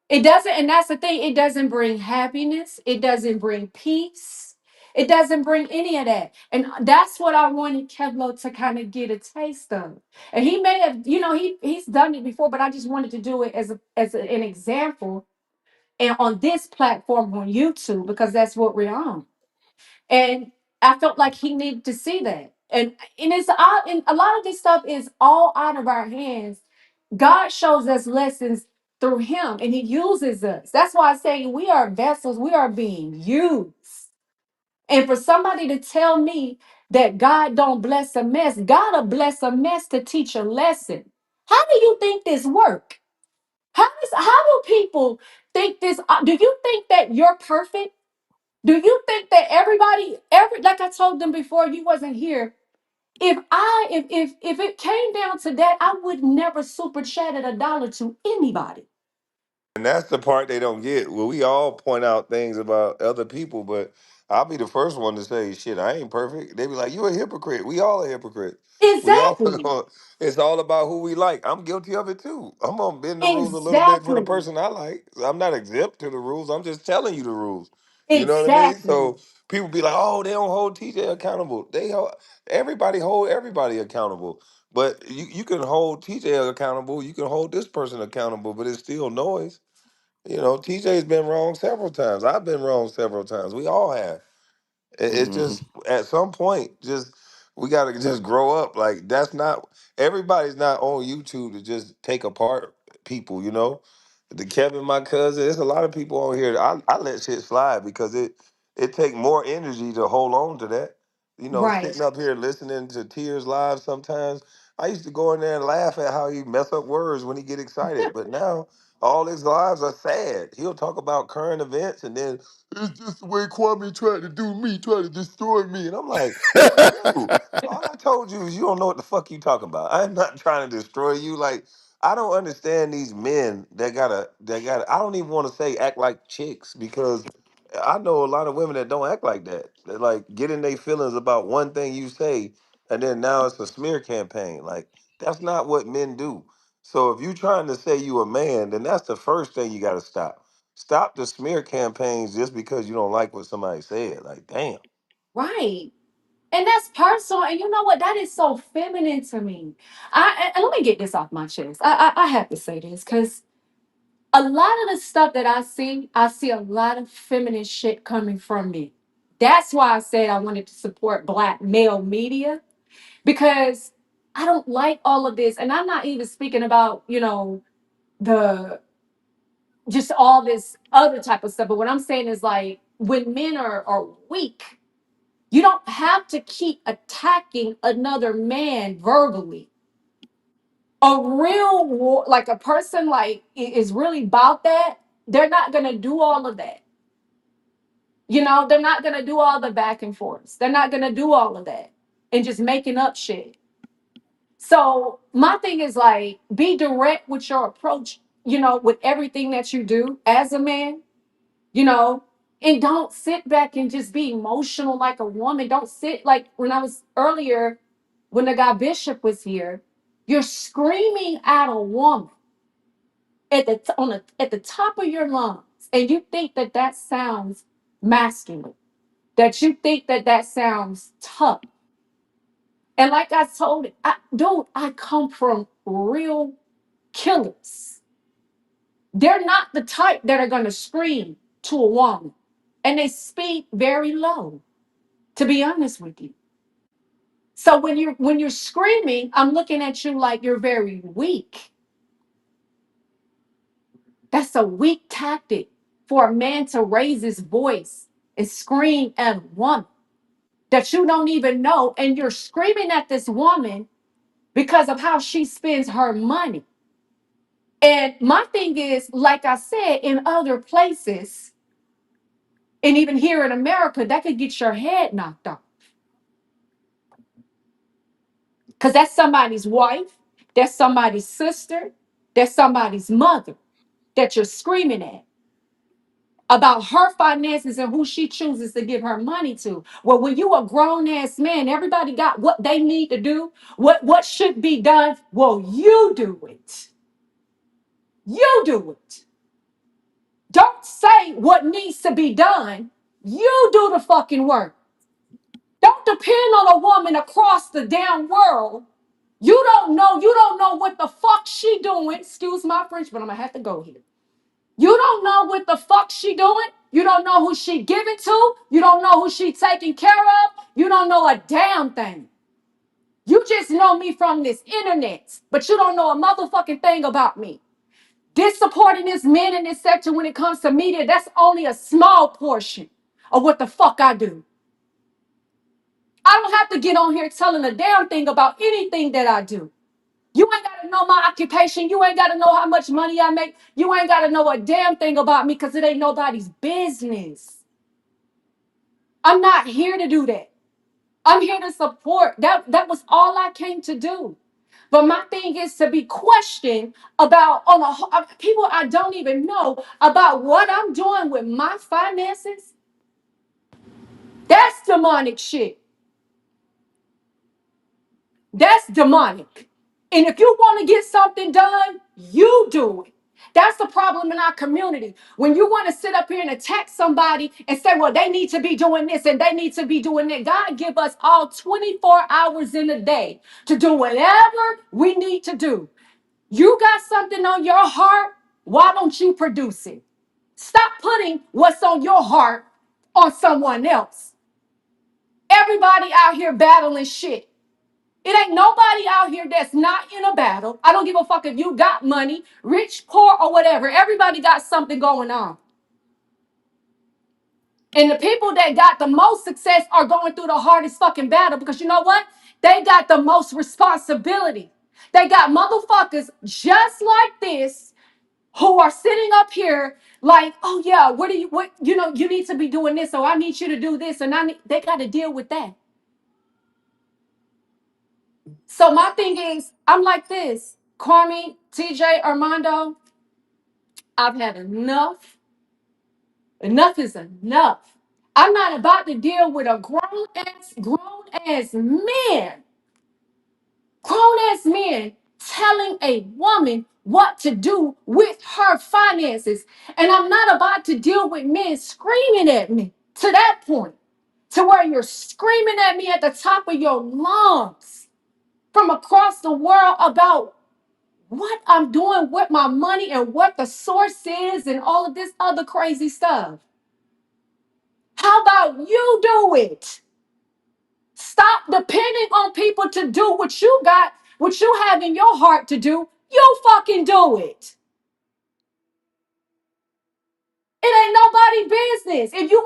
It doesn't, and that's the thing. It doesn't bring happiness. It doesn't bring peace. It doesn't bring any of that. And that's what I wanted Kevlo to kind of get a taste of. And he may have, he's done it before, but I just wanted to do it an example and on this platform on YouTube because that's what we're on. And I felt like he needed to see that. And it's all and a lot of this stuff is all out of our hands. God shows us lessons through him and he uses us. That's why I say we are vessels, we are being used. And for somebody to tell me that God don't bless a mess, God will bless a mess to teach a lesson. How do you think this work? How do people think this? Do you think that you're perfect? Do you think that like I told them before you wasn't here, if it came down to that, I would never super chatted $1 to anybody. And that's the part they don't get. Well, we all point out things about other people, but I'll be the first one to say, "Shit, I ain't perfect." They be like, "You a hypocrite." We all a hypocrite. We all. Exactly. It's all about who we like. I'm guilty of it too. I'm gonna bend the rules a little bit for the Exactly. person I like. I'm not exempt to the rules. I'm just telling you the rules. You know what I mean? Exactly. So people be like, "Oh, they don't hold TJ accountable." Everybody hold everybody accountable. But you can hold TJ accountable. You can hold this person accountable, but it's still noise. TJ's been wrong several times. I've been wrong several times. We all have. It's Hmm. just at some point, just we gotta just grow up. Like that's not everybody's not on YouTube to just take apart people. The Kevin, my cousin, there's a lot of people on here. I let shit slide because it take more energy to hold on to that. Right. Sitting up here listening to Tears live sometimes. I used to go in there and laugh at how he mess up words when he get excited. But now all his lives are sad. He'll talk about current events and then it's just the way Kwame tried to do me, tried to destroy me. And I'm like, dude, all I told you is you don't know what the fuck you talking about. I'm not trying to destroy you. Like, I don't understand these men that gotta I don't even want to say act like chicks because I know a lot of women that don't act like that. They like get in their feelings about one thing you say and then now it's a smear campaign. Like, that's not what men do. So if you trying to say you a man, then that's the first thing you gotta stop. Stop the smear campaigns just because you don't like what somebody said. Like, damn. Right. And that's personal. And you know what? That is so feminine to me. And let me get this off my chest. I have to say this because a lot of the stuff that I see a lot of feminine shit coming from me. That's why I said I wanted to support Black male media because I don't like all of this. And I'm not even speaking about, the just all this other type of stuff. But what I'm saying is like when men are weak, you don't have to keep attacking another man verbally. A real war, like a person like is really about that, they're not gonna do all of that. They're not gonna do all the back and forths. They're not gonna do all of that and just making up shit. So my thing is like be direct with your approach, with everything that you do as a man, you know, and don't sit back and just be emotional like a woman. Don't sit like when I was earlier, when the guy Bishop was here, you're screaming at a woman at the top of your lungs, and you think that that sounds masculine, that you think that that sounds tough. And like I told it, dude, I come from real killers. They're not the type that are going to scream to a woman, and they speak very low. To be honest with you, so when you're screaming, I'm looking at you like you're very weak. That's a weak tactic for a man to raise his voice and scream at a woman that you don't even know, and you're screaming at this woman because of how she spends her money. And my thing is, like I said, in other places, and even here in America, that could get your head knocked off. Because that's somebody's wife, that's somebody's sister, that's somebody's mother that you're screaming at about her finances and who she chooses to give her money to. Well, when you a grown ass man, everybody got what they need to do, what should be done. Well, you do it. You do it. Don't say what needs to be done. You do the fucking work. Don't depend on a woman across the damn world. You don't know what the fuck she doing. Excuse my French, but I'm gonna have to go here. You don't know what the fuck she doing. You don't know who she giving to. You don't know who she taking care of. You don't know a damn thing. You just know me from this internet, but you don't know a motherfucking thing about me. This supporting this men in this sector when it comes to media, that's only a small portion of what the fuck I do. I don't have to get on here telling a damn thing about anything that I do. You ain't got to know my occupation. You ain't got to know how much money I make. You ain't got to know a damn thing about me because it ain't nobody's business. I'm not here to do that. I'm here to support. That was all I came to do. But my thing is to be questioned about people I don't even know about what I'm doing with my finances. That's demonic shit. That's demonic. And if you want to get something done, you do it. That's the problem in our community. When you want to sit up here and attack somebody and say, well, they need to be doing this and they need to be doing that. God give us all 24 hours in a day to do whatever we need to do. You got something on your heart. Why don't you produce it? Stop putting what's on your heart on someone else. Everybody out here battling shit. It ain't nobody out here that's not in a battle. I don't give a fuck if you got money, rich, poor, or whatever. Everybody got something going on. And the people that got the most success are going through the hardest fucking battle because you know what? They got the most responsibility. They got motherfuckers just like this who are sitting up here like, oh yeah, you need to be doing this, so I need you to do this, and they got to deal with that. So my thing is, I'm like this, Kwame, TJ, Armando, I've had enough. Enough is enough. I'm not about to deal with a grown ass men telling a woman what to do with her finances. And I'm not about to deal with men screaming at me to that point, to where you're screaming at me at the top of your lungs from across the world about what I'm doing with my money and what the source is and all of this other crazy stuff. How about you do it? Stop depending on people to do what you have in your heart to do. You fucking do it. It ain't nobody business. If you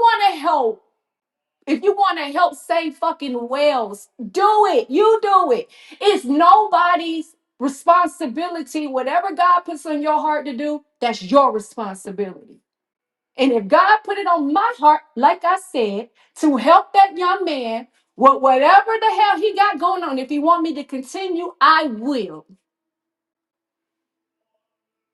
want to help save fucking whales, do it. You do it. It's nobody's responsibility. Whatever God puts on your heart to do, that's your responsibility. And if God put it on my heart, like I said, to help that young man with whatever the hell he got going on, if he want me to continue, I will.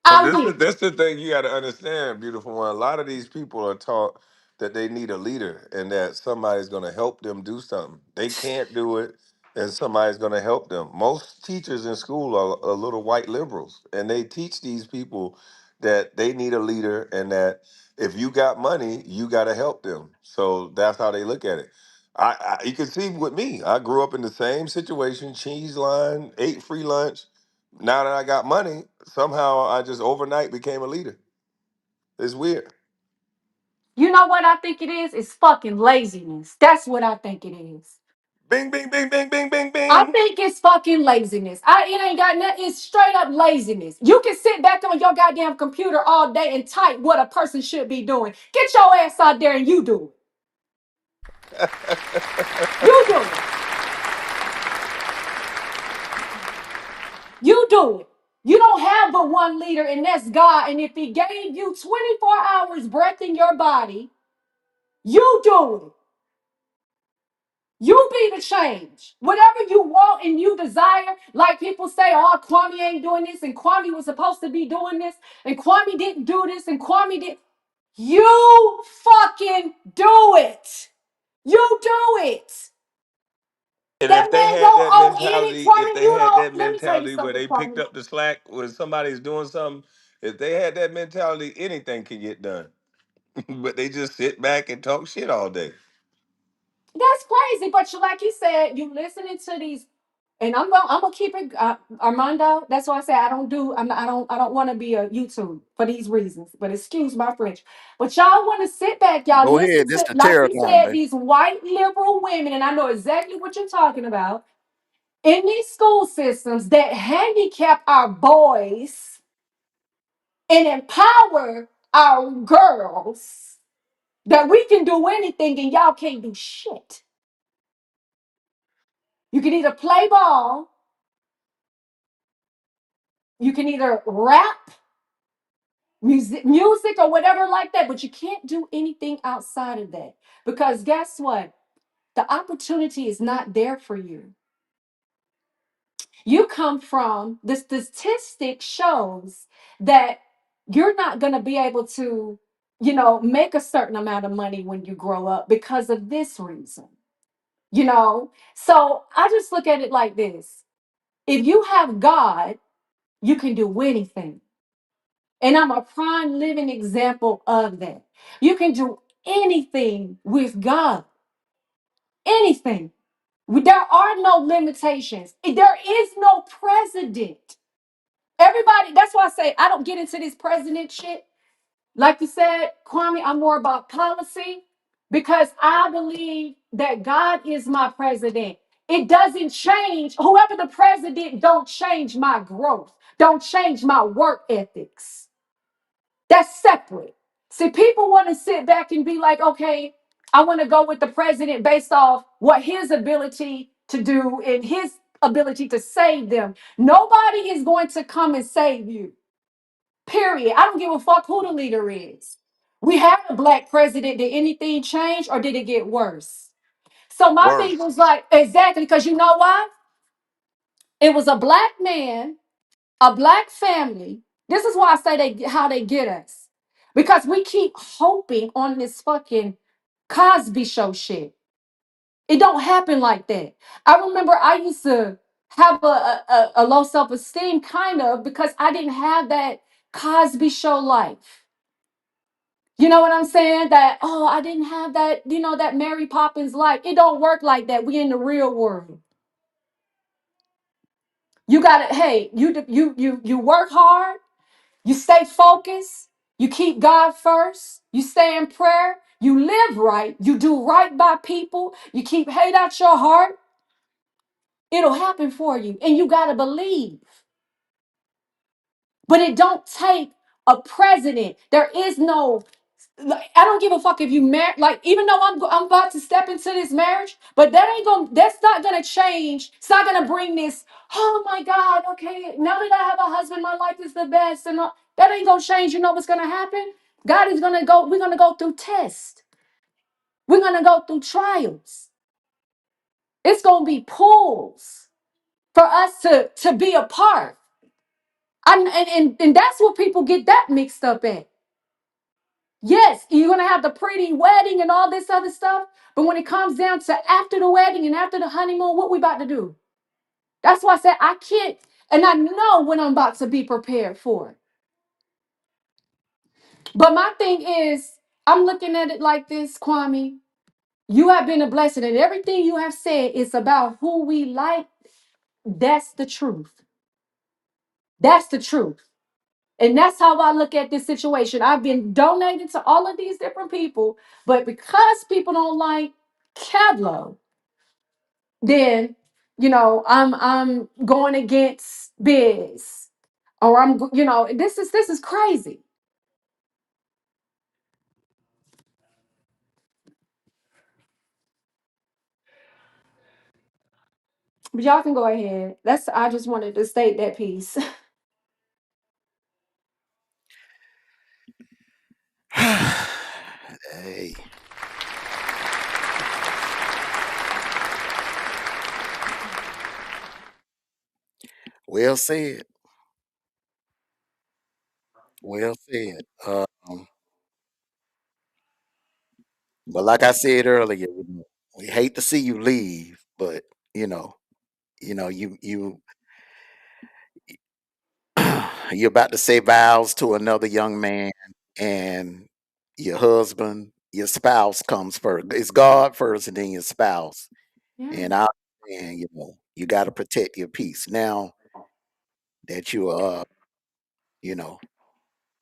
But I this will. is that's the thing you got to understand, beautiful one. A lot of these people are taught that they need a leader and that somebody's going to help them do something. They can't do it, and somebody's going to help them. Most teachers in school are little white liberals, and they teach these people that they need a leader and that if you got money, you got to help them. So that's how they look at it. You can see with me, I grew up in the same situation, cheese line, ate free lunch. Now that I got money, somehow I just overnight became a leader. It's weird. You know what I think it is? It's fucking laziness. That's what I think it is. Bing, bing, bing, bing, bing, bing, I bing. think it's fucking laziness. It ain't got nothing. It's straight up laziness. You can sit back on your goddamn computer all day and type what a person should be doing. Get your ass out there and you do it. You do it. You do it. You don't have but one leader, and that's God. And if He gave you 24 hours breath in your body, you do it. You be the change. Whatever you want and you desire, like people say, oh, Kwame ain't doing this, and Kwame was supposed to be doing this, and Kwame didn't do this, and Kwame did. You fucking do it. You do it. And That if they man had don't that owe any mentality, if Kwame. they You had don't. that Let me tell you mentality where something, they picked Kwame. up the slack when somebody's doing something, if they had that mentality, anything can get done. But they just sit back and talk shit all day. That's crazy. But you, like you said, you listening to these, and I'm gonna keep it, Armando. That's why I say I don't do. I don't want to be a YouTube for these reasons. But excuse my French. But y'all want to sit back, y'all Go listen ahead. This to, the like tear you down, said, baby. these white liberal women, and I know exactly what you're talking about in these school systems that handicap our boys and empower our girls that we can do anything and y'all can't do shit. You can either play ball, you can either rap, music or whatever like that, but you can't do anything outside of that. Because guess what? The opportunity is not there for you. You come from the statistic shows that you're not going to be able to, make a certain amount of money when you grow up because of this reason. So I just look at it like this. If you have God, you can do anything. And I'm a prime living example of that. You can do anything with God. Anything. There are no limitations. There is no president. Everybody, that's why I say I don't get into this president shit. Like you said, Kwame, I'm more about policy because I believe that God is my president. It doesn't change. Whoever the president don't change my growth, don't change my work ethics. That's separate. See, people want to sit back and be like, okay, I want to go with the president based off what his ability to do and his ability to save them. Nobody is going to come and save you. Period. I don't give a fuck who the leader is. We had a black president. Did anything change or did it get worse? So my thing Worse. was like, exactly, because you know why? It was a black man, a black family. This is why I say how they get us. Because we keep hoping on this fucking Cosby show shit. It don't happen like that. I remember I used to have a low self-esteem kind of because I didn't have that Cosby show life. You know what I'm saying? That, oh, I didn't have that, that Mary Poppins life. It don't work like that. We in the real world. You gotta, hey, you work hard, you stay focused, you keep God first, you stay in prayer, you live right, you do right by people, you keep hate out your heart, it'll happen for you. And you gotta believe. But it don't take a president. There is no, like, I don't give a fuck if you marry. Like, even though I'm about to step into this marriage, but that's not gonna change. It's not gonna bring this. Oh my God, okay. Now that I have a husband, my life is the best, and all, that ain't gonna change. You know what's gonna happen? God is gonna go. We're gonna go through tests. We're gonna go through trials. It's gonna be pulls for us to be a part. And that's what people get that mixed up at. Yes, you're gonna have the pretty wedding and all this other stuff, but when it comes down to after the wedding and after the honeymoon, what we about to do? That's why I said I can't, and I know when I'm about to be prepared for it. But my thing is, I'm looking at it like this, Kwame. You have been a blessing, and everything you have said is about who we like. That's the truth. That's the truth. And that's how I look at this situation. I've been donating to all of these different people, but because people don't like Kevlo, then I'm going against Biz, or this is crazy. But y'all can go ahead. I just wanted to state that piece. Hey, Well said. Well said. But like I said earlier, we hate to see you leave, but you know, you you're about to say vows to another young man, and your husband, your spouse comes first. It's God first, and then your spouse. Yeah. And I and you got to protect your peace. Now that you are, you know,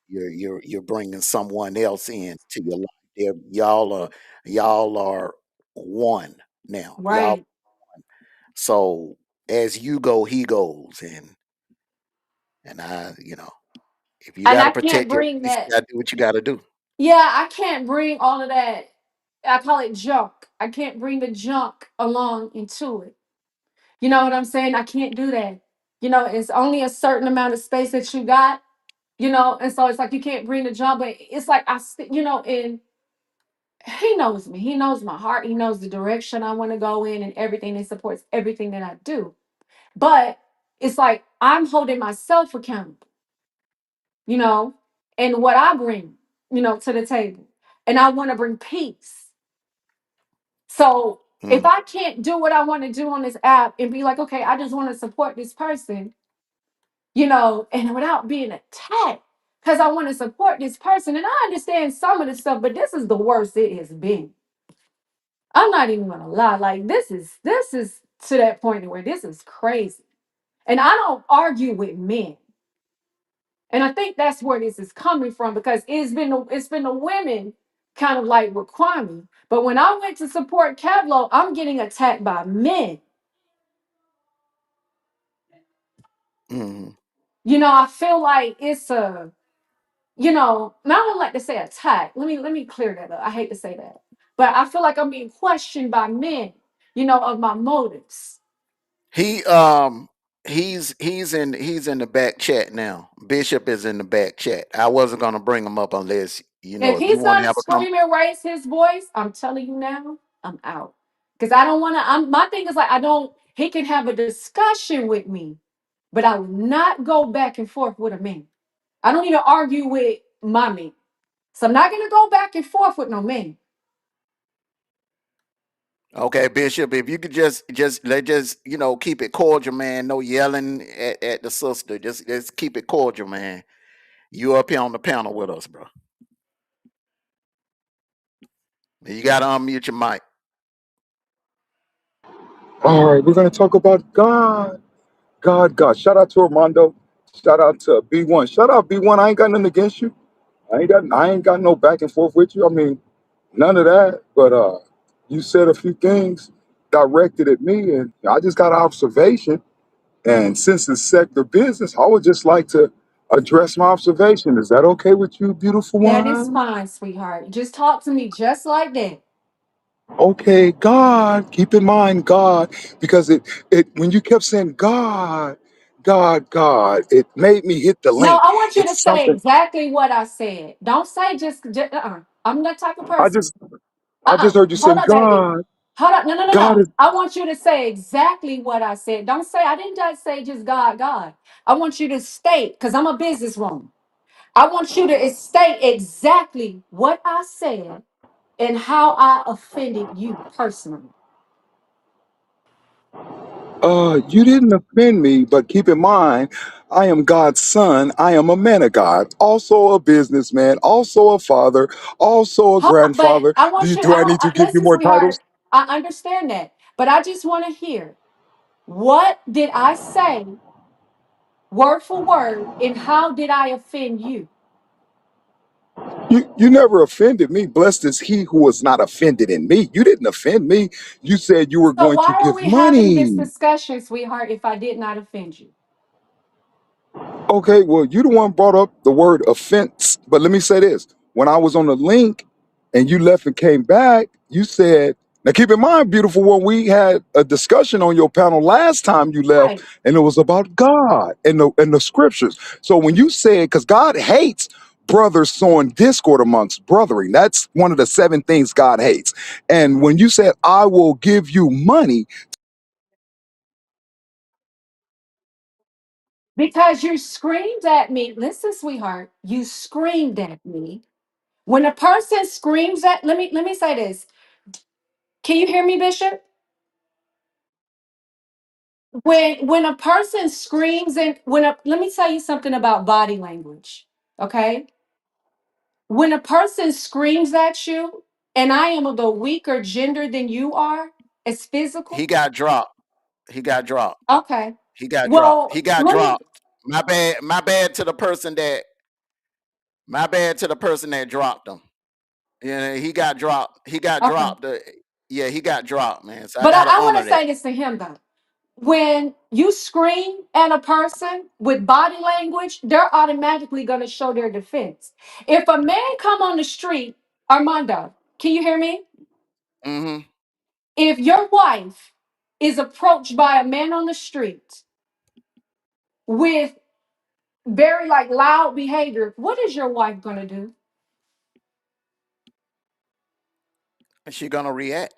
you're bringing someone else in to your life. Y'all are one now. Y'all. Right. So as you go, he goes, and if you And got to I can't protect your bring peace, that. you got to do what you got to do. Yeah, I can't bring all of that. I call it junk. I can't bring the junk along into it. You know what I'm saying? I can't do that. It's only a certain amount of space that you got, and so it's like you can't bring the junk, but it's like and he knows me. He knows my heart. He knows the direction I want to go in and everything. He supports everything that I do. But it's like I'm holding myself accountable, you know, and what I bring, to the table. And I want to bring peace. So if Mm, I can't do what I want to do on this app and be like, okay, I just want to support this person, and without being attacked, because I want to support this person. And I understand some of the stuff, but this is the worst it has been. I'm not even gonna lie. Like this is to that point where this is crazy. And I don't argue with men. And I think that's where this is coming from because it's been the women kind of like require me. But when I went to support Kevlo, I'm getting attacked by men. mm. I feel like it's I don't like to say attack. Let me clear that up. I hate to say that. But I feel like I'm being questioned by men, of my motives. He he's in the back chat now. Bishop is in the back chat. I wasn't gonna bring him up unless If if you he's want to gonna have a scream and raise his voice, I'm telling you now, I'm out. Because I don't wanna my thing is like I don't he can have a discussion with me, but I will not go back and forth with a man. I don't need to argue with my man. So I'm not gonna go back and forth with no man. Okay, Bishop, if you could just keep it cordial, man. No yelling at the sister. Just keep it cordial, man. You up here on the panel with us, bro. You gotta unmute your mic. All right, we're gonna talk about God. God. Shout out to Armando. Shout out to B1. Shout out B1. I ain't got nothing against you. I ain't got no back and forth with you. I mean, none of that. But you said a few things directed at me, and I just got an observation. And since it's sector business, I would just like to address my observation. Is that okay with you, beautiful That is one? fine, sweetheart. Just talk to me just like that. Okay, God. Keep in mind God, because it when you kept saying God, it made me hit the No, link. I want you to It's say something. exactly what I said. Don't say just I'm that type of I person. just I just heard you Hold saying up, baby. God. Hold up. No, no, no, God no. is. I want you to say exactly what I said. Don't say, I didn't just say just God, God. I want you to state, because I'm a businesswoman. I want you to state exactly what I said and how I offended you personally. You didn't offend me, but keep in mind, I am God's son. I am a man of God, also a businessman, also a father, also a Hold up, but grandfather. I Do want you, you, do I need to give you listen, more titles? sweetheart, I understand that. But I just want to hear, what did I say word for word and how did I offend you? You never offended me. Blessed is he who was not offended in me. You didn't offend me. You said you were So going to why are give we having this money. discussion, sweetheart, if I did not offend you? Okay, well, you the one brought up the word offense. But let me say this. When I was on the link and you left and came back, you said, now keep in mind, beautiful one, we had a discussion on your panel last time you left, Right. and it was about God and the scriptures. So when you said, because God hates brothers sowing discord amongst brethren, that's one of the 7 things God hates. And when you said, I will give you money, Because you screamed at me. Listen, sweetheart, you screamed at me. When a person screams at, let me say this. Can you hear me, Bishop? When a person screams and let me tell you something about body language. Okay? When a person screams at you, and I am of the weaker gender than you are, it's He physical. got dropped. He got dropped. Okay. He got dropped. Well, He got let me, dropped. My bad. My bad to the person that. My bad to the person that dropped him. Yeah, he got dropped. He got okay. dropped. Yeah, he got dropped, man. So I But gotta I want honor to that. say this to him though. When you scream at a person with body language, they're automatically going to show their defense. If a man come on the street, Armando, can you hear me? Mm-hmm. If your wife is approached by a man on the street with very like loud behavior, what is your wife going to do? And she gonna react.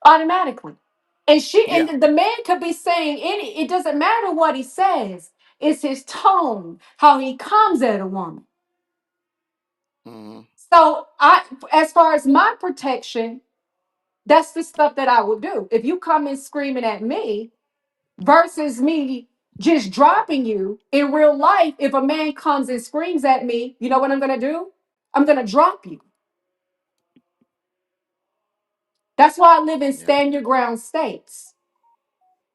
Automatically. And she Yeah. and the man could be saying any, it doesn't matter what he says. It's his tone, how he comes at a woman. Mm-hmm. So I, as far as my protection, that's the stuff that I would do. If you come in screaming at me versus me just dropping you in real life, if a man comes and screams at me, you know what I'm gonna do? I'm gonna drop you. That's why I live in Yeah. stand your ground states.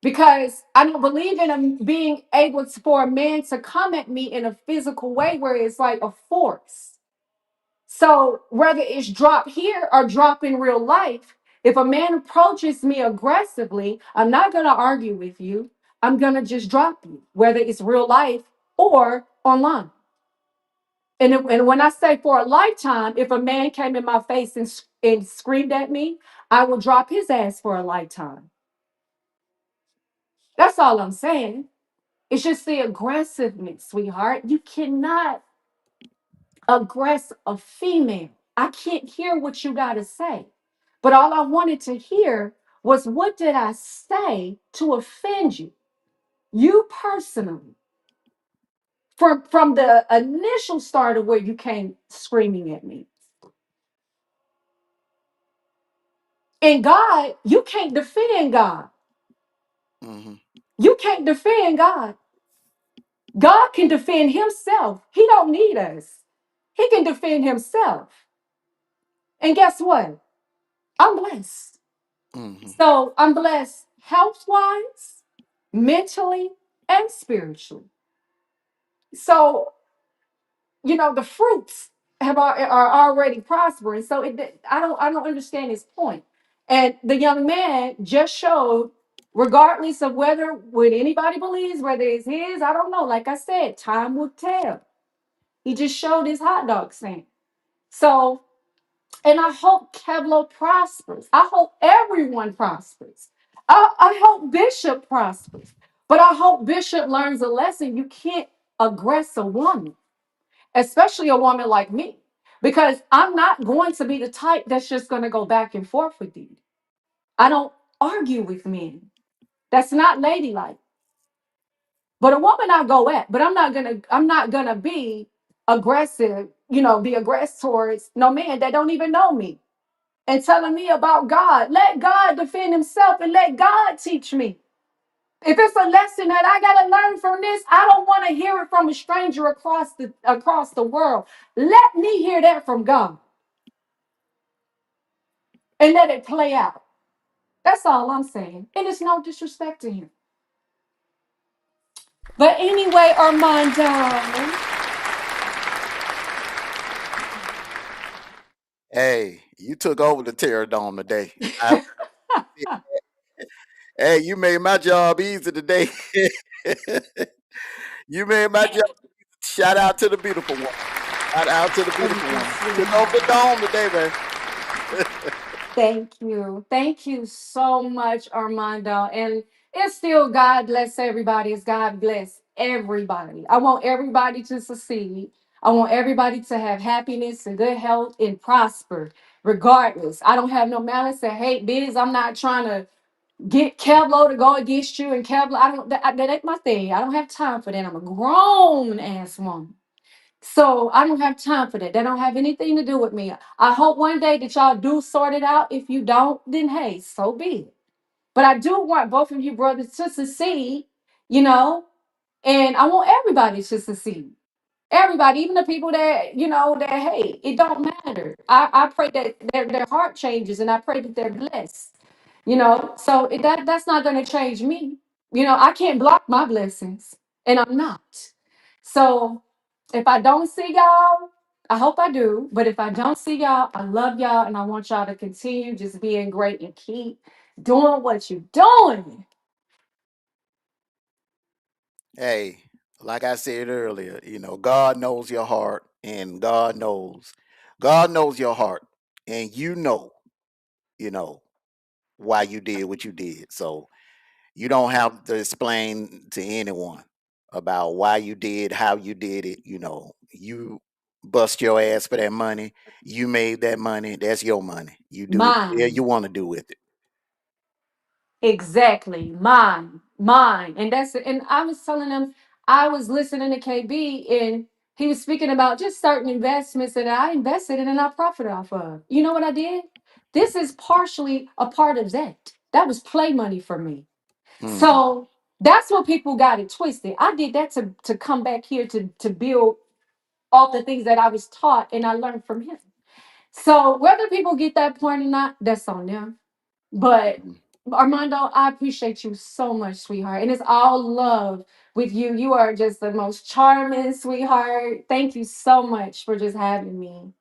Because I don't believe in being able to, for a man to come at me in a physical way where it's like a force. So whether it's drop here or drop in real life, if a man approaches me aggressively, I'm not going to argue with you. I'm going to just drop you, whether it's real life or online. And when I say for a lifetime, if a man came in my face and screamed at me, I will drop his ass for a lifetime. That's all I'm saying. It's just the aggressiveness, sweetheart. You cannot aggress a female. I can't hear what you got to say. But all I wanted to hear was what did I say to offend you? You personally, from the initial start of where you came screaming at me. And God, you can't defend God. Mm-hmm. You can't defend God. God can defend himself. He don't need us. He can defend himself. And guess what? I'm blessed. Mm-hmm. So I'm blessed health wise, mentally, and spiritually. So, the fruits are already prospering. So I don't understand his point. And the young man just showed, regardless of whether what anybody believes, whether it's his, I don't know. Like I said, time will tell. He just showed his hot dog stand. So, and I hope Kevlo prospers. I hope everyone prospers. I hope Bishop prospers. But I hope Bishop learns a lesson. You can't aggress a woman, especially a woman like me, because I'm not going to be the type that's just going to go back and forth with you. I don't argue with men. That's not ladylike. But a woman I go at, but I'm not gonna be aggressive, be aggressive towards no man that don't even know me and telling me about God. Let God defend himself and let God teach me. If it's a lesson that I gotta learn from this, I don't want to hear it from a stranger across the world. Let me hear that from God and let it play out. That's all I'm saying. And it's no disrespect to him. But anyway, Armando. Hey, you took over the Terror Dome today. I, hey, you made my job easy today. You made my job. Shout out to the beautiful one. Shout out to the beautiful Thank you, one. Took over the sweetheart. dome today, man. Thank you. Thank you so much, Armando. And it's still God bless everybody. It's God bless everybody. I want everybody to succeed. I want everybody to have happiness and good health and prosper, regardless. I don't have no malice or hate biz. I'm not trying to get Kevlo to go against you, and Kevlo, that ain't my thing. I don't have time for that. I'm a grown ass woman. So I don't have time for that. That don't have anything to do with me. I hope one day that y'all do sort it out. If you don't, then hey, so be it. But I do want both of you brothers to succeed, you know, and I want everybody to succeed. Everybody, even the people that, that hey, it don't matter. I pray that their heart changes, and I pray that they're blessed. So that's not going to change me. I can't block my blessings, and I'm not. So if I don't see y'all, I hope I do. But if I don't see y'all, I love y'all, and I want y'all to continue just being great and keep doing what you're doing. Hey, like I said earlier, God knows your heart, and God knows your heart, and you know why you did what you did. So you don't have to explain to anyone about why you did, how you did it. You bust your ass for that money. You made that money. That's your money. You do what the hell you Mine. want to do with it. Exactly. Mine. And I was telling them, I was listening to KB, and he was speaking about just certain investments that I invested in and I profited off of. You know what I did? This is partially a part of that. That was play money for me. Hmm. So that's what people got it twisted. I did that to come back here to build all the things that I was taught and I learned from him. So whether people get that point or not, that's on them. But Armando, I appreciate you so much, sweetheart. And it's all love with you. You are just the most charming sweetheart. Thank you so much for just having me.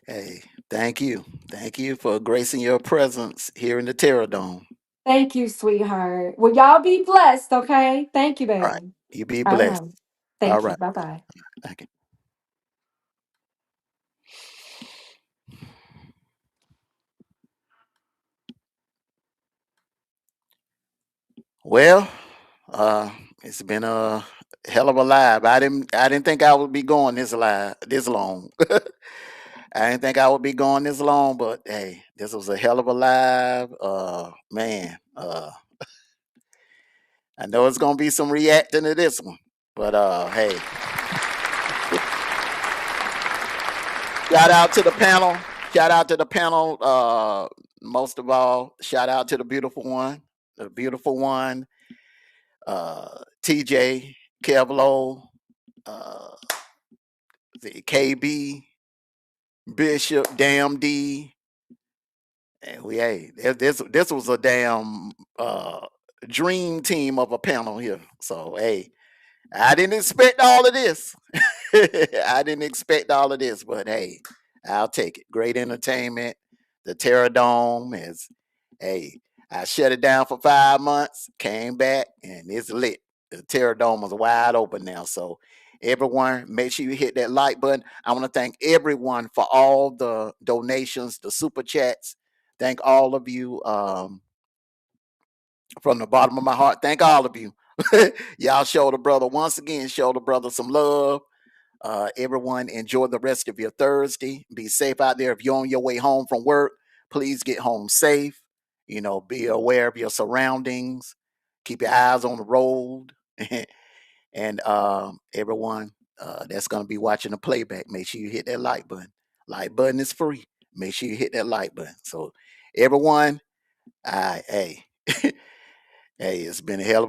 Hey, thank you. Thank you for gracing your presence here in the Terror Dome. Thank you, sweetheart. Well, y'all be blessed, okay? Thank you, All right. baby. You be All blessed. right. All Thank you. right. Bye bye. Thank you. Well, uh, it's been a hell of a live. I didn't think I would be going this long. I didn't think I would be going this long, but hey, this was a hell of a live. Man, I know it's gonna be some reacting to this one, but hey, shout out to the panel. Shout out to the panel. Most of all, shout out to the beautiful one, TJ, Kevlo, uh, the KB, Bishop, Damn D, and hey, this was a damn dream team of a panel here. So hey, I didn't expect all of this. I didn't expect all of this, but hey, I'll take it. Great entertainment. The Terror Dome is, hey, I shut it down for 5 months, came back, and it's lit. The Terror Dome is wide open now. So, everyone, make sure you hit that like button. I want to thank everyone for all the donations, the super chats. Thank all of you from the bottom of my heart. Thank all of you. Y'all show the brother once again, show the brother some love. Everyone, enjoy the rest of your Thursday. Be safe out there. If you're on your way home from work, please get home safe. Be aware of your surroundings. Keep your eyes on the road. And everyone that's going to be watching the playback, make sure you hit that like button. Like button is free. Make sure you hit that like button. So, everyone, hey, hey, it's been a hell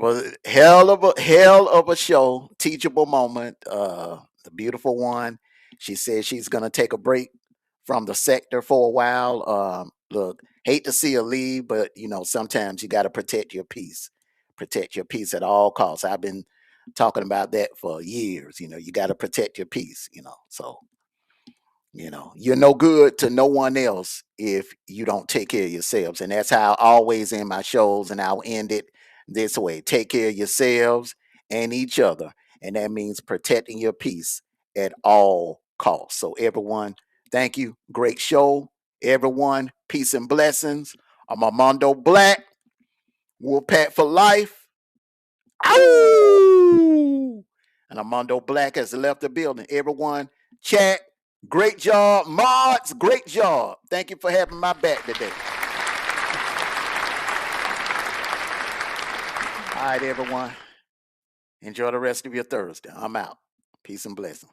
of a show. Teachable moment. The beautiful one. She said she's gonna take a break from the sector for a while. Look, hate to see her leave, but sometimes you got to protect your peace. Protect your peace at all costs. I've been talking about that for years. You got to protect your peace. So you're no good to no one else if you don't take care of yourselves. And that's how I always end my shows, and I'll end it this way. Take care of yourselves and each other. And that means protecting your peace at all costs. So, everyone, thank you. Great show. Everyone, peace and blessings. I'm Mondo Black. Wolfpack for life. Ow! And Armando Black has left the building. Everyone, chat, great job. Mods, great job. Thank you for having my back today. right, everyone. Enjoy the rest of your Thursday. I'm out. Peace and blessings.